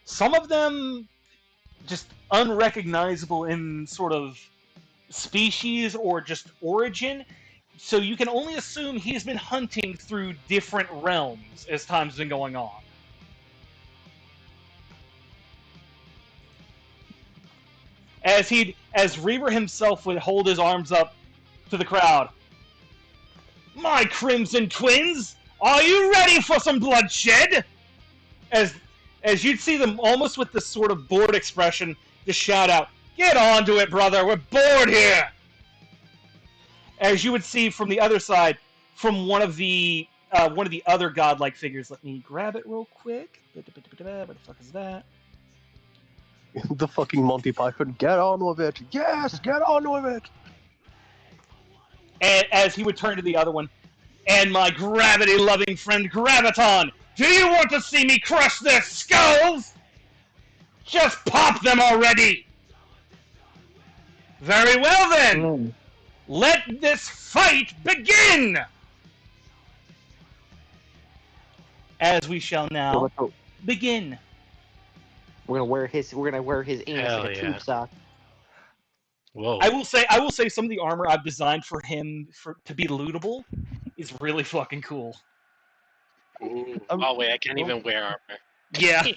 Some of them just unrecognizable in sort of species or just origin. So you can only assume he's been hunting through different realms as time's been going on. As Reaver himself would hold his arms up to the crowd. My Crimson Twins, are you ready for some bloodshed? As you'd see them almost with this sort of bored expression, just shout out, "Get on to it, brother, we're bored here!" As you would see from the other side, from one of the other godlike figures. Let me grab it real quick. What the fuck is that? The fucking Monty Python. Get on with it. Yes, get on with it. And as he would turn to the other one, and my gravity-loving friend Graviton, do you want to see me crush their skulls? Just pop them already! Very well then! Let this fight begin! As we shall now begin. We're gonna wear his anus Hell like a yeah. tube sock. Whoa. I will say some of the armor I've designed for him to be lootable is really fucking cool. Ooh. Oh wait, I can't even wear armor. Yeah. I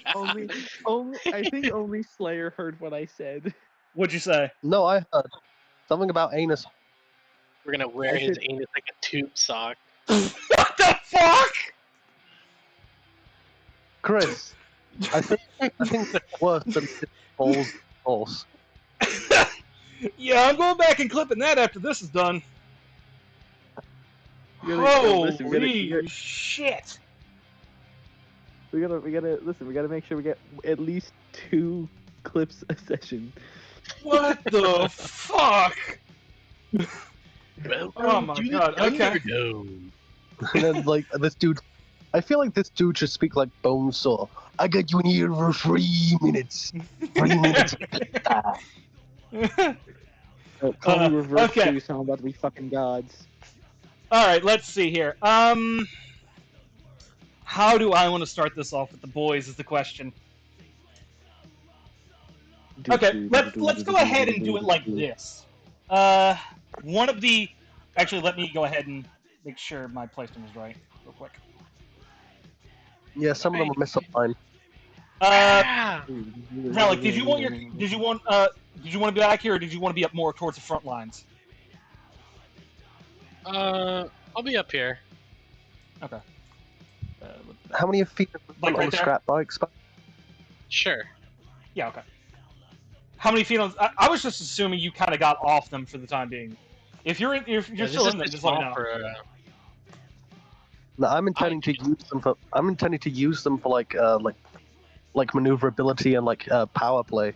think only Slayer heard what I said. What'd you say? No, I heard something about anus. We're gonna wear his anus like a tube sock. What the fuck? Chris, I think it's worse than balls. Balls. Yeah, I'm going back and clipping that after this is done. Holy shit! We gotta make sure we get at least 2 clips a session. What the fuck? Oh my to the god, okay. Thunderdome. And then, like, this dude, I feel like this dude should speak like Bonesaw. I got you in here for 3 minutes. 3 minutes. Call me reverse okay. too, so I'm about to be fucking gods. Alright, let's see here. How do I want to start this off with the boys is the question. Okay, let's go ahead and do it like this. One of the... Actually, let me go ahead and make sure my placement is right, real quick. Yeah, some of them are misaligned. Relic, did you want to be back here, or did you want to be up more towards the front lines? I'll be up here. Okay. How many feet Like on right the there? scrap bikes? Sure. Yeah, okay. How many feet on... I was just assuming you kind of got off them for the time being. If you're still in them, just let me know. No, I'm intending to use them for. I'm intending to use them for like maneuverability and like power play.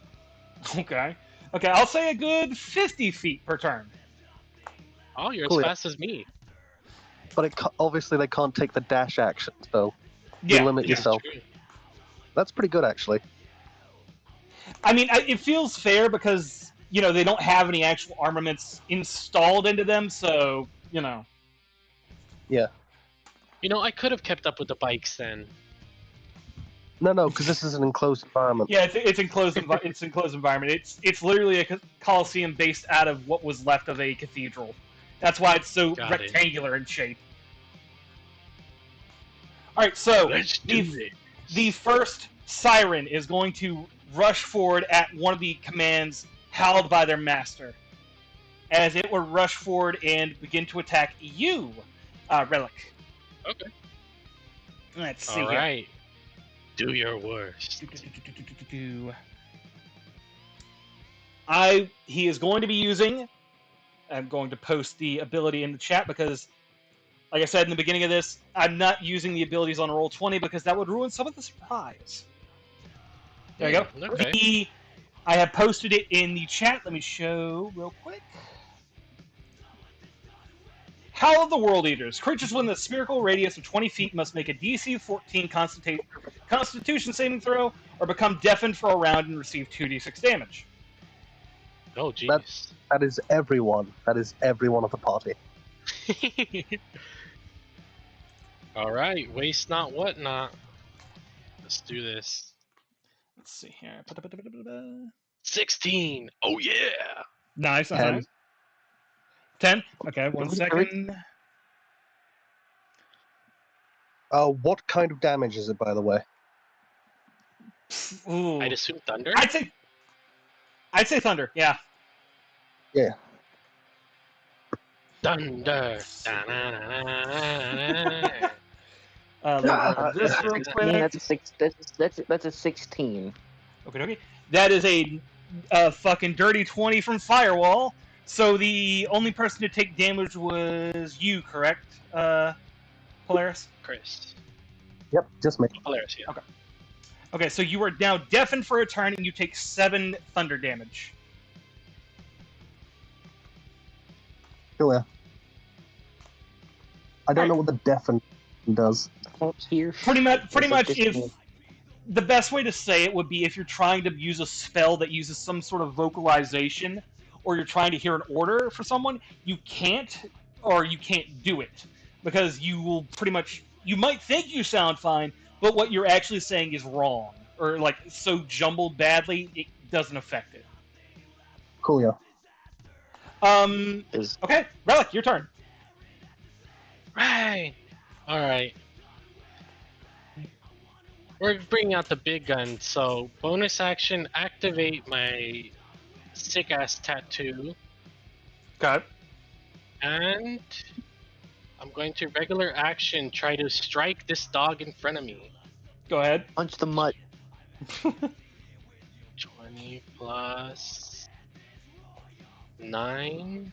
Okay. Okay, I'll say a good 50 feet per turn. Oh, you're Cool, as yeah. fast as me. But obviously they can't take the dash action, so you Yeah. limit yeah. yourself. True. That's pretty good, actually. I mean, it feels fair because they don't have any actual armaments installed into them, so Yeah. I could have kept up with the bikes then. No, because this is an enclosed environment. Yeah, it's enclosed. It's enclosed environment. It's literally a coliseum based out of what was left of a cathedral. That's why it's so Got it. rectangular in shape. All right, so Let's do it. the first siren is going to rush forward at one of the commands howled by their master, as it will rush forward and begin to attack you, Relic. Okay. Let's see All here. right. Do your worst. He is going to be using. I'm going to post the ability in the chat because, like I said in the beginning of this, I'm not using the abilities on Roll20 because that would ruin some of the surprise. There you go. Okay. I have posted it in the chat. Let me show real quick. Howl of the World Eaters. Creatures within a spherical radius of 20 feet must make a DC 14 Constitution saving throw or become deafened for a round and receive 2d6 damage. Oh, jeez. That is everyone. That is everyone of the party. All right. Waste not, what not. Let's do this. Let's see here. 16. Oh, yeah. Nice. 10. 10. Okay, 1 second. What kind of damage is it, by the way? Ooh. I'd assume thunder? I'd say thunder, yeah. Yeah. Thunder. Let me grab this real quick. That's a 16. Okay. That is a fucking dirty 20 from Firewall. So the only person to take damage was you, correct, Polaris? Chris. Yep, just me. Polaris, yeah. Okay, so you are now deafened for a turn and you take 7 thunder damage. Cool, yeah. I don't know what the deafen does. Pretty much if the best way to say it would be if you're trying to use a spell that uses some sort of vocalization or you're trying to hear an order for someone, you can't do it because you will pretty much, you might think you sound fine, but what you're actually saying is wrong or like so jumbled badly it doesn't affect it. Cool, yeah. Okay, Relic, your turn. Right. All right. We're bringing out the big gun, so bonus action, activate my sick-ass tattoo, Okay. and I'm going to regular action try to strike this dog in front of me. Go ahead. Punch the mutt. 20 plus 9.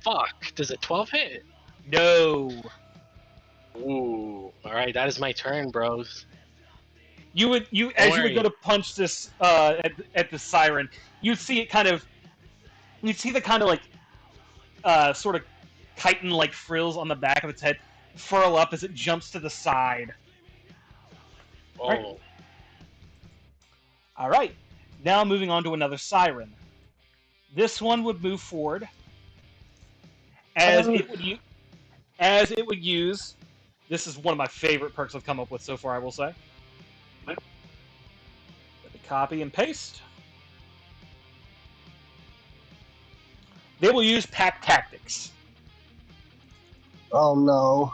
Fuck, does a 12 hit? No. Ooh, alright, that is my turn, bros. As you would go to punch this at the siren, you'd see the kind of like sort of chitin like frills on the back of its head furl up as it jumps to the side. Oh. All right. Now moving on to another siren. This one would move forward as it would use. This is one of my favorite perks I've come up with so far, I will say. Let me copy and paste. They will use Pack Tactics. Oh no.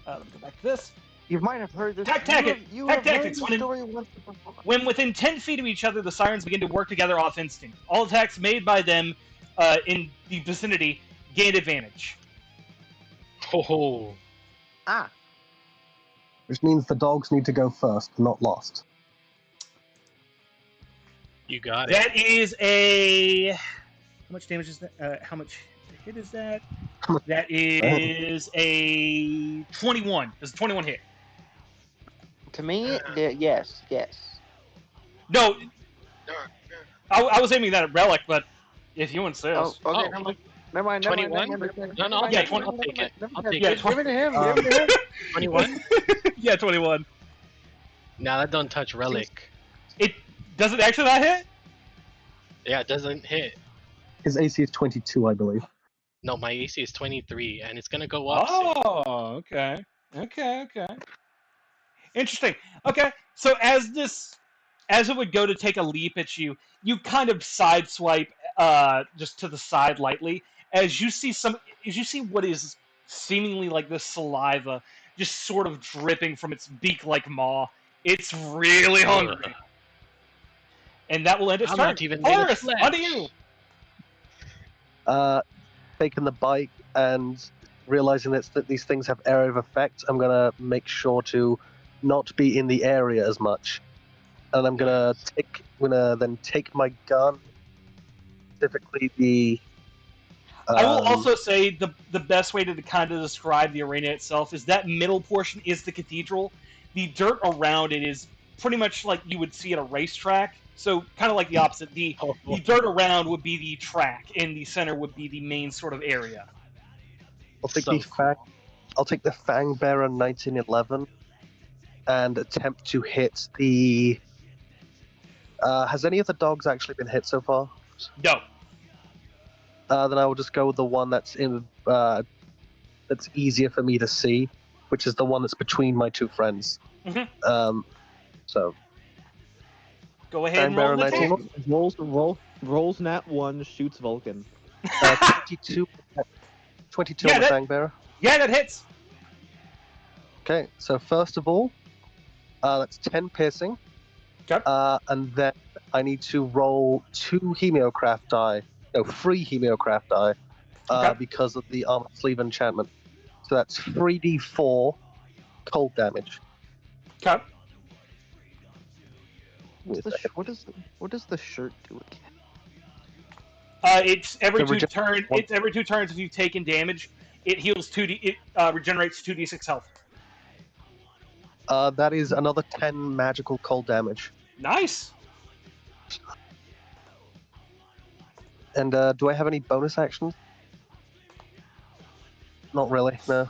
Let me go back to this. You might have heard this. Pack Tactics! You Pack have heard Tactics! this story once before. When within 10 feet of each other, the sirens begin to work together off instinct. All attacks made by them in the vicinity gain advantage. Oh. Ah, Which means the dogs need to go first, not last. You got it. That is a... How much damage is that? How much hit is that? That is a 21. Does a 21 hit? to me, yes. No, I was aiming that at Relic, but if you insist. Oh, okay. Oh. Never mind. Never mind. 21? No, no, I'll Yeah, take it. I'll take it. I'll take Yeah, it. Give it to him. Um, Give it to him. 21? Yeah, 21. Nah, that don't touch Relic. Does it actually not hit? Yeah, it doesn't hit. His AC is 22, I believe. No, my AC is 23, and it's gonna go up soon. Oh, okay. Okay. Interesting. Okay, so as it would go to take a leap at you, you kind of sideswipe just to the side lightly as you see what is seemingly like this saliva just sort of dripping from its beak-like maw. It's really hungry. And that will end its I'm turn. not even made of Horus, flesh. onto you. Taking the bike and realizing that these things have area of effect, I'm gonna make sure to not be in the area as much, and I'm gonna then take my gun, specifically the. I will also say the best way to kind of describe the arena itself is that middle portion is the cathedral. The dirt around it is pretty much like you would see at a racetrack. So kind of like the opposite. The dirt around would be the track, and the center would be the main sort of area. I'll take So the I'll take the Fang Bearer 1911 and attempt to hit the. Has any of the dogs actually been hit so far? No. Then I will just go with the one that's that's easier for me to see, which is the one that's between my two friends. Mhm. So Go ahead and Fang roll Bearer an attack. 19. Rolls nat 1, shoots Vulcan. 22. 22 Yeah, on the that- Fang Bearer. Yeah, that hits. Okay, so first of all, that's 10 piercing. Okay. And then I need to roll 2 Heliocraft die. No, 3 Heliocraft die. Okay. Because of the Armor Sleeve enchantment. So that's 3d4 cold damage. Okay. What does the shirt do again? It's every So two turns. It's every 2 turns if you've taken damage. It heals 2d. It regenerates 2d6 health. That is another 10 magical cold damage. Nice. And do I have any bonus actions? Not really, no.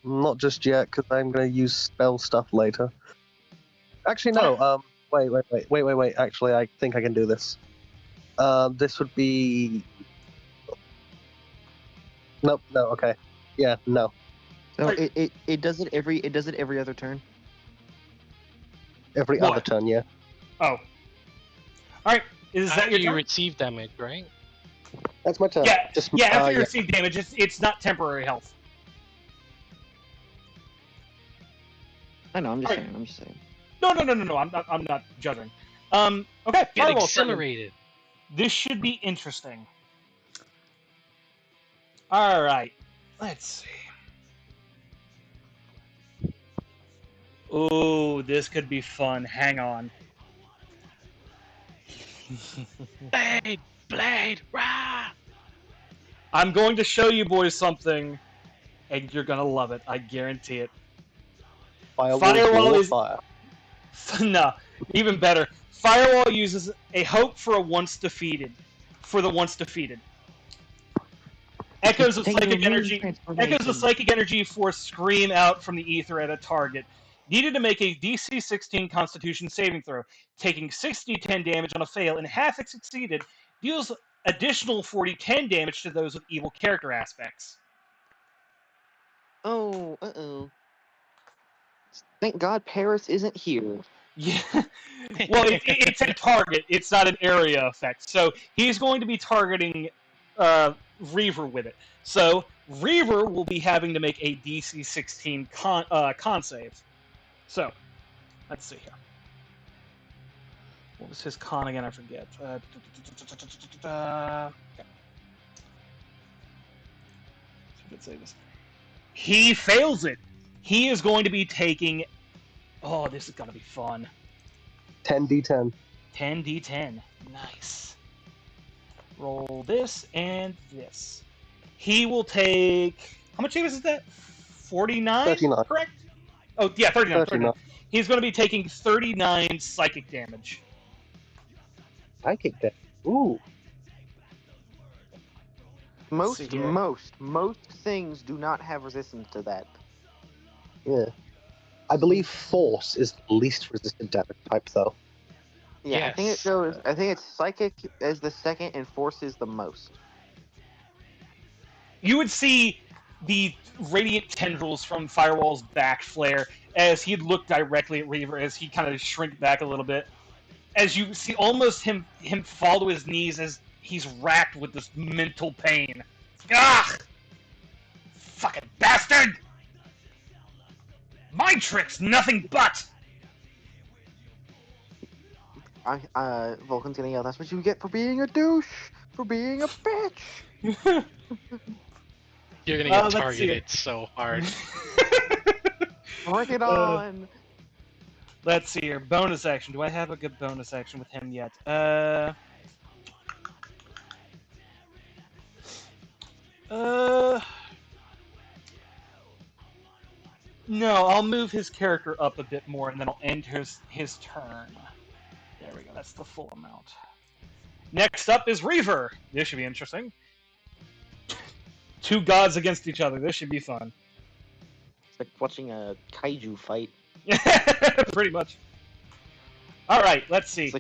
Not just yet, because I'm going to use spell stuff later. Actually, no. Wait. Actually, I think I can do this. This would be. Nope. No. Okay. Yeah. No. So Right. it does it every other turn. Every What? other turn. Yeah. Oh. All right. Is that After your you turn? receive damage, right? That's my turn. Yeah. Just, Yeah. After you yeah. receive damage, it's not temporary health. I know. I'm just Alright. saying. No. I'm not judging. Okay. Get Fireball turn. accelerated. This should be interesting. All right. Let's see. Oh, this could be fun. Hang on. Blade, rah! I'm going to show you boys something, and you're gonna love it. I guarantee it. Firewall is- fire. No, even better. Firewall uses a hope for the once defeated. Echoes of psychic energy force scream out from the ether at a target. Needed to make a DC 16 Constitution saving throw. Taking 60-10 damage on a fail, and half it succeeded, deals additional 40-10 damage to those with evil character aspects. Oh, uh-oh. Thank God Paris isn't here. Yeah. Well, it's a target. It's not an area effect. So he's going to be targeting Reaver with it. So Reaver will be having to make a DC 16 con save. So let's see here. What was his con again? I forget. Okay. Let's say this. He fails it. He is going to be taking. Oh, this is gonna be fun. 10d10. 10d10. Nice. Roll this and this. He will take. How much damage is that? 49? 39. Correct? Oh, yeah, 39. 39. He's going to be taking 39 psychic damage. Psychic damage. Ooh. Most see here. most things do not have resistance to that. Yeah. I believe force is the least resistant damage type, though. Yeah, I think it Yes. goes. I think it's psychic as the second, and force is the most. You would see the radiant tendrils from Firewall's back flare as he'd look directly at Reaver as he kind of shrink back a little bit. As you see almost him fall to his knees as he's racked with this mental pain. Ah! Fucking bastard! Mind tricks, nothing but! Vulcan's gonna yell, "That's what you get for being a douche! For being a bitch!" You're gonna get let's see targeted it. so hard. Bring it Uh, on! Let's see here. Bonus action. Do I have a good bonus action with him yet? No, I'll move his character up a bit more, and then I'll end his turn. There we go. That's the full amount. Next up is Reaver. This should be interesting. Two gods against each other. This should be fun. It's like watching a kaiju fight. Pretty much. All right. Let's see. It's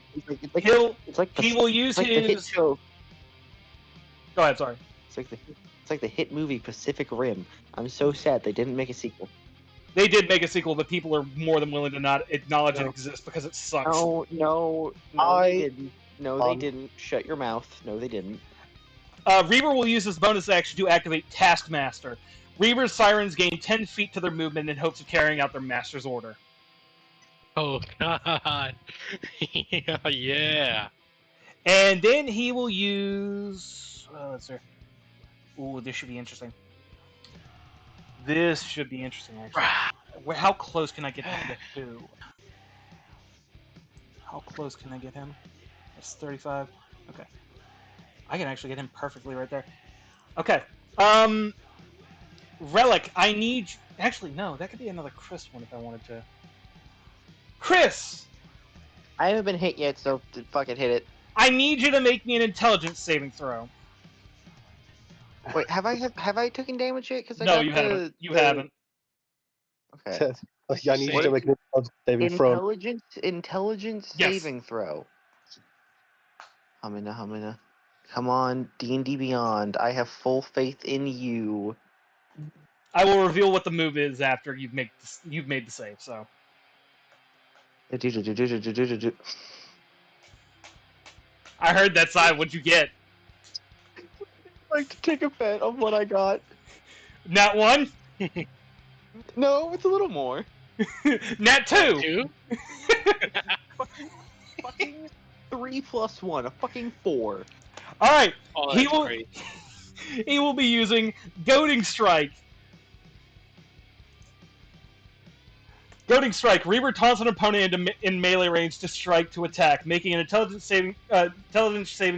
like He will use it's like the hit his. show. Go ahead. Sorry. It's like the hit movie Pacific Rim. I'm so sad they didn't make a sequel. They did make a sequel, but people are more than willing to not acknowledge it exists because it sucks. No, they didn't. No, they didn't. Shut your mouth. No, they didn't. Reaver will use his bonus action to activate Taskmaster. Reaver's sirens gain 10 feet to their movement in hopes of carrying out their master's order. Oh god. Yeah. And then he will use. Let's see. Ooh, this should be interesting. This should be interesting, actually. How close can I get him to who? How close can I get him? That's 35. Okay. I can actually get him perfectly right there. Okay. Relic, I need... Actually, no. That could be another Chris one if I wanted to. Chris! I haven't been hit yet, so fucking hit it. I need you to make me an intelligence saving throw. Wait, have I taken damage yet? Because No, you haven't. You haven't. Okay. I need you to make an saving throw. Intelligence Yes. saving throw. Humina. Come on, D&D Beyond. I have full faith in you. I will reveal what the move is after you've made the save. So I heard that side. What'd you get? I'd like to take a bet on what I got. Nat 1? No, it's a little more. Nat 2? 2? Fucking 3 plus 1, a fucking 4. Alright. Oh, He that's will- great. He will be using Goading Strike. Goading Strike. Reaver taunts an opponent in melee range to strike to attack, making an intelligence saving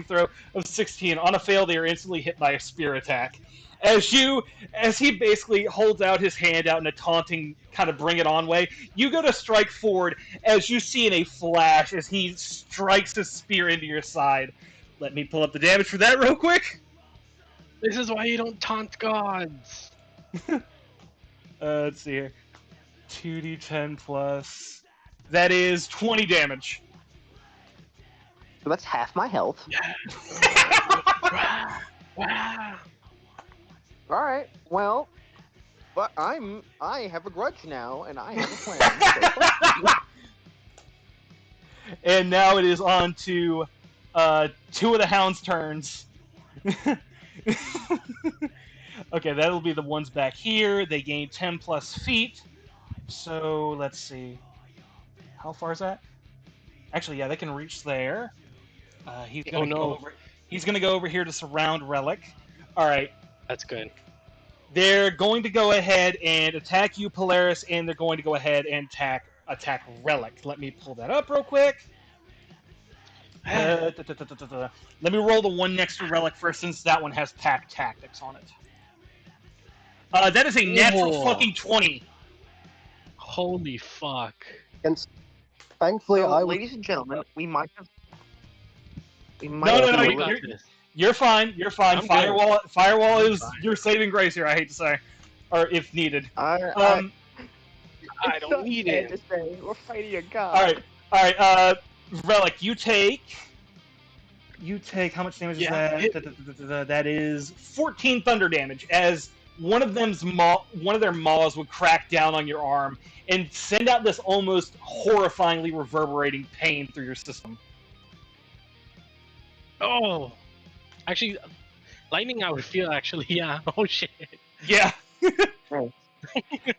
throw of 16. On a fail, they are instantly hit by a spear attack. As he basically holds out his hand out in a taunting kind of bring it on way, you go to strike forward as you see in a flash as he strikes his spear into your side. Let me pull up the damage for that real quick. This is why you don't taunt gods. Let's see here. 2d10 plus. That is 20 damage. So that's half my health. Alright, well, but I have a grudge now, and I have a plan. And now it is on to two of the hounds' turns. Okay, that'll be the ones back here. They gain 10 plus feet. So let's see. How far is that? Actually, yeah, they can reach there. He's gonna go over. He's gonna go over here to surround Relic. All right. That's good. They're going to go ahead and attack you, Polaris, and they're going to go ahead and attack Relic. Let me pull that up real quick. Let me roll the one next to Relic first, since that one has Pack Tactics on it. That is a natural Whoa. fucking 20. Holy fuck. Against, thankfully, So, I was. ladies and gentlemen, we might have. No, We got you're, this. you're fine. You're fine. I'm good. Firewall is fine. your saving grace here. I hate to say, or if needed. I I don't need it. To say. We're fighting a god. All right. Relic, you take. How much damage Yeah, is that? That is 14 thunder damage. As one of their maws would crack down on your arm and send out this almost horrifyingly reverberating pain through your system. Oh, actually, lightning I would feel actually. Yeah. Oh shit. Yeah. Right.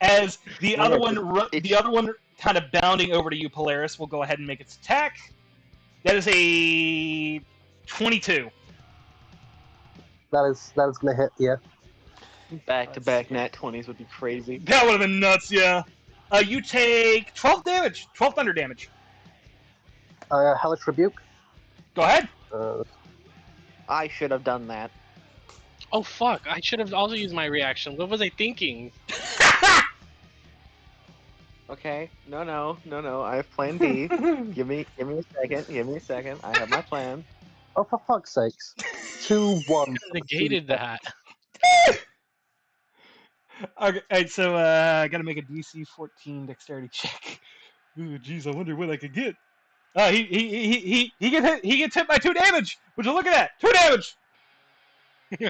As the No, other no, one kind of bounding over to you, Polaris, will go ahead and make its attack. That is a 22. That is gonna hit. Yeah. Back-to-back nat 20s would be crazy. That would have been nuts, yeah. You take 12 damage, 12 thunder damage. Hellish Rebuke. Go ahead. I should have done that. Oh fuck! I should have also used my reaction. What was I thinking? Okay. No. I have plan B. Give me a second. I have my plan. Oh, for fuck's sakes. 2-1. Negated that. Okay, so I gotta make a DC 14 dexterity check. Ooh, jeez, I wonder what I could get. He gets hit by 2 damage. Would you look at that? 2 damage. 2 Yeah,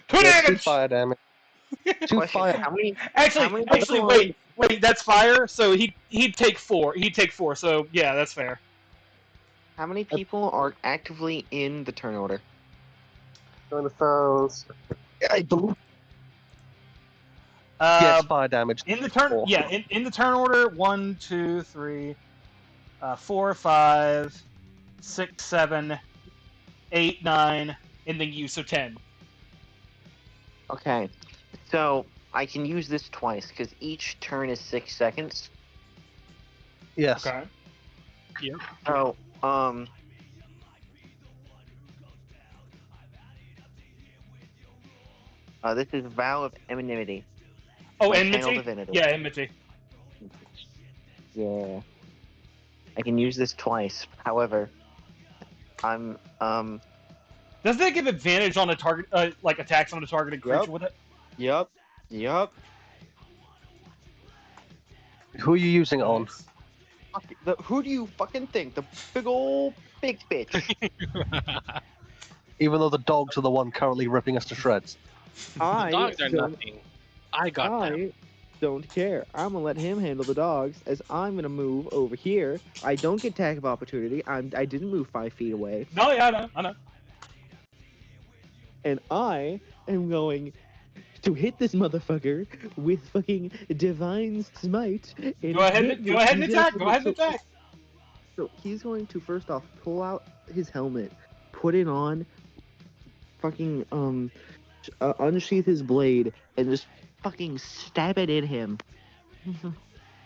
2 damage. fire damage. 2 Question, fire. how many Actually, people- wait. That's fire. So he'd take 4. He'd take 4. So yeah, that's fair. How many people are actively in the turn order? Going to throws. I believe. Yes, fire damage. In the turn, 4. yeah, in the turn order, 1, 2, 3, 4, 5, 6, 7, 8, 9, and then you, so 10. Okay. So I can use this twice because each turn is 6 seconds. Yes. Okay. So this is Vow of Enmity. Oh, My channel enmity. divinity. Yeah, enmity. Yeah. I can use this twice. However, I'm Doesn't it give advantage on a target, like attacks on a targeted creature Yep. with it? Yup. Who are you using it on? Nice. Who do you fucking think? The big ol' big bitch. Even though the dogs are the one currently ripping us to shreds. The dogs are nothing. I got them. I don't care. I'm gonna let him handle the dogs, as I'm gonna move over here. I don't get attack of opportunity. I didn't move 5 feet away, No, yeah, I know. and I am going to hit this motherfucker with fucking divine smite. And Go ahead and attack. So he's going to first off pull out his helmet, put it on, fucking unsheath his blade, and just fucking stab it in him.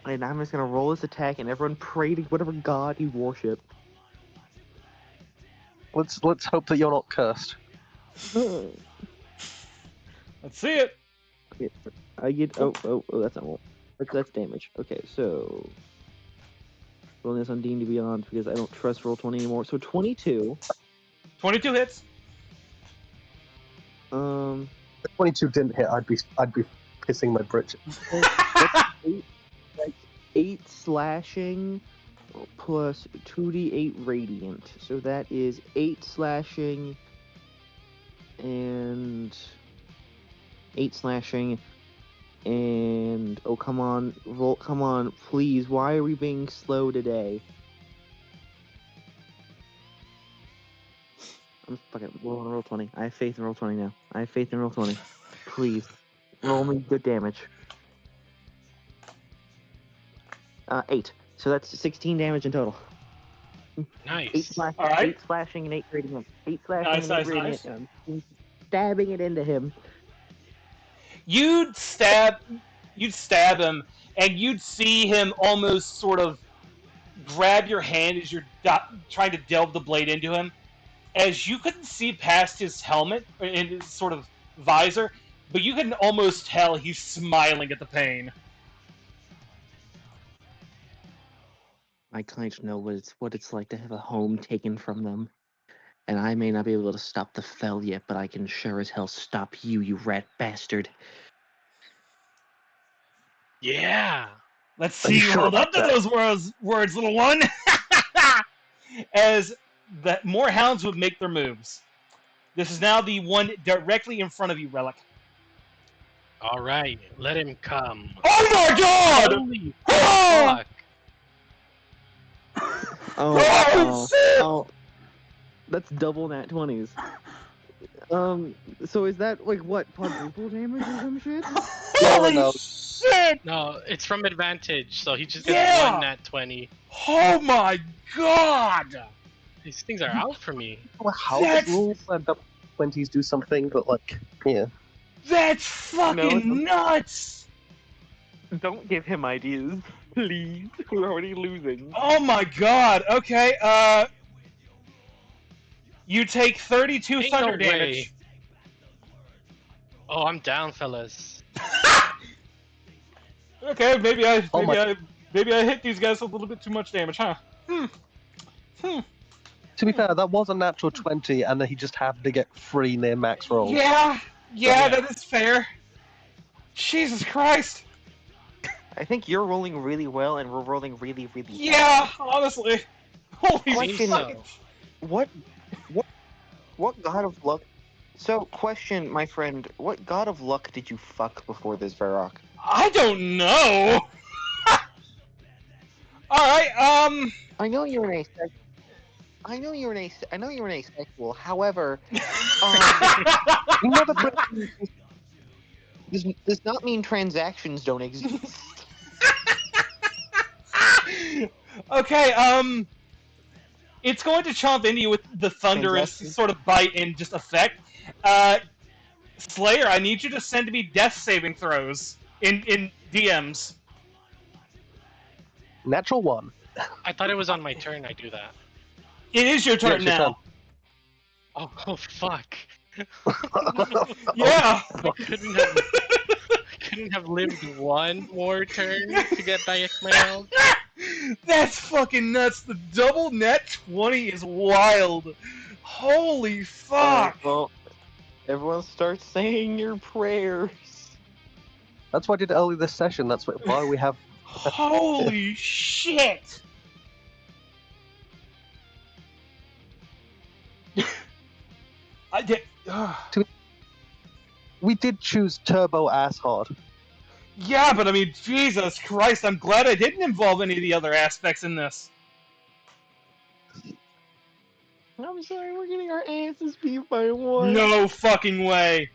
And I'm just gonna roll this attack, and everyone pray to whatever god you worship. Let's hope that you're not cursed. Let's see it. I get oh that's not roll. That's damage. Okay, so rolling this on D&D Beyond because I don't trust Roll20 anymore. So 22. 22 hits. If 22 didn't hit, I'd be pissing my britches. 8 slashing plus 2d8 radiant. So that is 8 slashing and 8 slashing and oh come on, please. Why are we being slow today? I'm fucking rolling Roll20. I have faith in Roll20 now. I have faith in Roll20. Please roll me good damage. 8. So that's 16 damage in total. 8 Nice. slashing, All right. 8 slashing and 8 radiant. 8 slashing Nice, and 8 nice, radiant. nice. And I'm stabbing it into him. You'd stab him, and you'd see him almost sort of grab your hand as you're trying to delve the blade into him. As you couldn't see past his helmet and his sort of visor, but you can almost tell he's smiling at the pain. My clients know what it's like to have a home taken from them. And I may not be able to stop the fell yet, but I can sure as hell stop you, you rat bastard. Yeah. Let's Are see you you sure hold about up to that? those words, little one. As the more hounds would make their moves. This is now the one directly in front of you, Relic. All right, let him come. Oh my god! Holy Oh, fuck! oh, shit! Oh, that's double nat 20s. So is that like what, quadruple damage or some shit? Holy no. shit! No, it's from advantage, so he just gets Yeah! 1 nat 20. Oh my god! These things are out for me. Well, how That's- the rules and double 20s do something, but like, yeah. That's fucking nuts! Don't give him ideas, please. We're already losing. Oh my god, okay, you take 32 Ain't thunder no damage. way. Oh, I'm down, fellas. Okay, maybe I Oh my- hit these guys with a little bit too much damage, huh? To be fair, that was a natural 20, and then he just happened to get 3 near max rolls. Yeah, Yeah. that is fair. Jesus Christ. I think you're rolling really well, and we're rolling really, really bad. Yeah, honestly. Holy Question. fuck. What god of luck? So, question, my friend. What god of luck did you fuck before this Varrock? I don't know. Alright, I know you're an asexual. I know you're an asexual. However, You never bring- this does not mean transactions don't exist. okay, it's going to chomp into you with the thunderous Fantastic. sort of bite and just effect. Slayer, I need you to send me death saving throws in DMs. Natural 1. I thought it was on my turn I do that. It is your turn it's your now. Oh fuck. Yeah. I couldn't have lived one more turn to get back my health. That's fucking nuts. The double net 20 is wild. Holy fuck. Well, everyone starts saying your prayers. That's what I did early this session. That's why we have. Holy shit. I did. We did choose Turbo Ass Hard. Yeah, but I mean, Jesus Christ, I'm glad I didn't involve any of the other aspects in this. I'm sorry, we're getting our asses beat by one. No fucking way.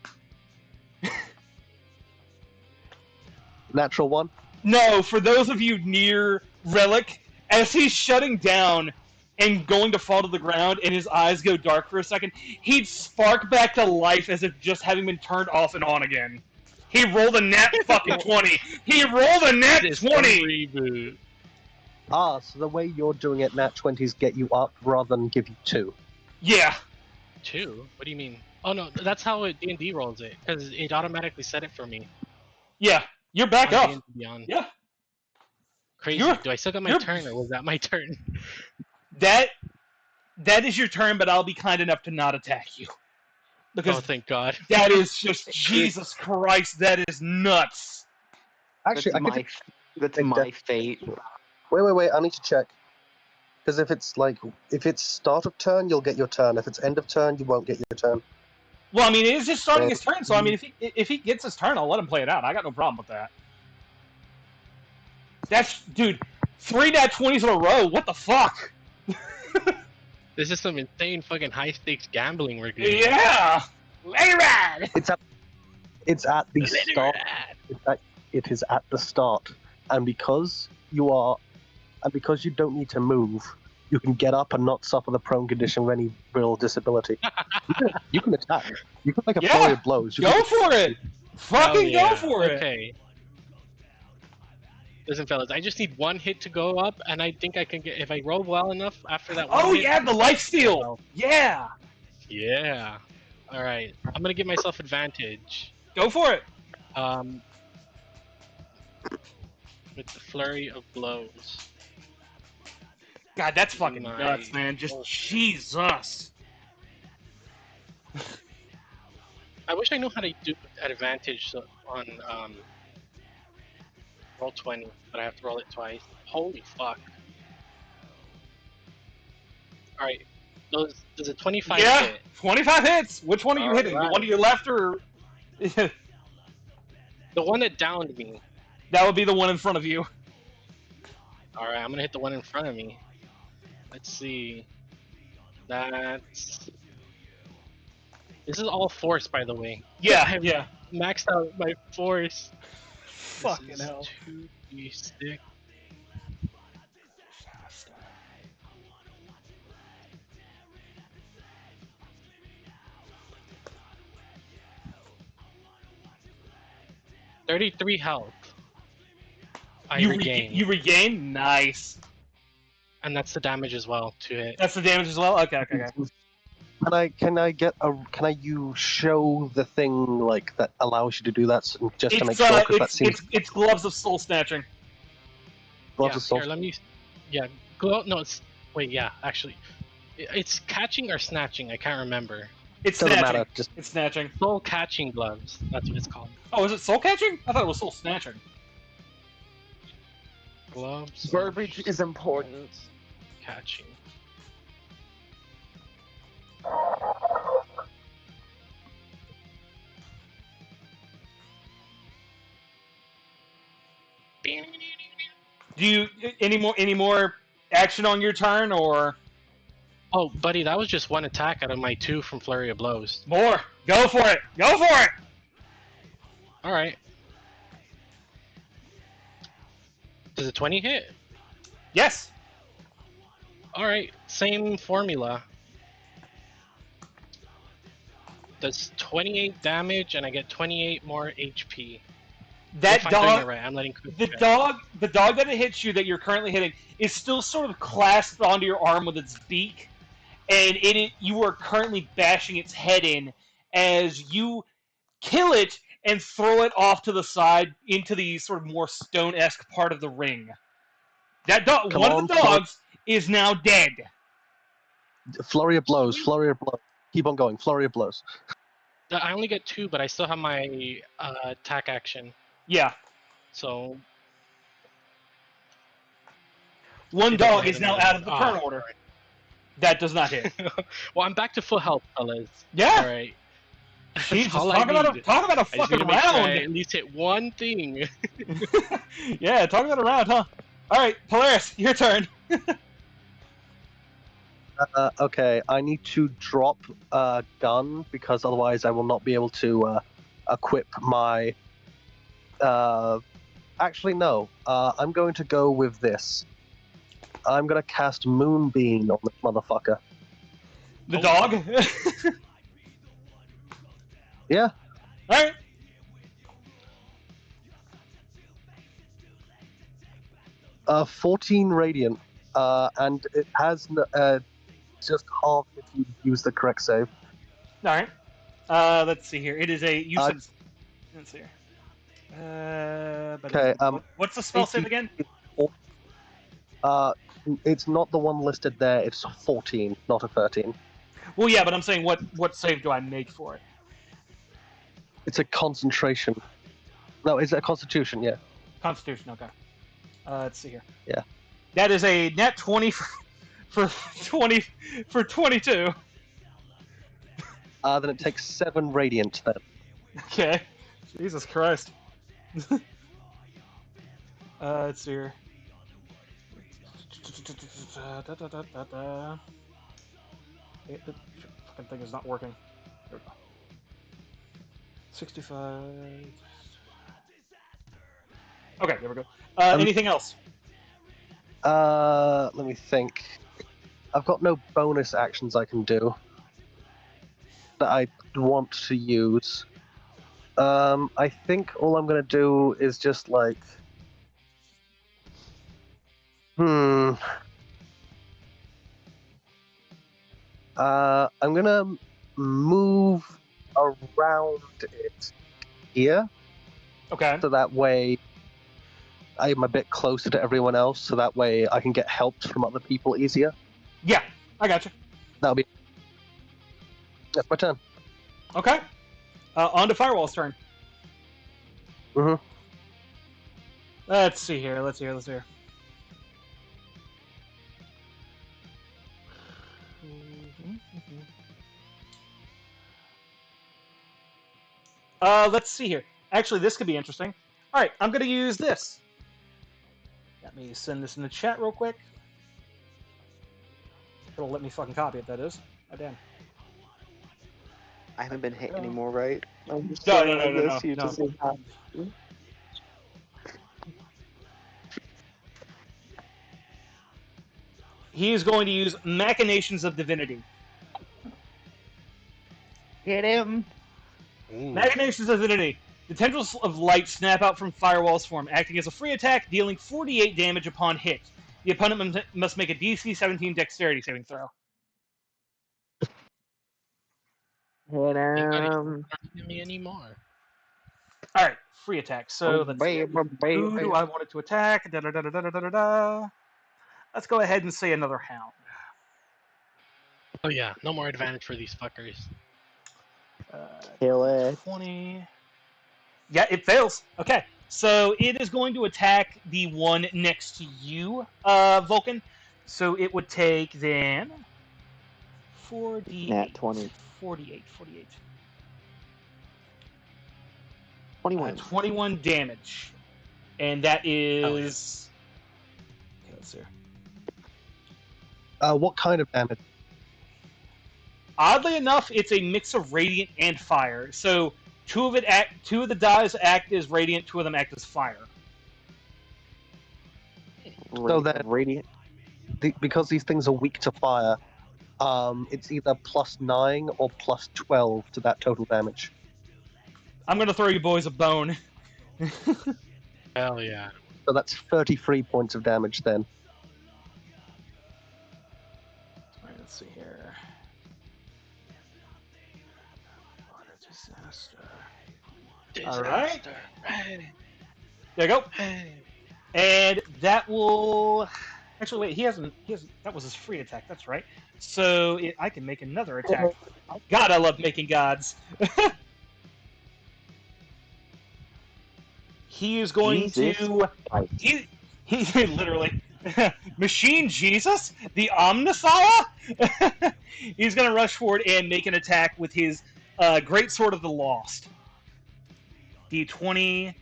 Natural 1. No, for those of you near Relic, as he's shutting down and going to fall to the ground and his eyes go dark for a second, he'd spark back to life as if just having been turned off and on again. He rolled a nat fucking 20. He rolled a nat This 20. reboot. Ah, so the way you're doing it, nat 20s get you up rather than give you 2. Yeah. 2? What do you mean? Oh no, that's how D&D rolls it, because it automatically set it for me. Yeah. You're back on up. D&D Beyond. Yeah. Crazy. You're- Do I still got my you're- turn, or was that my turn? That is your turn, but I'll be kind enough to not attack you. Because Oh, thank God. that is just Jesus Christ, that is nuts. Actually, I That's could. that's Take my that. fate. Wait. I need to check. Because if it's start of turn, you'll get your turn. If it's end of turn, you won't get your turn. Well, I mean, it is just starting his turn, so I mean, if he gets his turn, I'll let him play it out. I got no problem with that. That's, dude, 3 nat 20s in a row. What the fuck? This is some insane fucking high stakes gambling we're doing. Yeah. Let it ride. It's at the Let it start. ride. It is at the start, and because you don't need to move, you can get up and not suffer the prone condition of any real disability. You can attack. You can make a Yeah, flurry of blows. You Go can- for it. Fucking Hell yeah. go for it. Okay. Listen, fellas, I just need one hit to go up, and I think I can get. If I roll well enough after that one Oh hit, yeah, the life steal. Yeah. Yeah. All right. I'm gonna give myself advantage. Go for it. With the flurry of blows. God, that's fucking My nuts, man. Just bullshit. Jesus. I wish I knew how to do advantage on roll 20, but I have to roll it twice. Holy fuck! All right, does a 25 Yeah, hit? 25 hits. Which one are you hitting? The one Alright. to your left or? The one that downed me. That would be the one in front of you. All right, I'm gonna hit the one in front of me. Let's see. That's. This is all force, by the way. Yeah, I've yeah. maxed out my force. Fucking This is hell. 2d6. $33 health. I regain. You regain? Nice. And that's the damage as well to it. That's the damage as well? Okay. Can you show the thing like that allows you to do that just to make sure? Because that seems It's Gloves of Soul Snatching. gloves Yeah, of soul. here, let me. Yeah, no, it's. Wait, yeah, actually. It's catching or snatching, I can't remember. It's Doesn't snatching. matter. Just It's snatching. Soul catching gloves, that's what it's called. Oh, is it soul catching? I thought it was soul snatching. Gloves. of Verbiage is important. Catching. Do you any more action on your turn or Oh, buddy, that was just one attack out of my 2 from Flurry of Blows. more? Go for it. Go for it. Alright. Does a 20 hit? Yes. Alright, same formula. Does 28 damage and I get 28 more HP. That If I'm doing it dog right, I'm letting Chris the check. dog that it hits you that you're currently hitting is still sort of clasped onto your arm with its beak, and you are currently bashing its head in as you kill it and throw it off to the side into the sort of more stone-esque part of the ring. That dog, Come one on, of the dogs, is now dead. flurry of blows. Flurry of blows. Keep on going. Flurry of blows. I only get 2, but I still have my attack action. Yeah, So one It doesn't dog hit is now anymore. out of the turn Ah, order. That does not hit. well, I'm back to full health, fellas. Yeah. All right. Jesus, all I talk about need. a I just fucking need to make sure I round. at least hit one thing. Yeah, talk about a round, huh? All right, Polaris, your turn. Okay, I need to drop a gun because otherwise I will not be able to equip my. Actually, no. I'm going to go with this. I'm going to cast Moonbeam on this motherfucker. The Oh. dog. Yeah. All right. 14 radiant, and it has just half if you use the correct save. All right. Let's see here. It is a. You said. Let's see here. Okay, What's the spell save again? It's not the one listed there. It's 14, not a 13. Well, yeah, but I'm saying what save do I make for it? It's a concentration. No, is it a constitution? Yeah. Constitution. Okay. Let's see here. Yeah. That is a net 20 for 22. Then it takes 7 radiant then. Okay. Jesus Christ. Let's see here. The fucking thing is not working. There we go. 65. Okay, there we go. Anything else? Let me think. I've got no bonus actions I can do that I want to use. I think all I'm gonna do is just like. I'm gonna move around it here, Okay. so that way I'm a bit closer to everyone else, so that way I can get helped from other people easier. Yeah, I got you. That'll be. That's my turn. Okay. On to Firewall's turn. Mhm. Let's see here. Let's see here. Let's see here. Actually, this could be interesting. All right, I'm going to use this. Let me send this in the chat real quick. It'll let me fucking copy it, that is. Oh, damn. I haven't been hit anymore, right? I'm just No, saying, no, I no, guess no, you no. just say hi. He is going to use Machinations of Divinity. Hit him. Machinations of Divinity. The tendrils of light snap out from Firewall's form, acting as a free attack, dealing 48 damage upon hit. The opponent must make a DC 17 Dexterity saving throw. Hit Thank God he's him. not hitting me anymore. All right, free attack. So Oh, let's see. baby, baby. Who do I want it to attack? Da-da-da-da-da-da-da. Let's go ahead and say another hound. Oh yeah, no more advantage for these fuckers. Kill it. 20. Yeah, it fails. Okay, so it is going to attack the one next to you, Vulcan. So it would take then 4d8. Nat 20. 48. 21. 21 damage. And that is... Okay, let's see. What kind of damage? Oddly enough, it's a mix of radiant and fire. So two of the dies act as radiant, two of them act as fire. So then- Radiant. Because these things are weak to fire, it's either +9 or +12 to that total damage. I'm gonna throw you boys a bone. Hell yeah. So that's 33 points of damage then. Alright, let's see here. What a disaster. All right. Disaster. Hey, There you go. hey. And that will... Actually, wait, he hasn't... That was his free attack, that's right. So I can make another attack. God, I love making gods. He is going Jesus to... He literally... Machine Jesus? The Omnissiah? He's going to rush forward and make an attack with his Great Sword of the Lost. D20.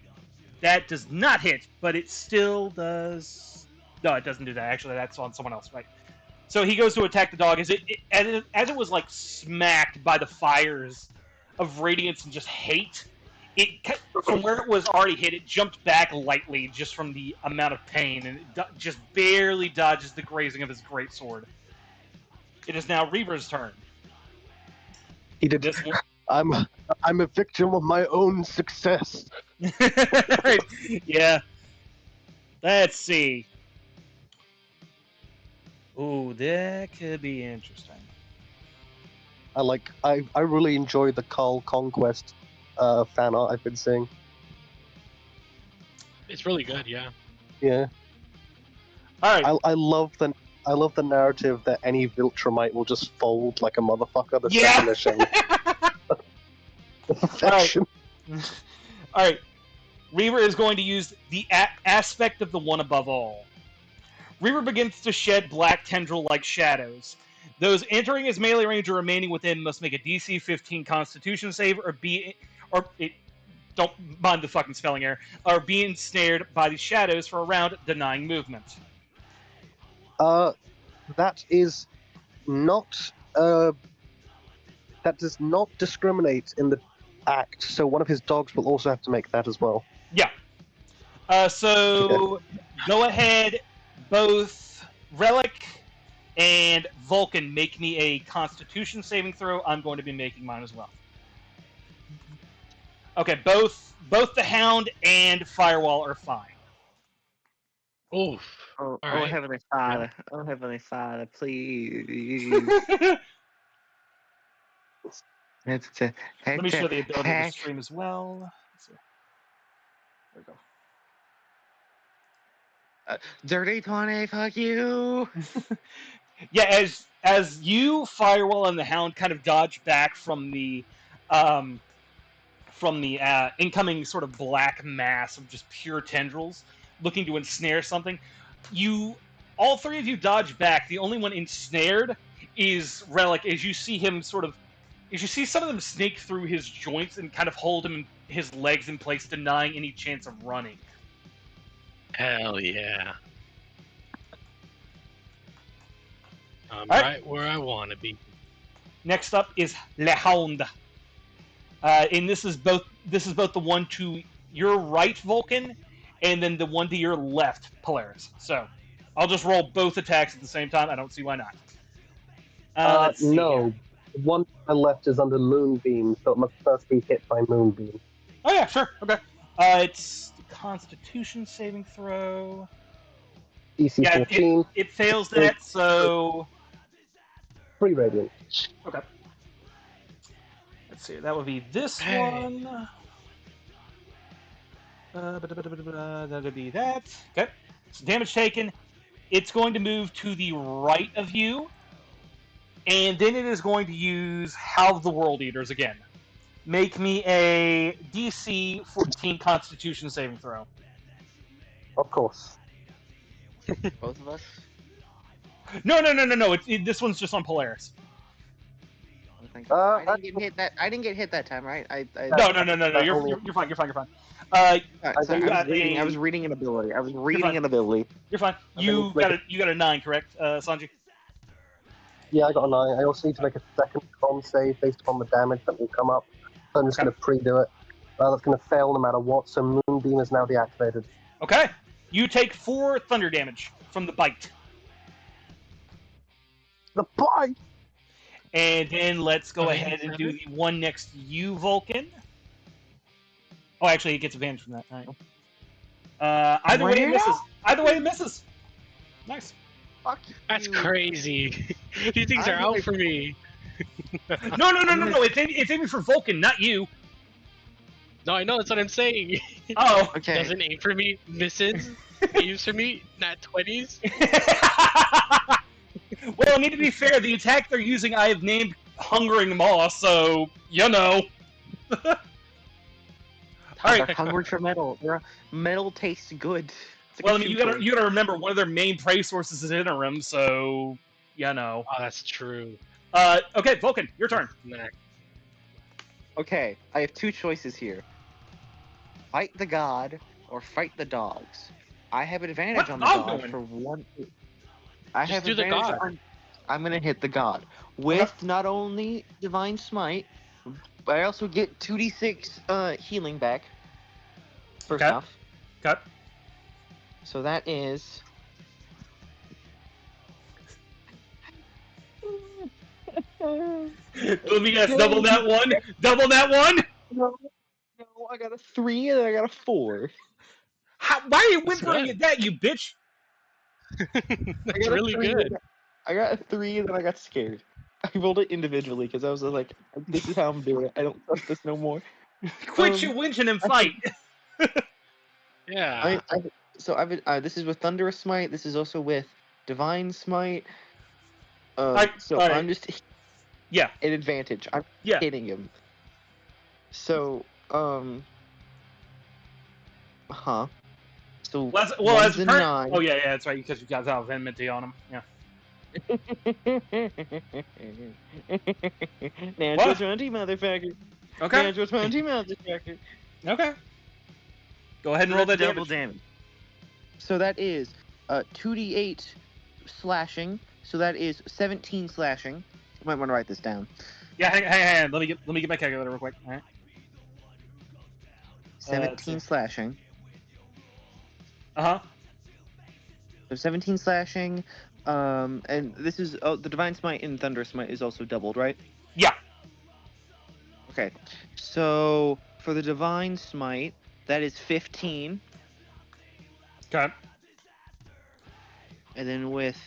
That does not hit, but it still does... No, it doesn't do that. Actually, that's on someone else, right? So he goes to attack the dog as it was like smacked by the fires of radiance and just hate. It, from where it was already hit, it jumped back lightly just from the amount of pain, and it just barely dodges the grazing of his greatsword. It is now Reaver's turn. He did. This one... I'm a victim of my own success. Right. Yeah. Let's see. Ooh, that could be interesting. I really enjoy the Carl Conquest fan art I've been seeing. It's really good, yeah. Yeah. All right. I love the narrative that any Viltrumite will just fold like a motherfucker. The Yeah. definition. Perfection. All right. Reaver is going to use the aspect of the one above all. Reaver begins to shed black tendril-like shadows. Those entering his melee range or remaining within must make a DC 15 Constitution save don't mind the fucking spelling error, or be ensnared by the shadows for a round, denying movement. That is not that does not discriminate in the act, so one of his dogs will also have to make that as well. Yeah. So go ahead, both Relic and Vulcan make me a Constitution saving throw. I'm going to be making mine as well. Okay, both the Hound and Firewall are fine. Oof. Oh, All right. Heavenly Father. Oh, Heavenly Father, please. Let me show the ability of the stream as well. Let's see. There we go. Dirty 20, fuck you! Yeah, as you, Firewall, and the Hound kind of dodge back from the incoming sort of black mass of just pure tendrils looking to ensnare something, all three of you dodge back. The only one ensnared is Relic, as you see some of them snake through his joints and kind of hold his legs in place, denying any chance of running. Hell yeah. I'm All right. right where I want to be. Next up is Le Hound. And this is both the one to your right, Vulcan, and then the one to your left, Polaris. So I'll just roll both attacks at the same time. I don't see why not. Let's see no. here. The one to my left is under Moonbeam, so it must first be hit by Moonbeam. Oh yeah, sure. Okay. It's the Constitution saving throw. DC Yeah, 14, it fails that, so 3 radiant. okay. Let's see. That would be this Hey. one. That'd be that. Okay. So damage taken. It's going to move to the right of you, and then it is going to use Howl of the World Eaters again. Make me a DC 14 Constitution saving throw. Of course. Both of us? No. This one's just on Polaris. I didn't get hit that. I didn't get hit that time, right? No. You're fine. You're fine. Sorry, you got I was reading an ability. fine. An ability. You're fine. Okay, You let's got a 9, correct, Sanji? Yeah, I got a 9. I also need to make a second con save based upon the damage that will come up. So I'm just Okay. going to pre-do it. That's going to fail no matter what, so Moonbeam is now deactivated. Okay. You take 4 thunder damage from the bite. The bite! And then let's go ahead and do the one next to you, Vulcan. Oh, actually, it gets advantage from that. All right. Either way, it misses. Either way, it misses. Nice. Fuck That's you. crazy. These things are out for me. No. It's aiming for Vulcan, not you. No, I know, that's what I'm saying. Oh. Okay. Doesn't aim for me, misses. Aims for me, not 20s. Well, I mean, to be fair, the attack they're using I have named Hungering Maw, so, you know. Alright. They're hungry for metal. Metal tastes good. It's like Well, a I mean, you chew toy. gotta remember, one of their main prey sources is Interim, so, you know. Oh, that's true. Okay, Vulcan, your turn. Nah. Okay, I have two choices here. Fight the god or fight the dogs. I have advantage What's on the dog god doing? for one. I Just have do the advantage god. on. I'm gonna hit the god with not only divine smite, but I also get 2d6 healing back. First Okay. off, Okay. so that is. Let me guess, double that one? Double that one? No, I got a 3 and I got a 4. Why are you That's whimpering good. at that, you bitch? That's really good. I got a 3 and then I got scared. I rolled it individually because I was like, this is how I'm doing it. I don't trust this no more. Quit your whinging and fight. Yeah. This is with Thunderous Smite. This is also with Divine Smite. Alright, So alright. I'm just Yeah. an advantage. I'm Yeah. hitting him. So So Well, as one's a current. 9. Oh yeah, that's right. Because you guys have enmity on him. Yeah. Natural What? 20, motherfucker. Okay. Natural 20, motherfucker. Okay. Go ahead and roll that Double damage. damage. So that is 2d8 slashing. So that is 17 slashing. You might want to write this down. Yeah, hang on. Let me get my calculator real quick. All right. 17 slashing. Uh huh. So 17 slashing. And this is the Divine Smite and Thunderous Smite is also doubled, right? Yeah. Okay. So for the Divine Smite, that is 15. Okay. And then with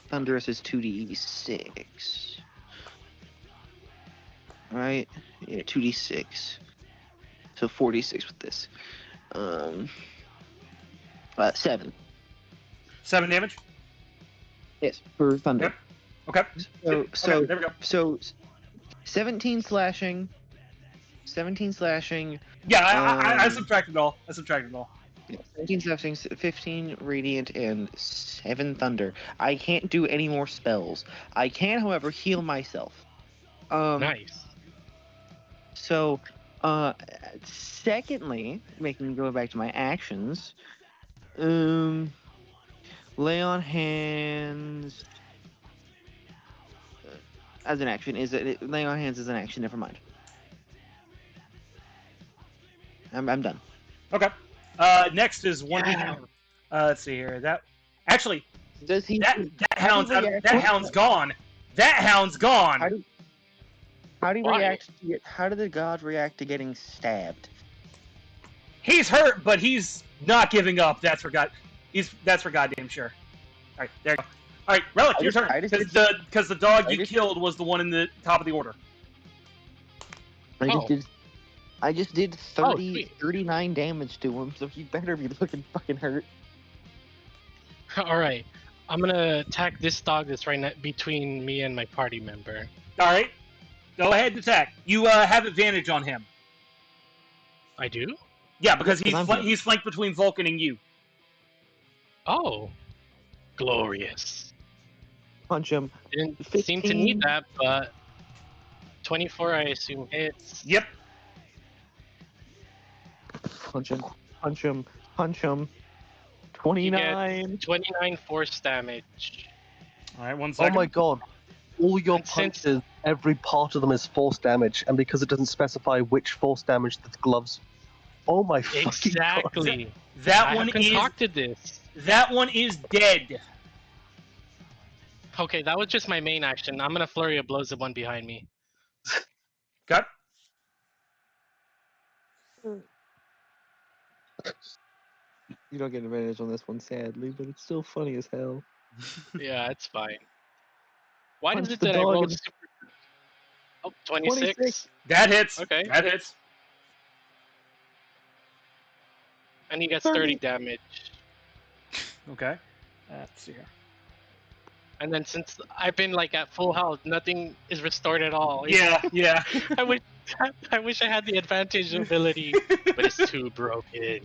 Thunderous is 2d6. Right? Yeah, 2d6. So 46 with this. 7. 7 damage. Yes, for thunder. Yep. Okay. So there we go. so 17 slashing. 17 slashing. Yeah, I Um, subtracted it all. 17 slashing, 15 radiant, and 7 thunder. I can't do any more spells. I can, however, heal myself. Nice. So, secondly, making me go back to my actions. Lay on hands. As an action, lay on hands as an action? Never mind. I'm done. Okay. Next is one. Let's see here. That actually, Does he? that how do you react that to- hound's gone. That hound's gone. How do you Why? react? How did the god react to getting stabbed? He's hurt, but he's not giving up. That's for goddamn sure. All right, there you go. All right, Relic, your turn. Because the dog you killed was the one in the top of the order. I just did Oh, sweet. 39 damage to him, so he better be looking fucking hurt. All right. I'm gonna attack this dog that's right between me and my party member. All right, go ahead and attack. You have advantage on him. I do? Yeah, because Yes, 'cause I'm he's flanked between Vulcan and you. Oh. Glorious. Punch him. Didn't 15. seem to need that, but 24 I assume hits. Yep. Punch him. Punch him. Punch him. 29. 29 force damage. All right, 1 Oh second. my god. All your And since- punches, every part of them is force damage, and because it doesn't specify which force damage the gloves. Oh my fucking god. Exactly. That I one have is concocted this. dead. Okay, that was just my main action. I'm gonna flurry of blows the one behind me. Got. You don't get advantage on this one, sadly, but it's still funny as hell. Yeah, it's fine. Why Punch does it the that I dog rolled and- super? Oh, 26. 26. That hits. Okay. That hits. And he gets 30. 30 damage. Okay. Let's see here. And then since I've been like at full health, nothing is restored at all. Yeah, yeah. I wish I had the advantage ability, but it's too broken.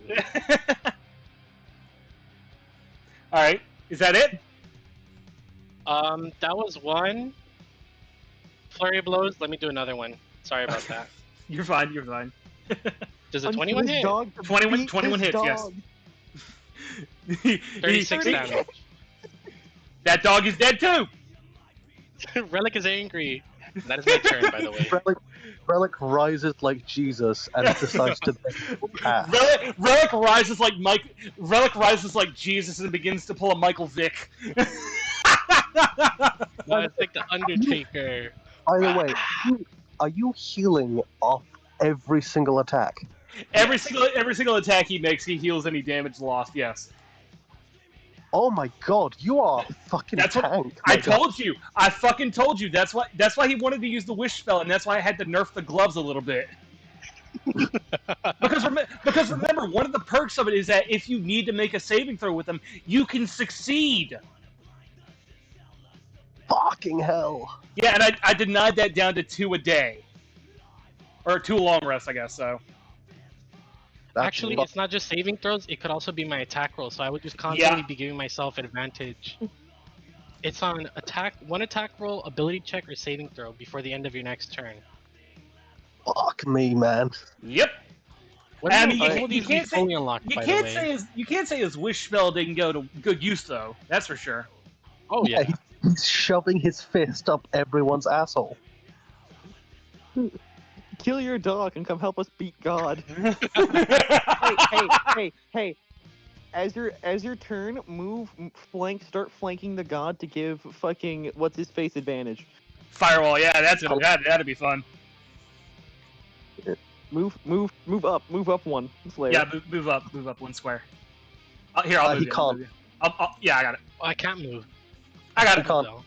All right. Is that it? That was one. Flurry of blows. Let me do another one. Sorry about that. You're fine. You're fine. Does a Punch 21 this hit? dog to 21 beat 21 this hits, yes. dog. 36 damage. That dog is dead too. Relic is angry. That is my turn, by the way. Relic rises like Jesus and decides to pass. Relic rises like Relic rises like Jesus and begins to pull a Michael Vick. No, it's like the Undertaker. By the way, are you healing off every single attack? Every single attack he makes, he heals any damage lost. Yes. Oh my god, you are a fucking That's what- tank. I my god. told you. I fucking told you. That's why he wanted to use the wish spell, and that's why I had to nerf the gloves a little bit. because remember, one of the perks of it is that if you need to make a saving throw with them, you can succeed. Fucking hell. Yeah, and I denied that down to 2 a day, or 2 long rests, I guess. So That's Actually, fu- it's not just saving throws, it could also be my attack roll, so I would just constantly be giving myself advantage. It's on one attack roll, ability check, or saving throw before the end of your next turn. fuck me, man. yep. What I do mean, all you of these can't be say- fully unlocked, by the way? You can't say his wish spell didn't go to good use though. That's for sure. Oh yeah. He's shoving his fist up everyone's asshole. Kill your dog and come help us beat God. Hey. As your turn, start flanking the god to give fucking what's his face advantage. Firewall, yeah, that'd be fun. Move up one. Slayer. Yeah, move up 1 square. Here, I'll move he you. can't. Yeah, I got it. Oh, I can't move. I got He it. can't. No.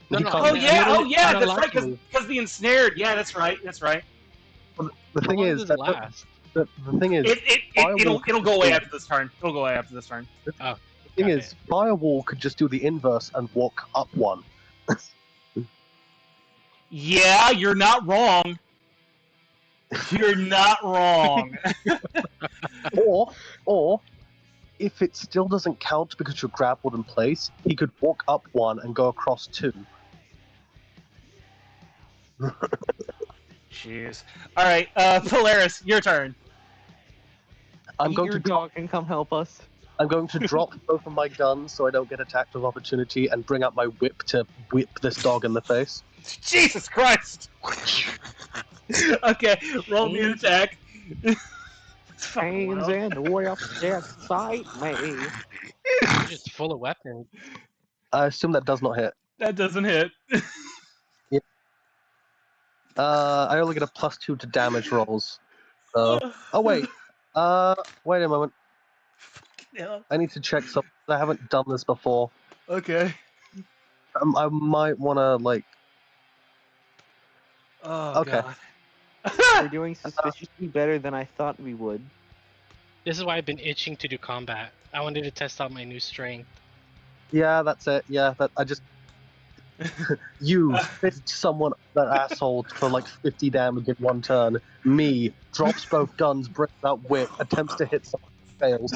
He No, can't. Oh I'm yeah, literally- I'm not that's allowed right. to move. Because the ensnared. Yeah, that's right. That's right. The How thing long is does that it last? the thing is It'll go away Firewall after this turn. It'll go away after this turn. thing Got is, Firewall could just do the inverse and walk up one. Yeah, you're not wrong. You're not wrong. Or if it still doesn't count because you're grappled in place, he could walk up one and go across two. Jeez. All right, Polaris, your turn. I'm going Your to dog can come help us. I'm going to drop both of my guns so I don't get attacked with opportunity and bring out my whip to whip this dog in the face. Jesus Christ. Okay, roll me an attack. It's fucking Hands wild. and whips that fight me. You're just full of weapons. I assume that does not hit. That doesn't hit. I only get a +2 to damage rolls. So... Oh wait. Wait a moment. Yeah. I need to check something. I haven't done this before. Okay. I might want to like. Oh, Okay. We're doing suspiciously better than I thought we would. This is why I've been itching to do combat. I wanted to test out my new strength. Yeah, that's it. Yeah, that I just. You fist someone that asshole for like 50 damage in one turn. Me drops both guns, brings out whip, attempts to hit someone, fails.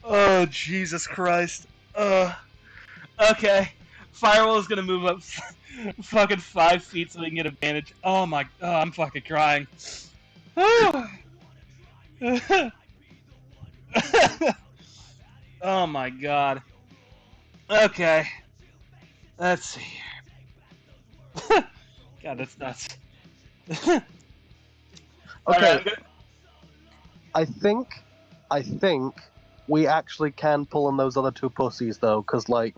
Oh, Jesus Christ. Okay. Firewall is gonna move up fucking 5 feet so he can get advantage. Oh my, I'm fucking crying. Oh my god. Okay. Let's see here. God, that's nuts. Okay. Alright, I'm gonna... I think we actually can pull in those other two pussies though, because like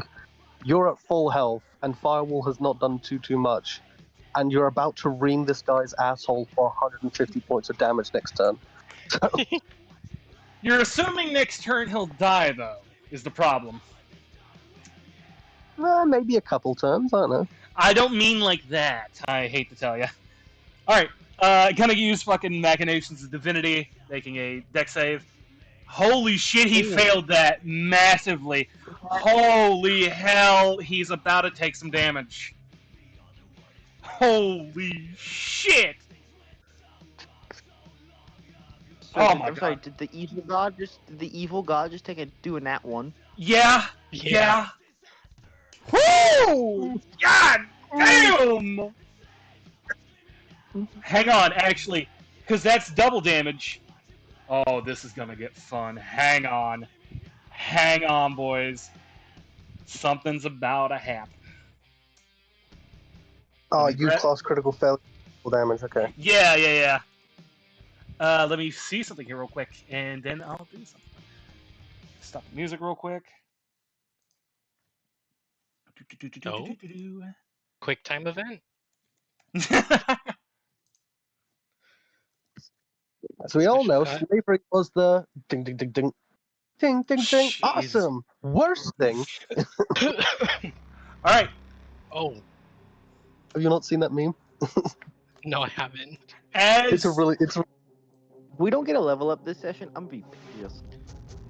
you're at full health and Firewall has not done too much, and you're about to ream this guy's asshole for 150 points of damage next turn. You're assuming next turn he'll die, though, is the problem. Maybe a couple turns, I don't know. I don't mean like that, I hate to tell you. Alright, gonna use fucking Machinations of Divinity, making a deck save. Holy shit, he failed that massively. Holy hell, he's about to take some damage. Holy shit! So Oh did- my I'm sorry. God. Did the evil god just do a nat one? Yeah, yeah. Woo! God damn! Hang on, actually, because that's double damage. Oh, this is gonna get fun. Hang on. Hang on, boys. Something's about to happen. Oh, Let me you grab- class critical failure damage, okay. Yeah. Let me see something here real quick, and then I'll do something. Stop the music real quick. Oh. Quick time event. As we all know, Special slavery was the ding ding ding ding. Ding ding ding. Jeez. Awesome! Worst thing. Alright, Oh, Have you not seen that meme? no, I haven't. as... It's If we don't get a level up this session, I'm gonna be pissed.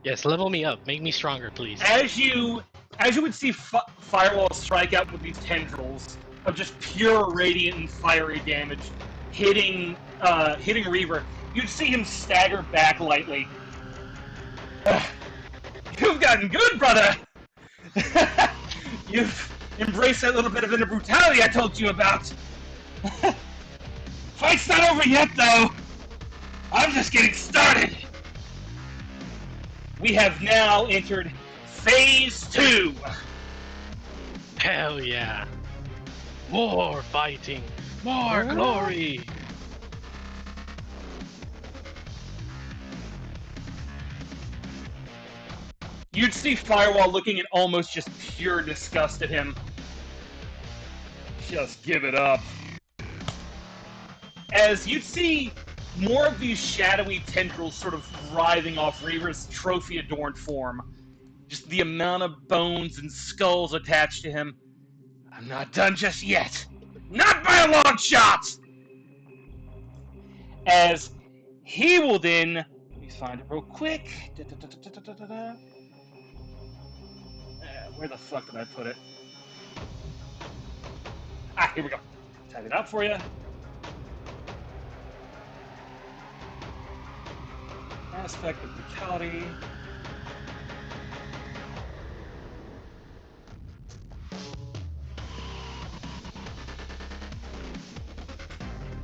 Yes, level me up. Make me stronger, please. As you would see Firewall strike out with these tendrils of just pure radiant and fiery damage, hitting Reaver, you'd see him stagger back lightly. You've gotten good, brother. You've embraced that little bit of inner brutality I told you about. Fight's not over yet, though. I'm just getting started. We have now entered Phase 2. Hell yeah. More fighting. More glory. You'd see Firewall looking in almost just pure disgust at him. Just give it up. As you'd see more of these shadowy tendrils sort of writhing off Reaver's trophy-adorned form. Just the amount of bones and skulls attached to him. I'm not done just yet. Not by a long shot! As he will then... Let me find it real quick. Where the fuck did I put it? Ah, here we go. Type it out for you. Aspect of brutality.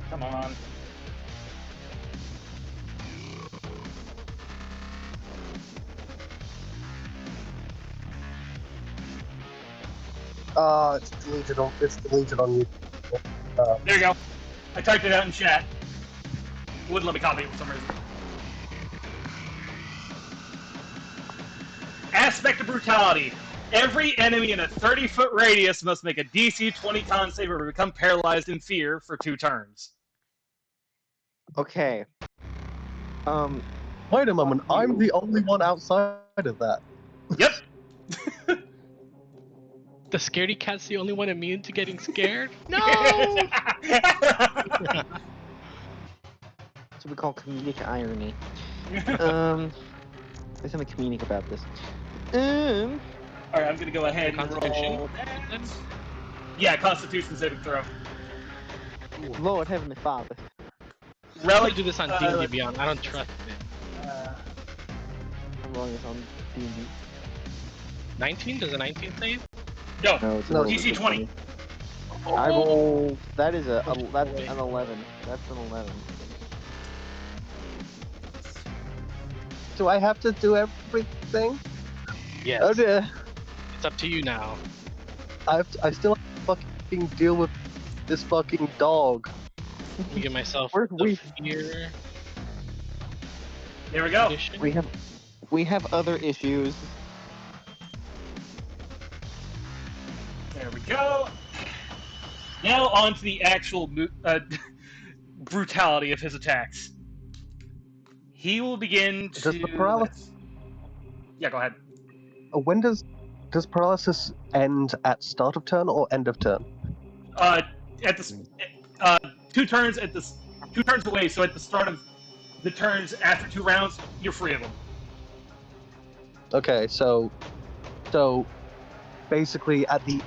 Come on. It's deleted on you. There you go. I typed it out in chat. It wouldn't let me copy it for some reason. Aspect of brutality. Every enemy in a 30-foot radius must make a DC 20 con save or become paralyzed in fear for 2 turns. Okay. Wait a moment, I'm the only one outside of that. Yep. The scaredy cat's the only one immune to getting scared? No! That's what we call comedic irony. There's something comedic about this. Alright, I'm gonna go ahead and Constitution? roll that. Yeah, Constitution saving throw. Lord Heavenly Father. I'm Relic. gonna do this on D&D Beyond. I don't trust it. I'm rolling this on D&D. 19? Does a 19 save? No. No, it's No, DC 20. I rolled. That is that's Oh, an 11. That's an 11. Do I have to do everything? Yes. Oh dear. It's up to you now. I still have to fucking deal with this fucking dog. Let me give myself Where's the we? fear There we go. condition. We have other issues. There we go. Now on to the actual brutality of his attacks. He will begin to... Does the paralysis... Yeah, go ahead. When does paralysis end at start of turn or end of turn? At the 2 turns at the 2 turns away. So at the start of the turns after 2 rounds, you're free of them. Okay, so basically at the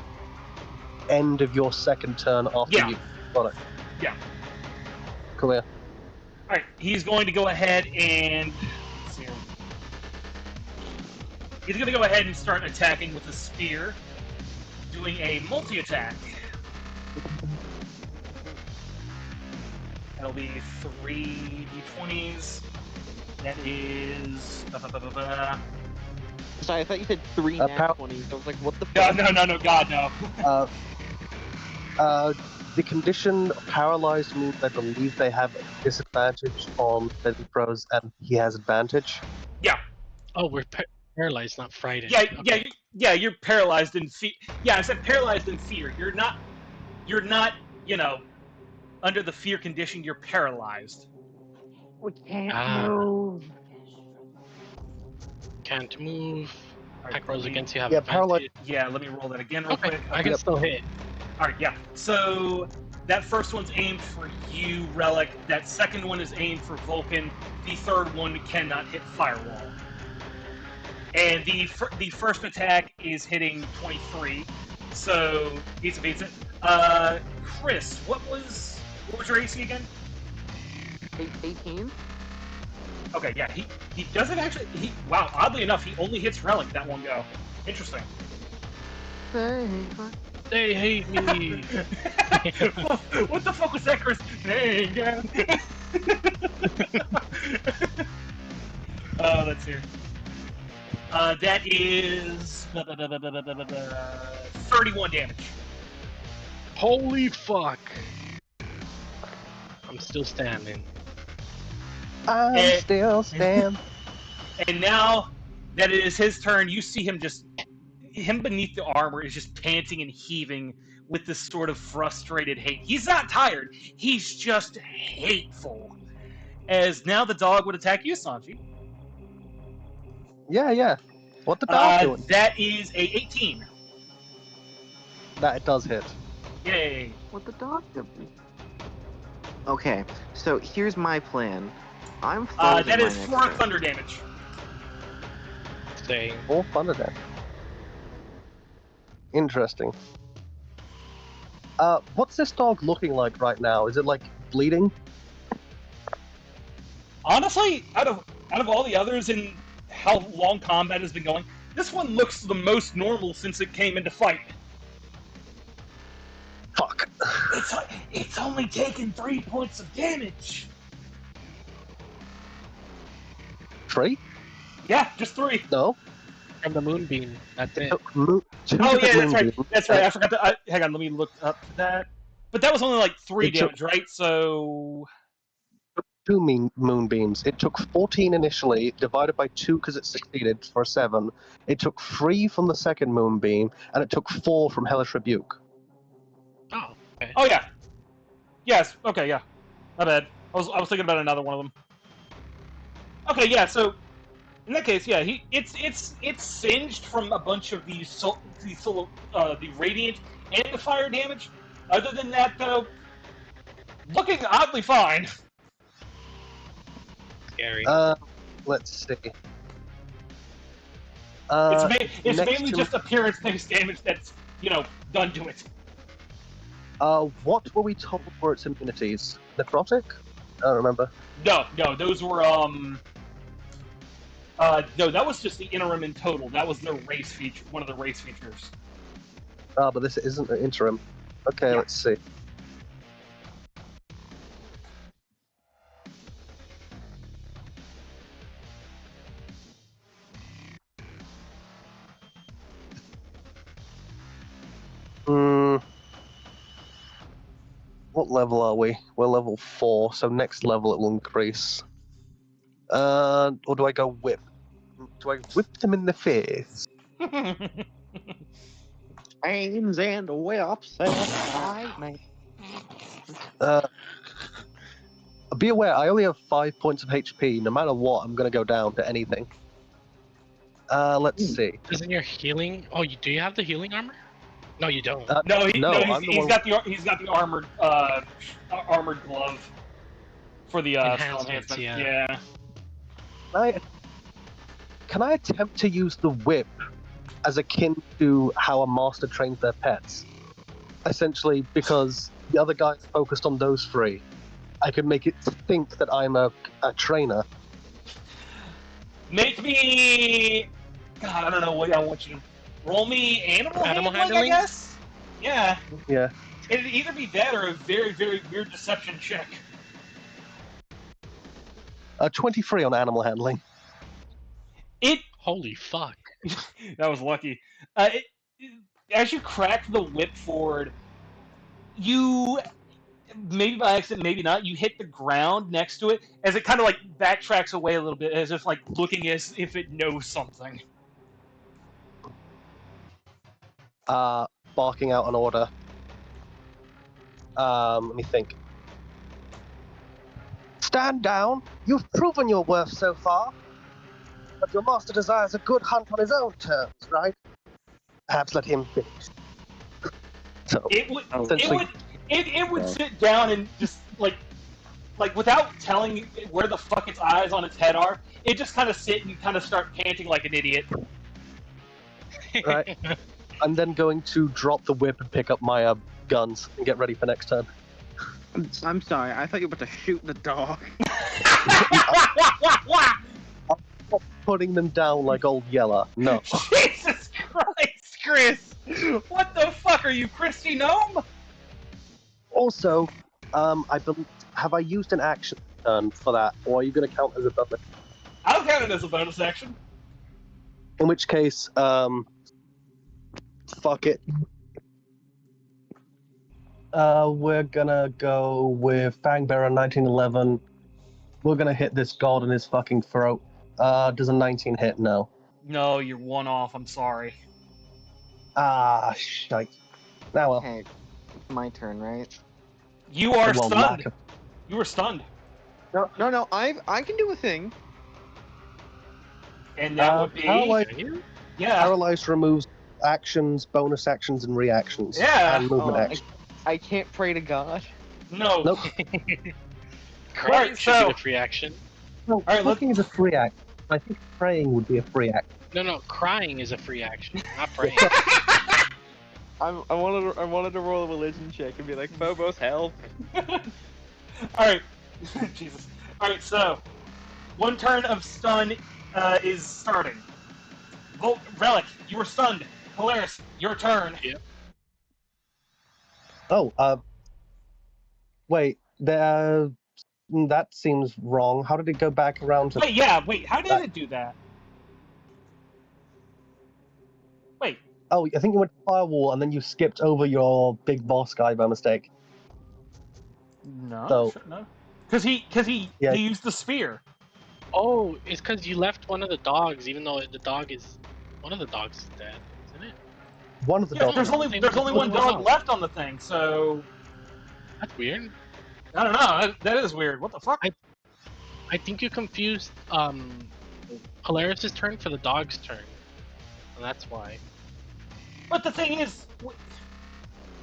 end of your second turn after Yeah. you got it. Yeah. Cool. Yeah. All right, he's going to go ahead and let's see here. He's going to go ahead and start attacking with a spear, doing a multi-attack. That'll be 3 d20s. That is... Sorry, I thought you said 3 Uh, nat pow- 20s. I was like, what the God, fuck? no, God, no. The condition paralyzed means I believe they have a disadvantage on saving throws, and he has advantage. Oh, we're paralyzed, not frightened. Yeah, Okay. you're paralyzed in fear. Yeah, I said paralyzed in fear. You're not, under the fear condition, you're paralyzed. We can't Ah. move. Can't move. All right, Attack rolls let me- against you have Yeah, advantage. Yeah, let me roll that again real Okay, quick. I can Yep. still hit. All right, yeah. So that first one's aimed for you, Relic. That second one is aimed for Vulcan. The third one cannot hit Firewall. And the first attack is hitting 23, so pizza pizza. Chris, what was your AC again? 18? Okay, yeah, he doesn't actually. Wow, oddly enough, he only hits Relic that one go. Interesting. They hate me. What the fuck was that, Chris? Hey, again. Let's see. That is 31 damage. Holy fuck. I'm still standing. I'm Eh. still stand. And now that it is his turn, you see him beneath the armor is just panting and heaving with this sort of frustrated hate. He's not tired. He's just hateful. As now the dog would attack you, Sanji. Yeah. What the dog doing? That is a 18. That it does hit. Yay. What the dog did? Okay, so here's my plan. I'm frozen That my is next 4 turn. thunder damage. Staying. 4 thunder damage. Interesting. What's this dog looking like right now? Is it like bleeding? Honestly, out of all the others and how long combat has been going, this one looks the most normal since it came into fight. Fuck. It's only taken 3 points of damage. 3? Yeah, just 3. No. From the moonbeam. That's it. Two Oh different yeah, that's right. moonbeams. That's right. I forgot to. Hang on, let me look up that. But that was only like 3 It took- damage, right? So 2 moonbeams. It took 14 initially, divided by 2 because it succeeded for 7. It took 3 from the second moonbeam, and it took 4 from Hellish Rebuke. Oh, okay. oh yeah, yes. Okay, yeah. My bad. I was thinking about another one of them. Okay, yeah. So in that case, yeah, it's singed from a bunch of the radiant and the fire damage. Other than that, though, looking oddly fine. Scary. Let's see. It's next mainly to- just appearance-based damage that's done to it. What were we told were its immunities? Necrotic? I don't remember. No, those were no, that was just the interim in total. That was their race feature, one of the race features. But this isn't an interim. Okay, Yeah. let's see. What level are we? We're level 4, so next level it will increase. Or do I go whip? Do I whip them in the face? Chains and whips and lightning. Be aware, I only have 5 points of HP. No matter what, I'm gonna go down to anything. Let's see. Isn't your healing? Oh, do you have the healing armor? No, you don't. No, I'm he's the got the armored armored glove for the spell Enhancements, enhancement. yeah. Can I attempt to use the whip as akin to how a master trains their pets? Essentially, because the other guy's focused on those 3. I could make it think that I'm a trainer. Make me. God, I don't know what I want you to roll me animal handling, I handling? guess. Yeah. Yeah. It'd either be that or a very, very weird deception check. 23 on animal handling. Holy fuck. That was lucky. As you crack the whip forward, you, maybe by accident, maybe not, you hit the ground next to it as it kind of like backtracks away a little bit, as if like looking as if it knows something. Barking out an order. Let me think. Stand down. You've proven your worth so far. But your master desires a good hunt on his own terms, right? Perhaps let him finish. So, It would, essentially, it would sit down and just like without telling where the fuck its eyes on its head are, it just kind of sit and kind of start panting like an idiot. right. I'm then going to drop the whip and pick up my guns and get ready for next turn. I'm sorry. I thought you were about to shoot the dog. Putting them down like old Yeller. No. Jesus Christ, Chris! What the fuck are you, Christy Gnome? Also, I believe, have I used an action turn for that, or are you going to count as a bonus? I'll count it as a bonus action. In which case, fuck it. We're gonna go with Fangbearer 1911. We're gonna hit this god in his fucking throat. Does a 19 hit? No. No, you're one off. I'm sorry. Shite. Now well. Okay, it's my turn, right? You are Well, stunned. lack of- You were stunned, No. I can do a thing. and that would be Paralyzed, yeah. Paralyzed removes actions, bonus actions, and reactions. Yeah. And movement Oh, action. I can't pray to God. No. Nope. Crit Right, should so- be the free action. Well, right, cooking is a free act. I think praying would be a free act. No, crying is a free action, not praying. I wanted to roll a religion check and be like, Phobos, help. Alright. Jesus. Alright, so. One turn of stun is starting. Relic, you were stunned. Polaris, your turn. Oh, wait. That seems wrong. How did it go back around to? Wait, how did it do that? Wait. Oh, I think you went to Firewall and then you skipped over your big boss guy by mistake. No, So- no. Because he Yeah. used the spear. Oh, it's because you left one of the dogs, even though one of the dogs is dead, isn't it? One of the Yeah, dogs. there's only one dog left on the thing, so That's weird. I don't know. That is weird. What the fuck? I think you confused Polaris' turn for the dog's turn, and that's why. But the thing is,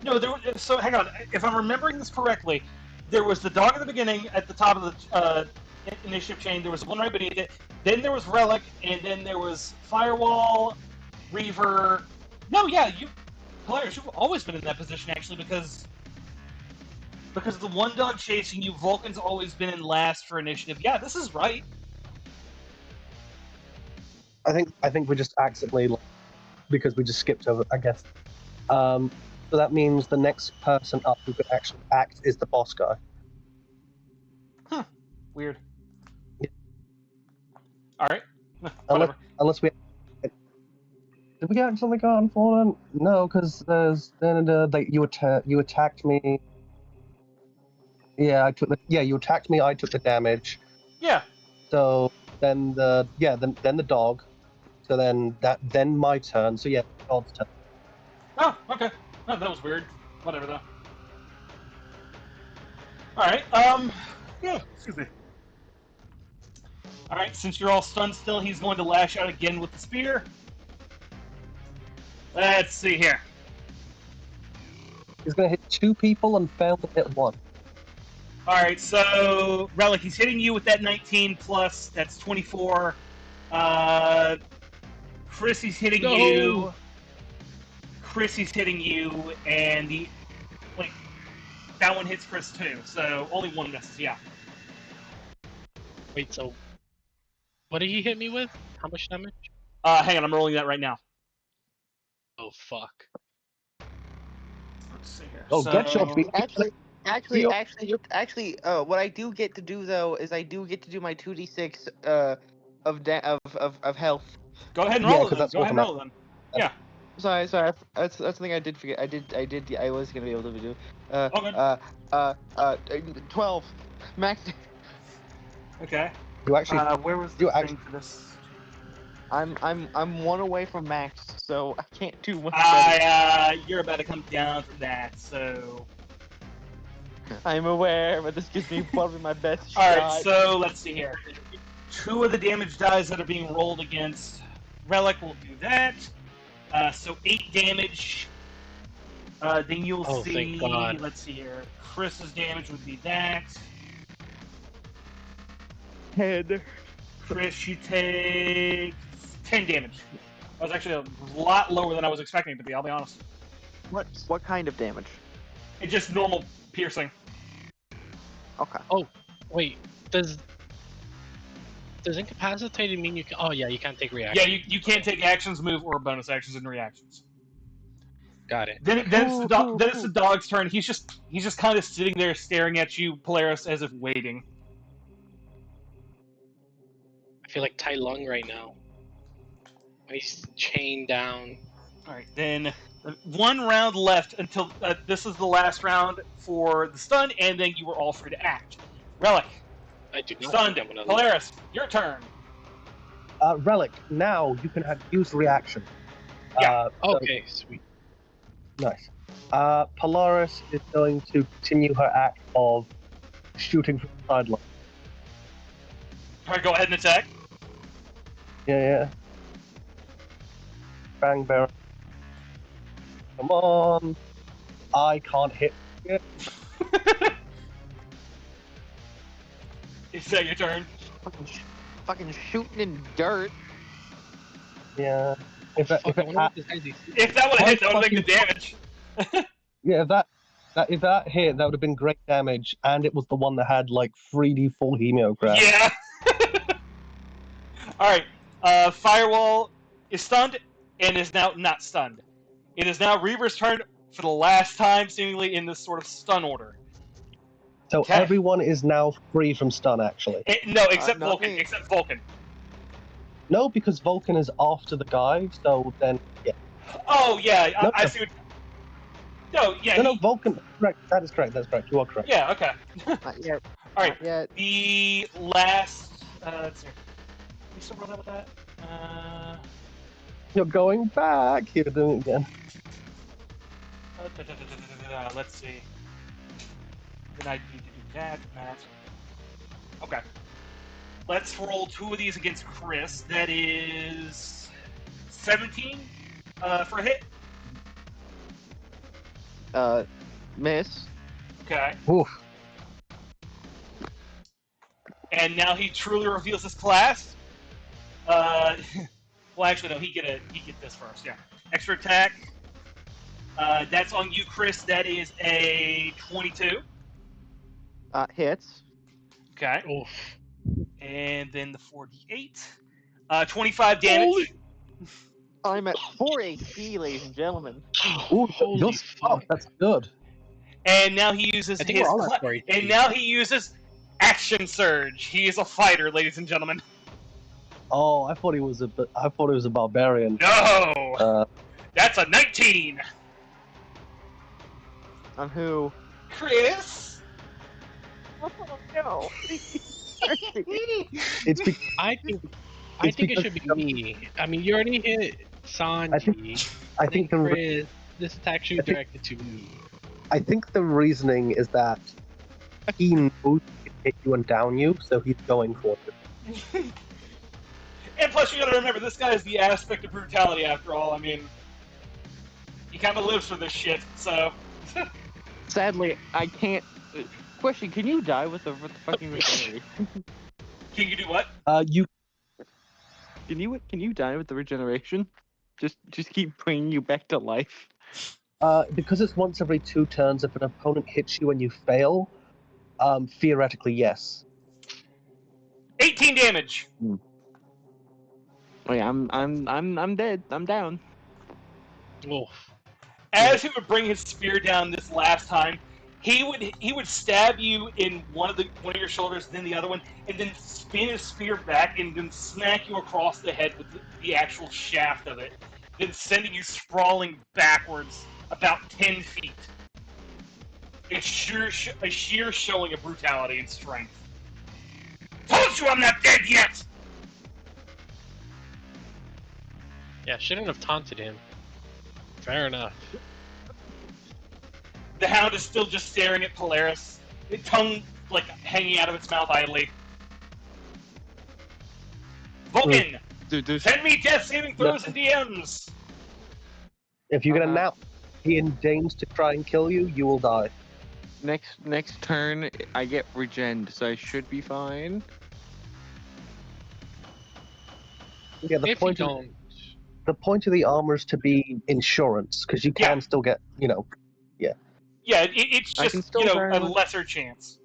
no, so hang on. If I'm remembering this correctly, there was the dog at the beginning, at the top of the initiative chain. There was one right beneath it. Then there was Relic, and then there was Firewall, Reaver. No, yeah, Polaris, you've always been in that position actually, because the one dog chasing you, Vulcan's always been in last for initiative. Yeah, this is right. I think we just accidentally, because we just skipped over, I guess. So that means the next person up who could actually act is the boss guy. Weird. Yeah. All right. Whatever. Unless we. Did we accidentally go on Fallen? No, because you attacked me. Yeah, you attacked me. I took the damage. Yeah. So then the dog. So then my turn. So yeah, dog's turn. Oh, okay. Oh, that was weird. Whatever though. All right. Yeah. Excuse me. All right. Since you're all stunned still, he's going to lash out again with the spear. Let's see here. He's gonna hit 2 people and fail to hit 1. All right. So Relic, he's hitting you with that 19 plus. That's 24. Chris, he's hitting you. Chris, he's hitting you, and that one hits Chris too. So only one misses. Yeah. Wait, so what did he hit me with? How much damage? Hang on, I'm rolling that right now. Oh fuck. Let's see here. Oh, get your beat. Actually, what I do get to do though is I do get to do my 2d6 of health. Go ahead and Yeah, roll it. 'cause Then. that's Go ahead and roll automatic. it then. Yeah. Sorry, that's the thing I did forget. I was gonna be able to do. Okay. 12 max. Okay. You actually. Where was you the actually- thing for this? I'm 1 away from max, so I can't do much better. You're about to come down from that, so. I'm aware, but this gives me probably my best shot. Alright, so let's see here. 2 of the damage dice that are being rolled against Relic will do that. So 8 damage. Then you'll Oh, see. thank God. Let's see here. Chris's damage would be that. Head. Chris, you take 10 damage. That was actually a lot lower than I was expecting it to be, I'll be honest. What kind of damage? It's just normal piercing. Okay. Wait, does incapacitated mean you can? Oh yeah, you can't take reaction. Yeah, you can't take actions, move, or bonus actions and reactions. Got it. Then it's the dog's turn. He's just kind of sitting there staring at you, Polaris, as if waiting. I feel like Tai Lung right now. He's chained down. All right, then 1 round left until this is the last round for the stun, and then you are all free to act. Relic, I do not stunned. think I'm gonna Polaris, your turn. Relic. Now you can use reaction. Yeah. So- Okay, sweet. Nice. Polaris is going to continue her act of shooting from the sideline. All right, go ahead and attack. Yeah. Bang, bang. Come on. I can't hit. Is that your turn? fucking shooting in dirt. Yeah. If Fuck, it I wonder had, what this guy's AC. If that would have hit, that would have made the fucking- damage. yeah, if that hit, that would have been great damage, and it was the one that had like 3d4 hemocraft. Yeah. Alright. Firewall is stunned and is now not stunned. It is now Reaver's turn for the last time, seemingly in this sort of stun order. So Okay. everyone is now free from stun, actually. No, except not Vulcan. me. Except Vulcan. No, because Vulcan is after the guy, so then yeah. Oh yeah, No, I see. No, yeah. No, Vulcan. Correct. That is correct. That's correct. You are correct. Yeah. Okay. Not yet. All right. Not yet. The last. Let's see. We still run out with that. You're going back. You're doing it again. Let's see. Then I need to do that. Okay. Let's roll 2 of these against Chris. That is 17 for a hit. Miss. Okay. Oof. And now he truly reveals his class. Well, actually, no. He get this first. Yeah. Extra attack. That's on you, Chris. That is a 22. Hits. Okay. Oof. And then the 48. 25 damage. I'm at 4 HP, ladies and gentlemen. Ooh, Holy you're fuck. oh, that's good. And now he uses I think his we're all at cla- 4 HP. and now he uses action surge. He is a fighter, ladies and gentlemen. Oh, I thought he was a barbarian. No, that's a 19. On who? Chris. Oh no. It's be- I think It's it because- should be me. I mean, you already hit Sanji. I think the Chris, this attack should be directed to me. I think the reasoning is that he knows he can hit you and down you, so he's going for it. And plus, you gotta remember, this guy is the aspect of brutality. After all, I mean, he kind of lives for this shit. So, Sadly, I can't. Question: can you die with the fucking regeneration? can you do what? You Can you die with the regeneration? Just keep bringing you back to life. because it's once every 2 turns. If an opponent hits you and you fail, theoretically yes. 18 damage. Oh yeah, I'm dead. I'm down. Oof. As he would bring his spear down this last time, he would stab you in one of your shoulders, then the other one, and then spin his spear back and then smack you across the head with the actual shaft of it, then sending you sprawling backwards about 10 feet. A sheer showing of brutality and strength. Told you I'm not dead yet! Yeah, shouldn't have taunted him. Fair enough. The hound is still just staring at Polaris, the tongue like hanging out of its mouth idly. Vulcan, Dude, send me death saving throws and DMs. If you get a nap, he deigns to try and kill you, you will die. next turn I get regened, so I should be fine. Yeah, If you don't, the point of the armor is to be insurance, because you can still get, Yeah, it's I just can still a burn. lesser chance.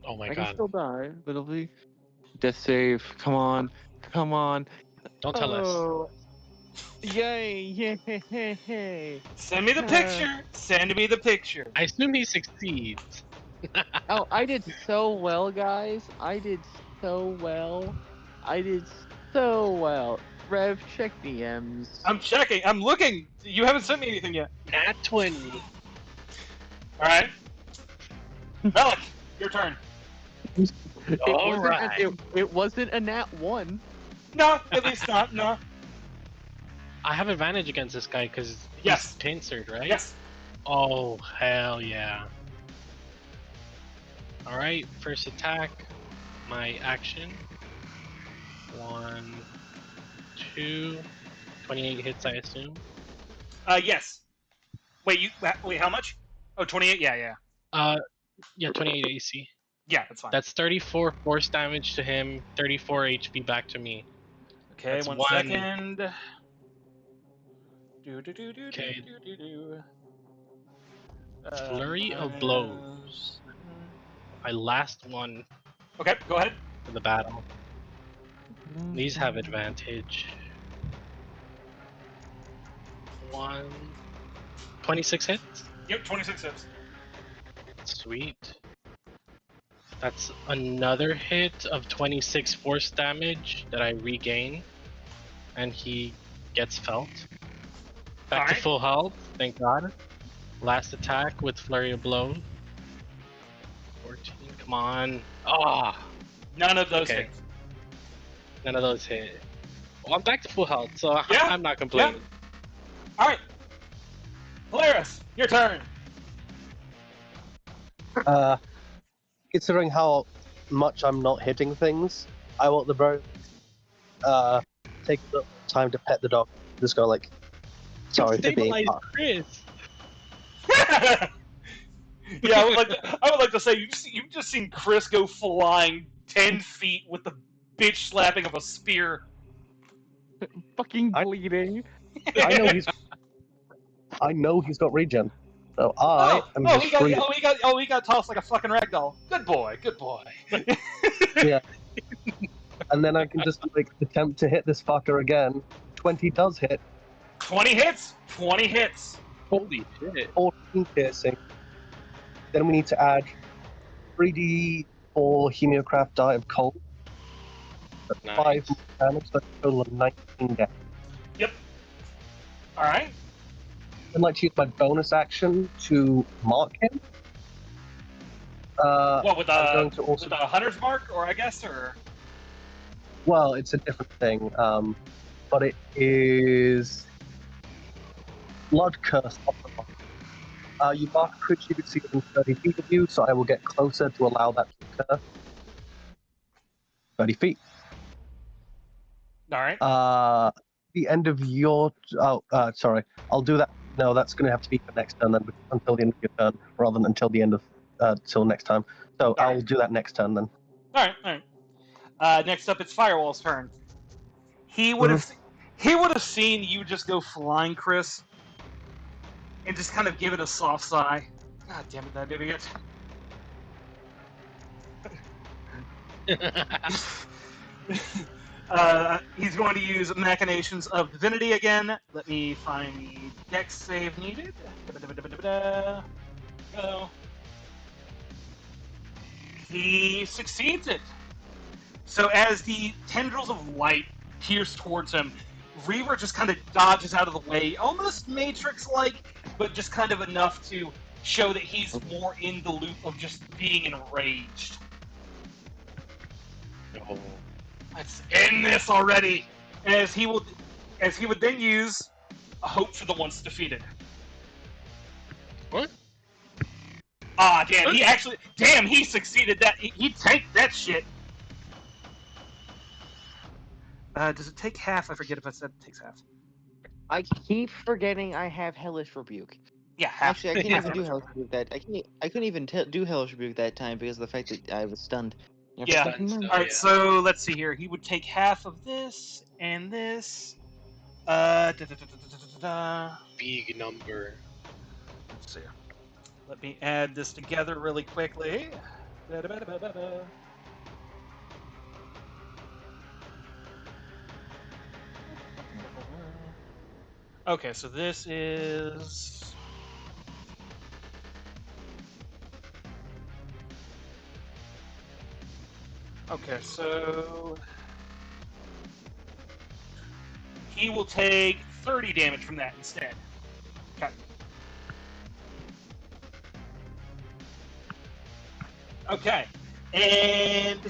oh my I can god, still die, but it'll be death save. Come on. don't tell us. Oh. Yay! Yay! Send me the picture. Send me the picture. I assume he succeeds. Oh, I did so well, guys. I did so well. Rev, check DMs. I'm checking. I'm looking. You haven't sent me anything yet. Nat 20. All right. Malik, your turn. It wasn't a nat 1. No, at least not. No. I have advantage against this guy because he's Yes. pincered, right? Yes. Oh, hell yeah. Alright, first attack. My action. 1, 2. 28 hits, I assume. Yes. Wait, how much? Oh, 28? Yeah. Yeah, 28 AC. Yeah, that's fine. That's 34 force damage to him, 34 HP back to me. Okay, that's one one. second. Okay. Do. Flurry of blows. My last one Okay, go ahead. for the battle. These have advantage. 26 hits? Yep, 26 hits. Sweet. That's another hit of 26 force damage that I regain. And he gets felt. Back to Alright. full health, thank God. Last attack with Flurry of Blows. 14, come on. Ah! None of those Okay. hits. None of those hit. Well, I'm back to full health, so Yeah, I'm not complaining. Alright. Polaris, your turn. Considering how much I'm not hitting things, I want the bro take a little time to pet the dog. Just go like, sorry for being Stabilize hard. Chris. Yeah, I would like to say you've just seen Chris go flying 10 feet with the bitch slapping of a spear. Fucking I- bleeding. I know he's got regen. So I am just he free. got tossed like a fucking ragdoll. Good boy, good boy. And then I can just like attempt to hit this fucker again. 20 does hit, 20 hits. 20 hits. Holy shit. 14 piercing. Then we need to add 3d4 Heliocraft die of cold. Nice. 5 more damage, so that's a total of 19 damage. All right. I'd like to use my bonus action to mark him. What with I'm a going to also. with a hunter's mark, or I guess, or Well, it's a different thing, but it is Blood Curse of the Mark. You mark a creature you can see within 30 feet of you, so I will get closer to allow that to occur. 30 feet. all right. The end of your. Sorry. I'll do that. No, that's going to have to be for next turn then, until the end of your turn, rather than until the end of. Till next time. So All I'll right. do that next turn then. All right. Next up, it's Firewall's turn. He would have seen you just go flying, Chris, and just kind of give it a soft sigh. God damn it, that idiot. He's going to use Machinations of Divinity again. Let me find the dex save needed. Go. He succeeds it. So as the tendrils of light pierce towards him, Reaver just kind of dodges out of the way, almost Matrix-like, but just kind of enough to show that he's more in the loop of just being enraged. Oh. Let's end this already. As he would then use a Hope for the Once Defeated. What? Ah, damn, he succeeded that. He tanked that shit. Does it take half? I forget if I said it takes half. I keep forgetting I have Hellish Rebuke. Yeah, half. Actually, I can't half even do damage. Hellish Rebuke that. I couldn't even do Hellish Rebuke that time because of the fact that I was stunned. Yeah. Fucking months. Alright, so let's see here. He would take half of this and this. Let's Big number. see. Let me add this together really quickly. Okay, so this is. Okay, so he will take 30 damage from that instead. Okay. Okay, and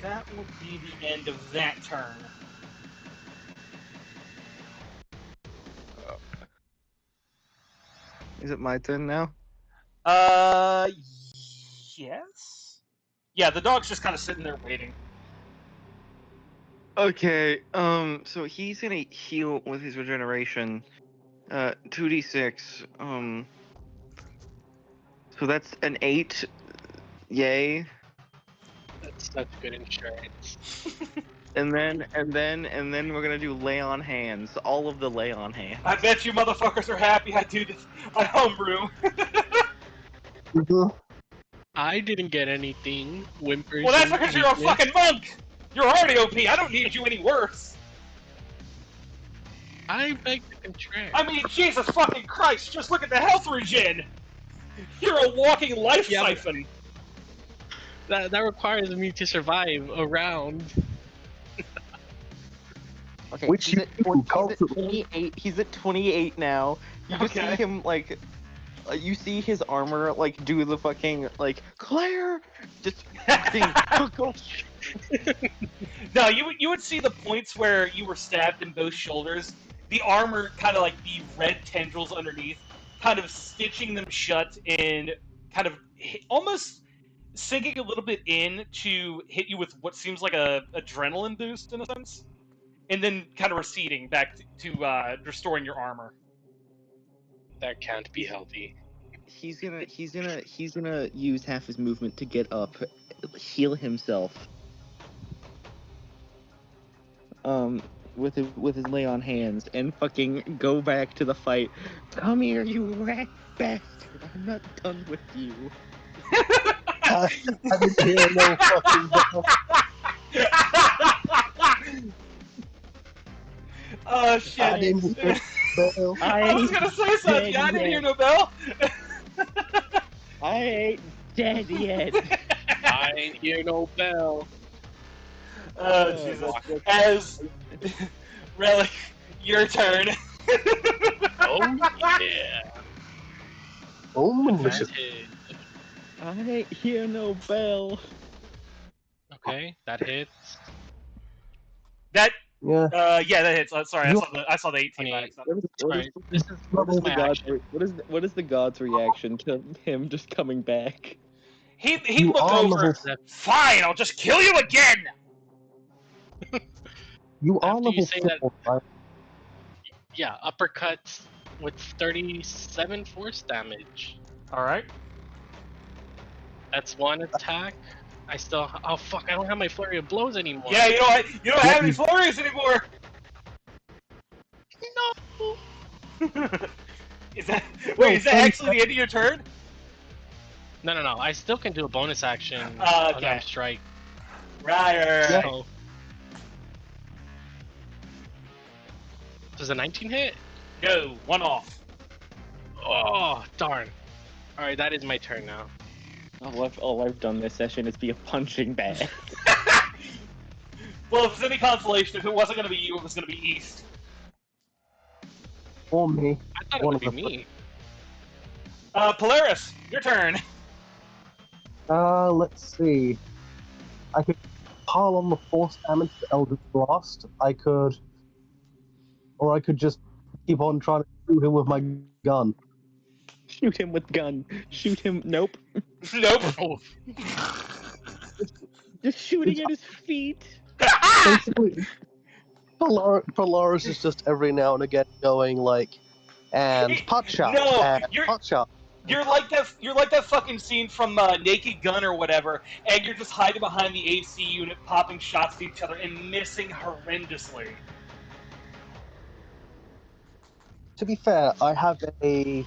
that will be the end of that turn. Is it my turn now? Yes? Yeah, the dog's just kind of sitting there waiting. Okay, so he's gonna heal with his regeneration. 2d6. So that's an 8 Yay. That's such good insurance. And then we're gonna do lay on hands. All of the lay on hands. I bet you motherfuckers are happy I do this on homebrew. Mhm. I didn't get anything. Whimpers. Well, that's and because you're a weakness. fucking monk! You're already OP, I don't need you any worse! I beg to contract. I mean, Jesus fucking Christ, just look at the health regen! You're a walking life Yeah, but- siphon! That requires me to survive a round. Okay, Which he's you at, do he's at constantly. 28. He's at 28 now. You just Okay. see him like, you see his armor like do the fucking like Claire, just fucking. No, you would see the points where you were stabbed in both shoulders. The armor, kind of like the red tendrils underneath, kind of stitching them shut and kind of almost sinking a little bit in to hit you with what seems like a adrenaline boost in a sense, and then kind of receding back to restoring your armor. That can't be healthy. He's gonna use half his movement to get up, heal himself. With his lay on hands and fucking go back to the fight. Come here, you rat bastard! I'm not done with you. I didn't hear no fucking bell. Oh shit! I didn't hear no bell. I was gonna say something. I didn't hear no bell. I ain't dead yet. I ain't hear no bell. Oh Jesus! As Relic, your turn. Oh yeah. Oh, That's it. I ain't hear no bell. Okay, that hits. That yeah. yeah, that hits. Sorry, You- I saw the 18 by 28. accident. Alright, this is What is the my god's action. what is the god's reaction to him just coming back? He You looked are over. level. Fine, I'll just kill you again. You are After you level say that- 4, right? Yeah, uppercuts with 37 force damage. All right. That's one attack. I still. Oh fuck! I don't have my flurry of blows anymore. Yeah, you don't have any flurries anymore. No. Is that wait? Is that actually the end of your turn? No. I still can do a bonus action. Okay. Unarmed strike. Right. So. Does a 19 hit? No, one off. Oh darn! All right, that is my turn now. All I've done this session is be a punching bag. Well, if it's any consolation, if it wasn't going to be you, it was going to be East. Or me. I thought it One would be of the- me. Polaris, your turn. Let's see. I could pile on the force damage to Eldritch Blast. Or I could just keep on trying to shoot him with my gun. Shoot him with gun. Shoot him. Nope. Nope. Oh, Just shooting at his feet. Basically, Polaris is just every now and again going like, and pot shot, No, and you're- pot shot. You're like that fucking scene from Naked Gun or whatever, and you're just hiding behind the AC unit, popping shots to each other and missing horrendously. To be fair, I have a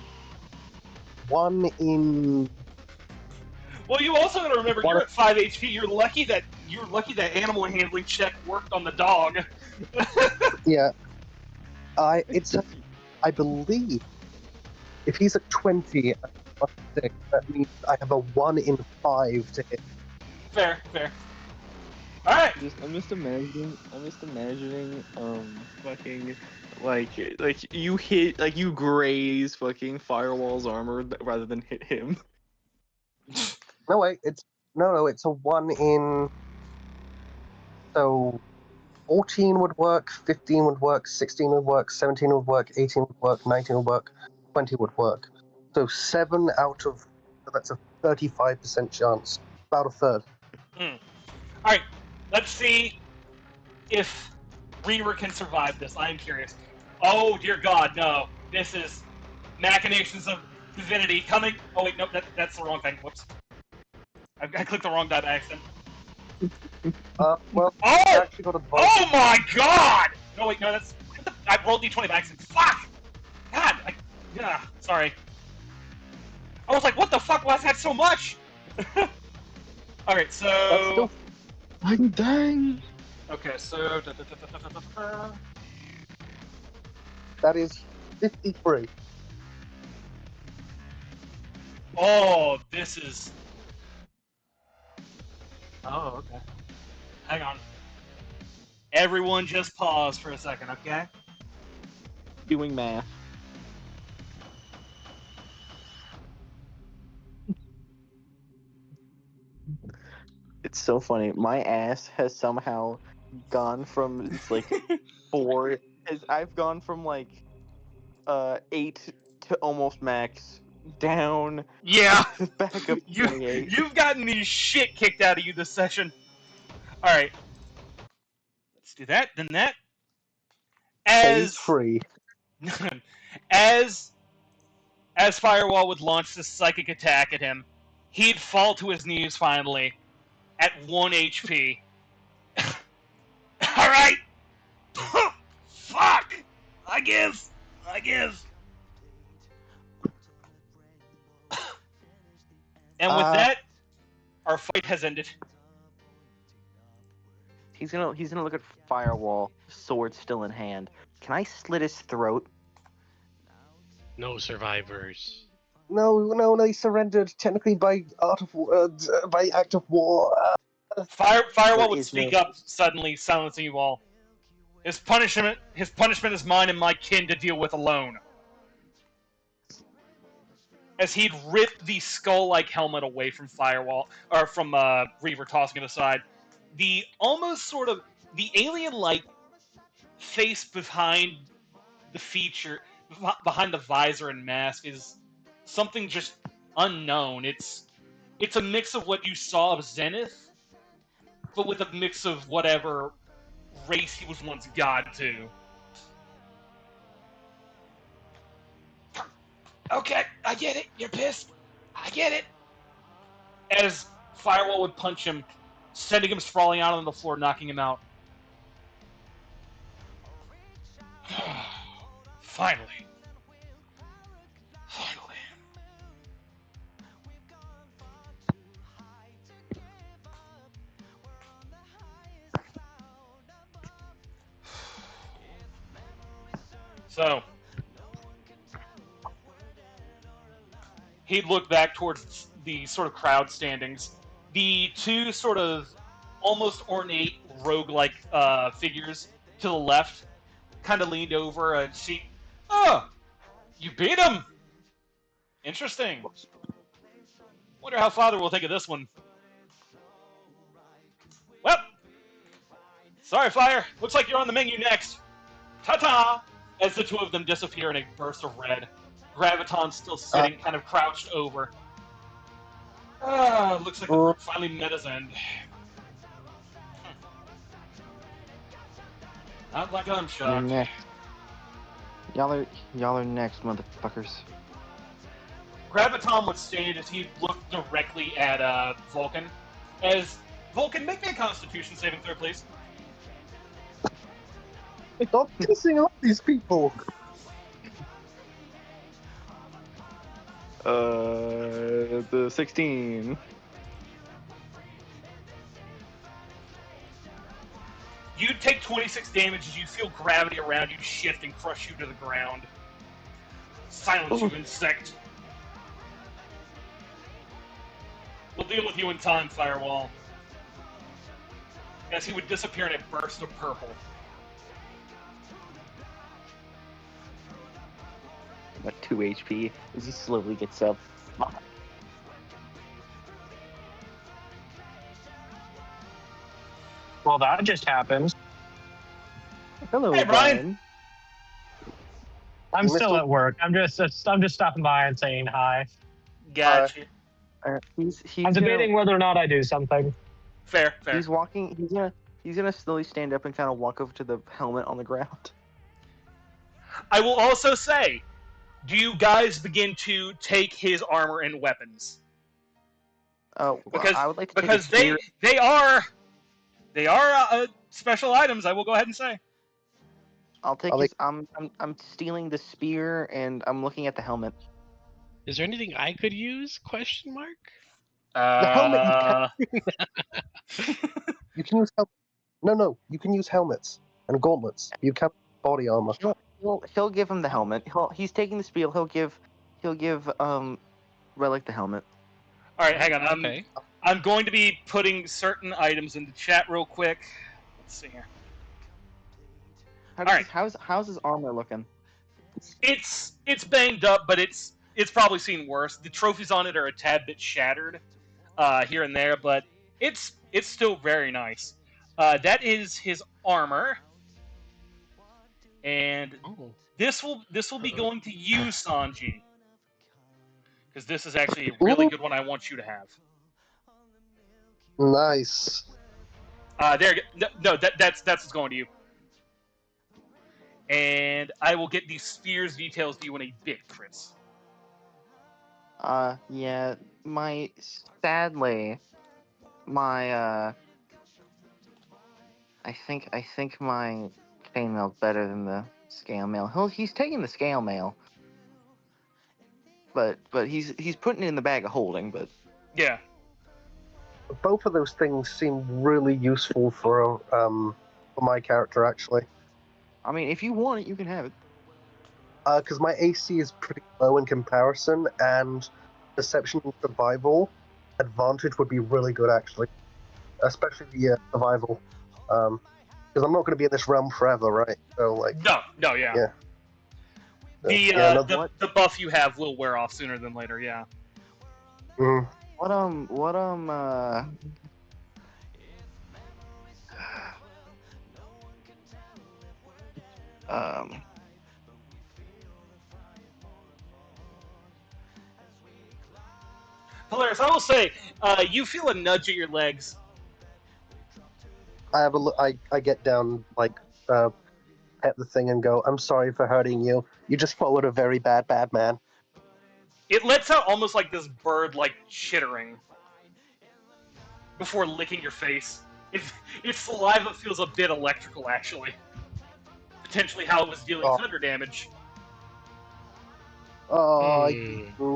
1 in. Well, you also got to remember What you're a- at 5 HP. You're lucky that animal handling check worked on the dog. Yeah. I believe if he's at 20 and I'm at 6, that means I have a 1 in 5 to hit. Fair. All right. I'm just imagining, fucking, like you hit, like you graze fucking Firewall's armor rather than hit him. No, wait, it's a 1 in. So 14 would work, 15 would work, 16 would work, 17 would work, 18 would work, 19 would work, 20 would work. So 7 out of. That's a 35% chance. About a third. All right. Let's see if Reaver can survive this. I am curious. Oh dear God, no! This is machinations of divinity coming. Oh wait, no, that's the wrong thing. Whoops. I clicked the wrong die by accident. Well, Oh! I actually got a bonus. Oh my god! No, wait, no, that's... I rolled d20 by accident. Fuck! God! Yeah, sorry. I was like, what the fuck was that so much? Alright, That's so... still Dang. Okay, so... that is 53. Oh, this is... Oh, okay. Hang on. Everyone just pause for a second, okay? Doing math. It's so funny. My ass has somehow gone from it's like 4. I've gone from like 8 to almost max down Yeah! back up to 28. You've gotten the shit kicked out of you this session. Alright. Let's do that, then that. Phase 3. as Firewall would launch this psychic attack at him, he'd fall to his knees finally at 1 HP. Alright! Fuck! I give! And with that, our fight has ended. He's gonna look at Firewall, sword still in hand. Can I slit his throat? No survivors. No, they surrendered technically by act of war. Firewall There would is speak no- up suddenly, silencing you all. His punishment is mine and my kin to deal with alone. As he'd rip the skull-like helmet away from Firewall, or from Reaver, tossing it aside. The almost sort of the alien-like face behind the feature, behind the visor and mask, is something just unknown. It's a mix of what you saw of Zenith, but with a mix of whatever race he was once god to. Okay, I get it. You're pissed. I get it. As Firewall would punch him, sending him sprawling out on the floor, knocking him out. Finally. So, he'd look back towards the sort of crowd standings. The two sort of almost ornate rogue-like figures to the left kind of leaned over and see, oh, you beat him! Interesting. Wonder how Father will think of this one. Well, sorry, Fire. Looks like you're on the menu next. Ta-ta! As the two of them disappear in a burst of red. Graviton's still sitting, kind of crouched over. Looks like the group finally met his end. Not like I'm You're shocked. next. Y'all are next, motherfuckers. Graviton would stand as he looked directly at Vulcan. As Vulcan, make me a Constitution saving throw, please. Stop pissing off these people. The 16. You take 26 damage as you feel gravity around you shift and crush you to the ground. Silence, you insect. We'll deal with you in time, Firewall. As he would disappear in a burst of purple. At 2 HP as he slowly gets up. Well, that just happened. Hello, Hey, Brian. I'm still at work. I'm just stopping by and saying hi. Gotcha. He's I'm debating whether or not I do something. Fair. He's walking. He's gonna slowly stand up and kind of walk over to the helmet on the ground. I will also say, do you guys begin to take his armor and weapons? Well, Because I would like to take a because spear. they are special items. I will go ahead and say. I'll take I'll his. I'm stealing the spear and I'm looking at the helmet. Is there anything I could use? Question mark. The helmet Uh, you can use no, you can use helmets and gauntlets. You can body armor. He'll give him the helmet. He's taking the spear. He'll give Relic the helmet. all right, hang on. Okay. I'm going to be putting certain items into chat real quick. Let's see here. Alright. How's his armor looking? It's banged up, but it's probably seen worse. The trophies on it are a tad bit shattered here and there, but it's still very nice. That is his armor, and Oh. this will be going to you, Sanji, because this is actually a really good one. I want you to have. Nice. There. No, that's what's going to you. And I will get these spears details to you in a bit, Chris. Yeah. Sadly, my I think my chainmail's better than the scale mail. He's taking the scale mail. But he's putting it in the bag of holding, but Yeah. Both of those things seem really useful for my character actually. I mean, if you want it, you can have it. Because my AC is pretty low in comparison, and perception and survival advantage would be really good actually, especially the survival. Because I'm not going to be in this realm forever, right? So like, No, yeah. Yeah. The buff you have will wear off sooner than later, yeah. mm, Polaris, I will say, you feel a nudge at your legs. I get down like pet the thing and go, I'm sorry for hurting you. You just followed a very bad man. It lets out almost like this bird-like chittering before licking your face. Its saliva feels a bit electrical, actually. Potentially how it was dealing Oh. thunder damage. Oh, Hmm.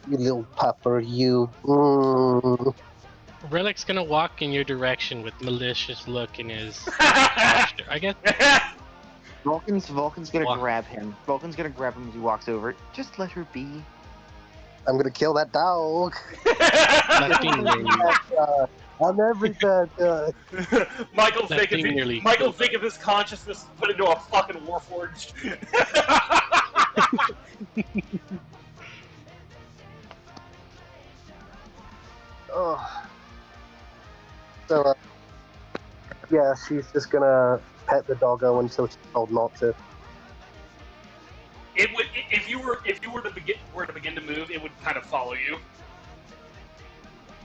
you little pupper, you. Mm. Relic's gonna walk in your direction with malicious look in his posture. I guess. Vulcan's gonna Walk. grab him. Vulcan's gonna grab him as he walks over. Just let her be. I'm gonna kill that dog. Nothing nearly. I'm every bad guy. Michael That think thing nearly of killed his consciousness put into a fucking warforged. Oh. So, yeah, she's just gonna pet the doggo until she's told not to. It would if you were to begin to move, it would kind of follow you.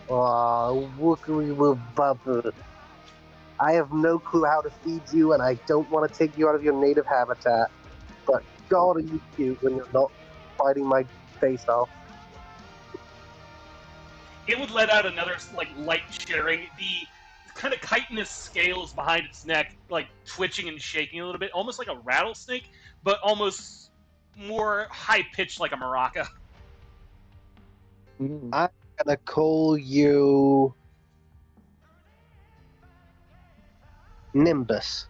Oh, wookery will bubble. I have no clue how to feed you, and I don't want to take you out of your native habitat. But God, are you cute when you're not biting my face off. It would let out another like light chittering. The kind of chitinous scales behind its neck, like twitching and shaking a little bit, almost like a rattlesnake, but almost more high pitched, like a maraca. Mm. I'm gonna call you Nimbus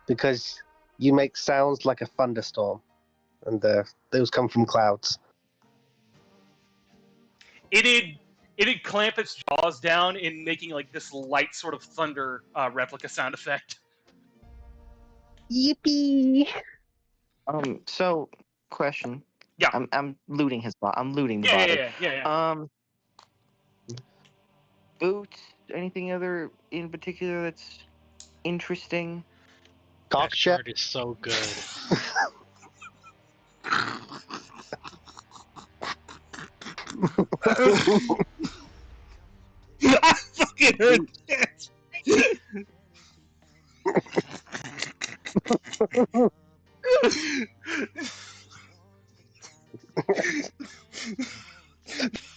because you make sounds like a thunderstorm, and those come from clouds. It'd clamp its jaws down in making like this light sort of thunder replica sound effect. Yippee! So, question. Yeah. I'm looting his body. I'm looting the body. Yeah. Boots. Anything other in particular that's interesting? Cock That check. shirt is so good. I fucking heard that.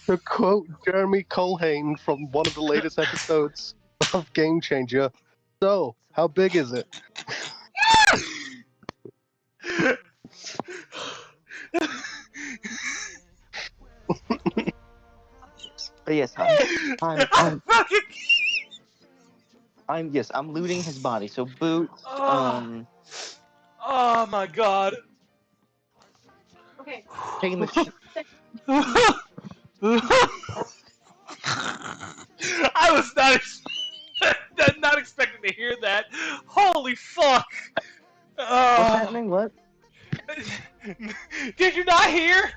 To quote Jeremy Colhane from one of the latest episodes of Game Changer, so, how big is it? But yes, I'm looting his body. So boots, Oh my god. taking the sh- I was not expecting to hear that. Holy fuck! What's Uh, happening? What? Did you not hear?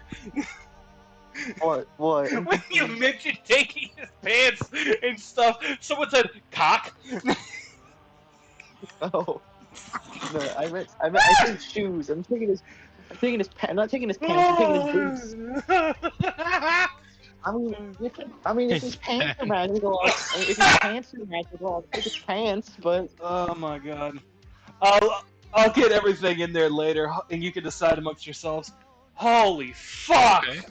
What? When you mentioned taking his pants and stuff, someone said cock. Oh. No, I said shoes. I'm taking his I'm not taking his pants. I'm taking his boots. If his pants are magical, if his pants are magical, I'll take his pants. But Oh my god. I'll get everything in there later, and you can decide amongst yourselves. Holy fuck! Okay.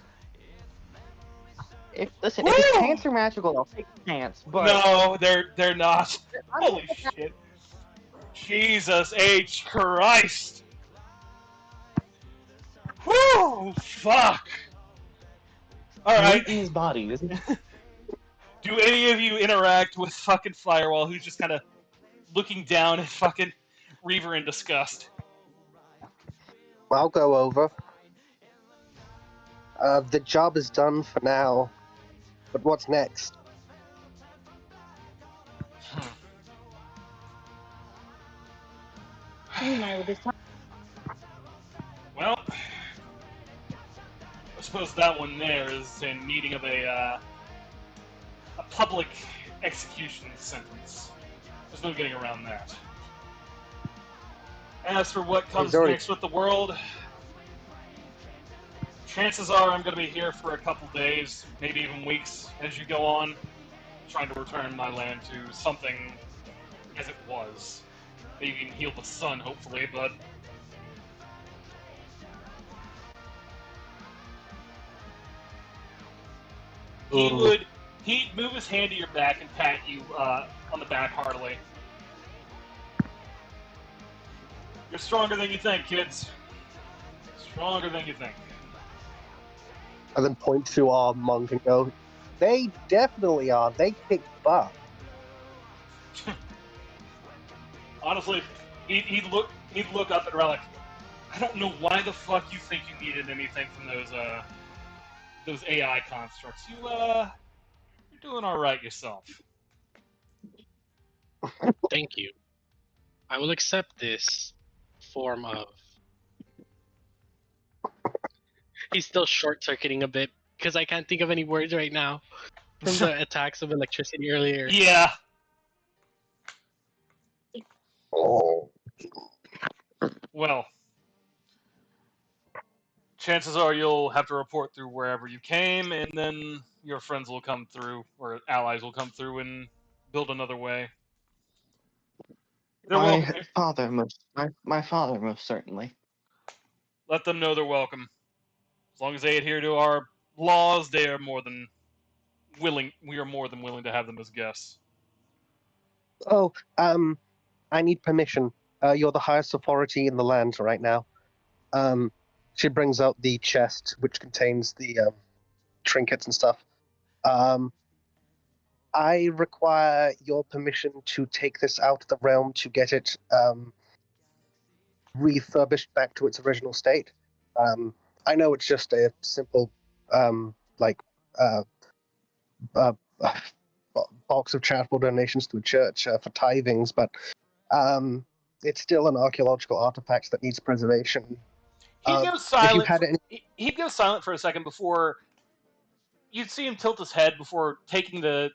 if his pants are magical, I'll take his pants. But No, they're not. Holy shit. Jesus H. Christ. Whew, fuck. Alright. looting his body. Do any of you interact with fucking Firewall, who's just kind of looking down at fucking Reaver in disgust? I'll go over. The job is done for now, but what's next? Well, I suppose that one there is in needing of a public execution sentence. There's no getting around that. As for what comes next with the world, chances are I'm going to be here for a couple days, maybe even weeks, as you go on, trying to return my land to something as it was. Maybe even heal the sun, hopefully, but... He'd move his hand to your back and pat you on the back heartily. You're stronger than you think, kids. Stronger than you think. And then point to our monk and go, they definitely are. They kick butt. Honestly, he'd look up at Relic. I don't know why the fuck you think you needed anything from those AI constructs. You're doing all right yourself. Thank you. I will accept this form of... He's still short-circuiting a bit, because I can't think of any words right now from the attacks of electricity earlier. Yeah. Oh. Well, chances are you'll have to report through wherever you came, and then your friends will come through, or allies will come through and build another way. my father most certainly. Let them know they're welcome. As long as they adhere to our laws, they are more than willing. We are more than willing to have them as guests. Oh, I need permission. You're the highest authority in the land right now. She brings out the chest, which contains the trinkets and stuff. I require your permission to take this out of the realm to get it refurbished back to its original state. I know it's just a simple, box of charitable donations to a church for tithings, but it's still an archaeological artifact that needs preservation. He'd go silent. He'd go silent for a second before you'd see him tilt his head before taking the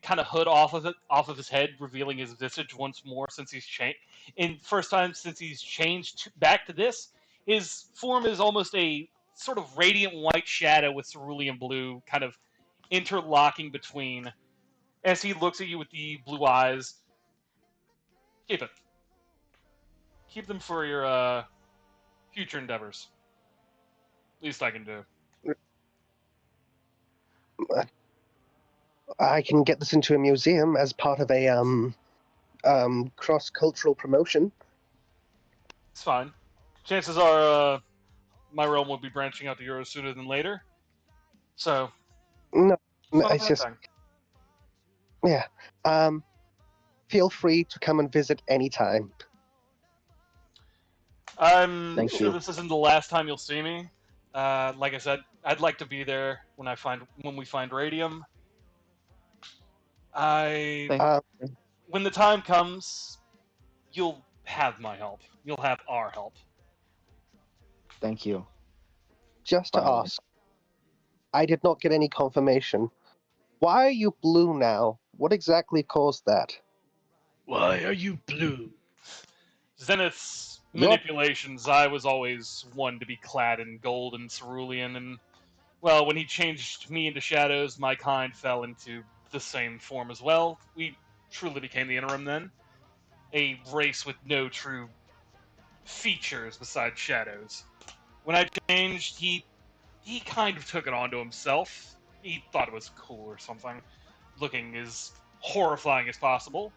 kind of hood off of his head, revealing his visage once more since he's changed. In first time since he's changed back to this, his form is almost a sort of radiant white shadow with cerulean blue kind of interlocking between. As he looks at you with the blue eyes, keep it. Keep them for your future endeavors. Least I can do. I can get this into a museum as part of a cross-cultural promotion. It's fine. Chances are, my realm will be branching out to Europe sooner than later. So, No, not a it's bad just thing. yeah. Feel free to come and visit anytime. I'm Thank sure you. this isn't the last time you'll see me. Like I said, I'd like to be there when we find radium. Thank- When the time comes, you'll have my help. You'll have our help. Thank you. Just to Finally. ask, I did not get any confirmation. Why are you blue now? What exactly caused that? Why are you blue? Zenith's Yup. manipulations, I was always one to be clad in gold and cerulean, and, well, when he changed me into shadows, my kind fell into the same form as well. We truly became the interim then. A race with no true features besides shadows. When I changed, he kind of took it onto himself. He thought it was cool or something, looking as horrifying as possible.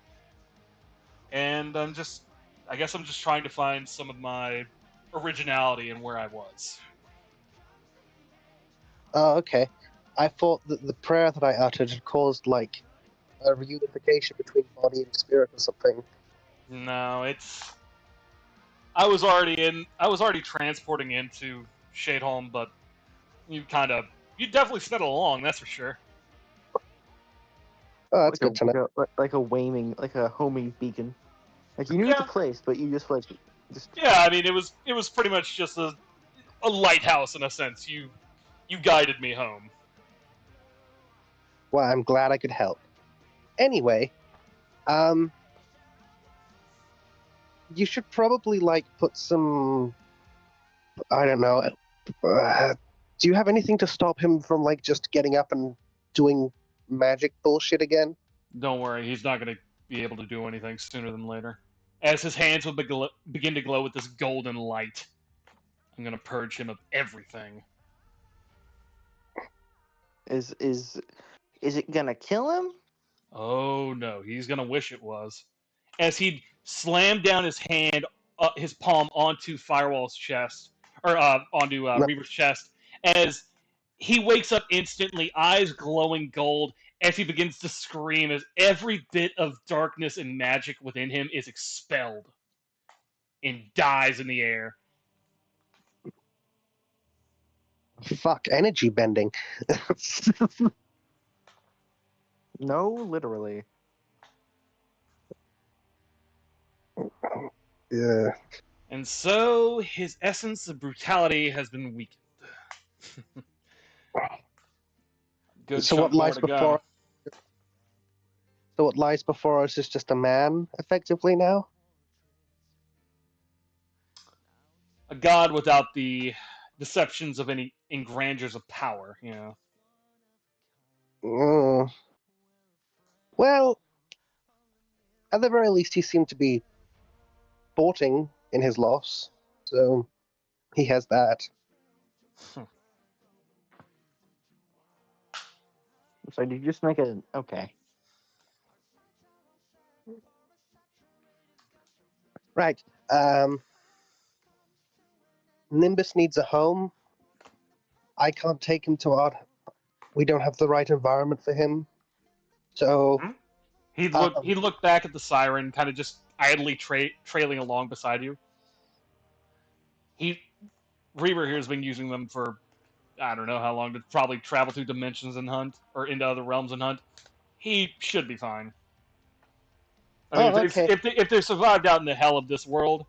And I guess I'm just trying to find some of my originality in where I was. Oh, okay. I thought that the prayer that I uttered had caused, like, a reunification between body and spirit or something. No, it's. I was already transporting into Shadeholm, but you definitely sped along, that's for sure. Oh, that's like good to know. like a homing beacon. Like you knew Yeah. the place, but you just Yeah, I mean, it was pretty much just a lighthouse in a sense. You guided me home. Well, I'm glad I could help. Anyway, you should probably, like, put some... I don't know. Do you have anything to stop him from, like, just getting up and doing magic bullshit again? Don't worry, he's not going to be able to do anything sooner than later. As his hands will begin to glow with this golden light, I'm going to purge him of everything. is it gonna kill him? Oh no, he's going to wish it was. As he'd slam down his palm onto Firewall's chest, or onto No. Reaver's chest, as he wakes up instantly, eyes glowing gold, as he begins to scream as every bit of darkness and magic within him is expelled and dies in the air. Fuck, energy bending. No, literally. Yeah. And so his essence of brutality has been weakened. Good So chunk what lies more to go. before? So what lies before us is just a man, effectively now. A god without the deceptions of any grandeurs of power, you know. Mm. Well, at the very least, he seemed to be sporting in his loss, so he has that. So did you just make a okay? Right. Nimbus needs a home. I can't take him to our... We don't have the right environment for him. So... He'd look back at the siren, kind of just idly trailing along beside you. Reaver here has been using them for I don't know how long, to probably travel through dimensions and hunt, or into other realms and hunt. He should be fine. I mean, okay. if they survived out in the hell of this world,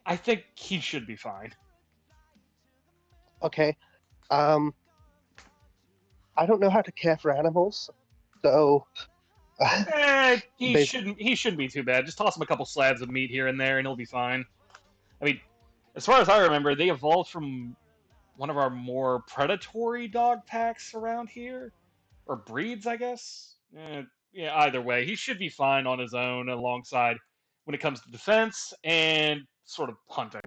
I think he should be fine. Okay. I don't know how to care for animals, so... He shouldn't be too bad. Just toss him a couple slabs of meat here and there, and he'll be fine. I mean, as far as I remember, they evolved from one of our more predatory dog packs around here, or breeds, I guess. Yeah, either way, he should be fine on his own alongside when it comes to defense and sort of hunting.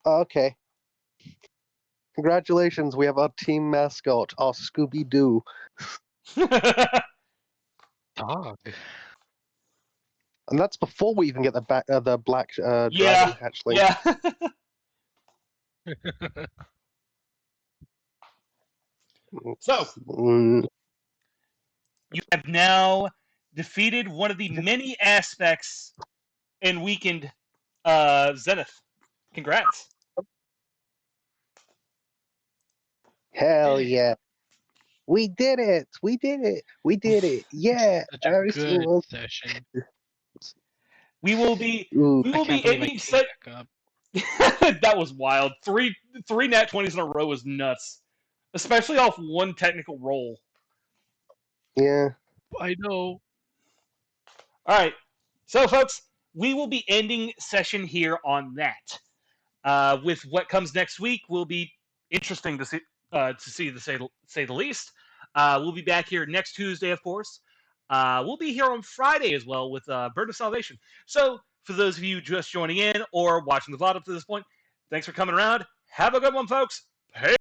Okay. Congratulations, we have our team mascot, our Scooby Doo. Dog. And that's before we even get the black Yeah, dragon hatchling. yeah. So, Mm, you have now defeated one of the many aspects and weakened Zenith. Congrats. hell yeah. We did it! We did it! We did it! Yeah! Such a Very good cool. session. We will be Ooh. we I will be can't believe I ending came back up. That was wild. Three nat 20s in a row is nuts. Especially off one technical roll. Yeah. I know. Alright. So folks, we will be ending session here on that. With what comes next week will be interesting to see to say the least. We'll be back here next Tuesday, of course. We'll be here on Friday as well with Bird of Salvation. So, for those of you just joining in or watching the VOD up to this point, thanks for coming around. Have a good one, folks. Hey.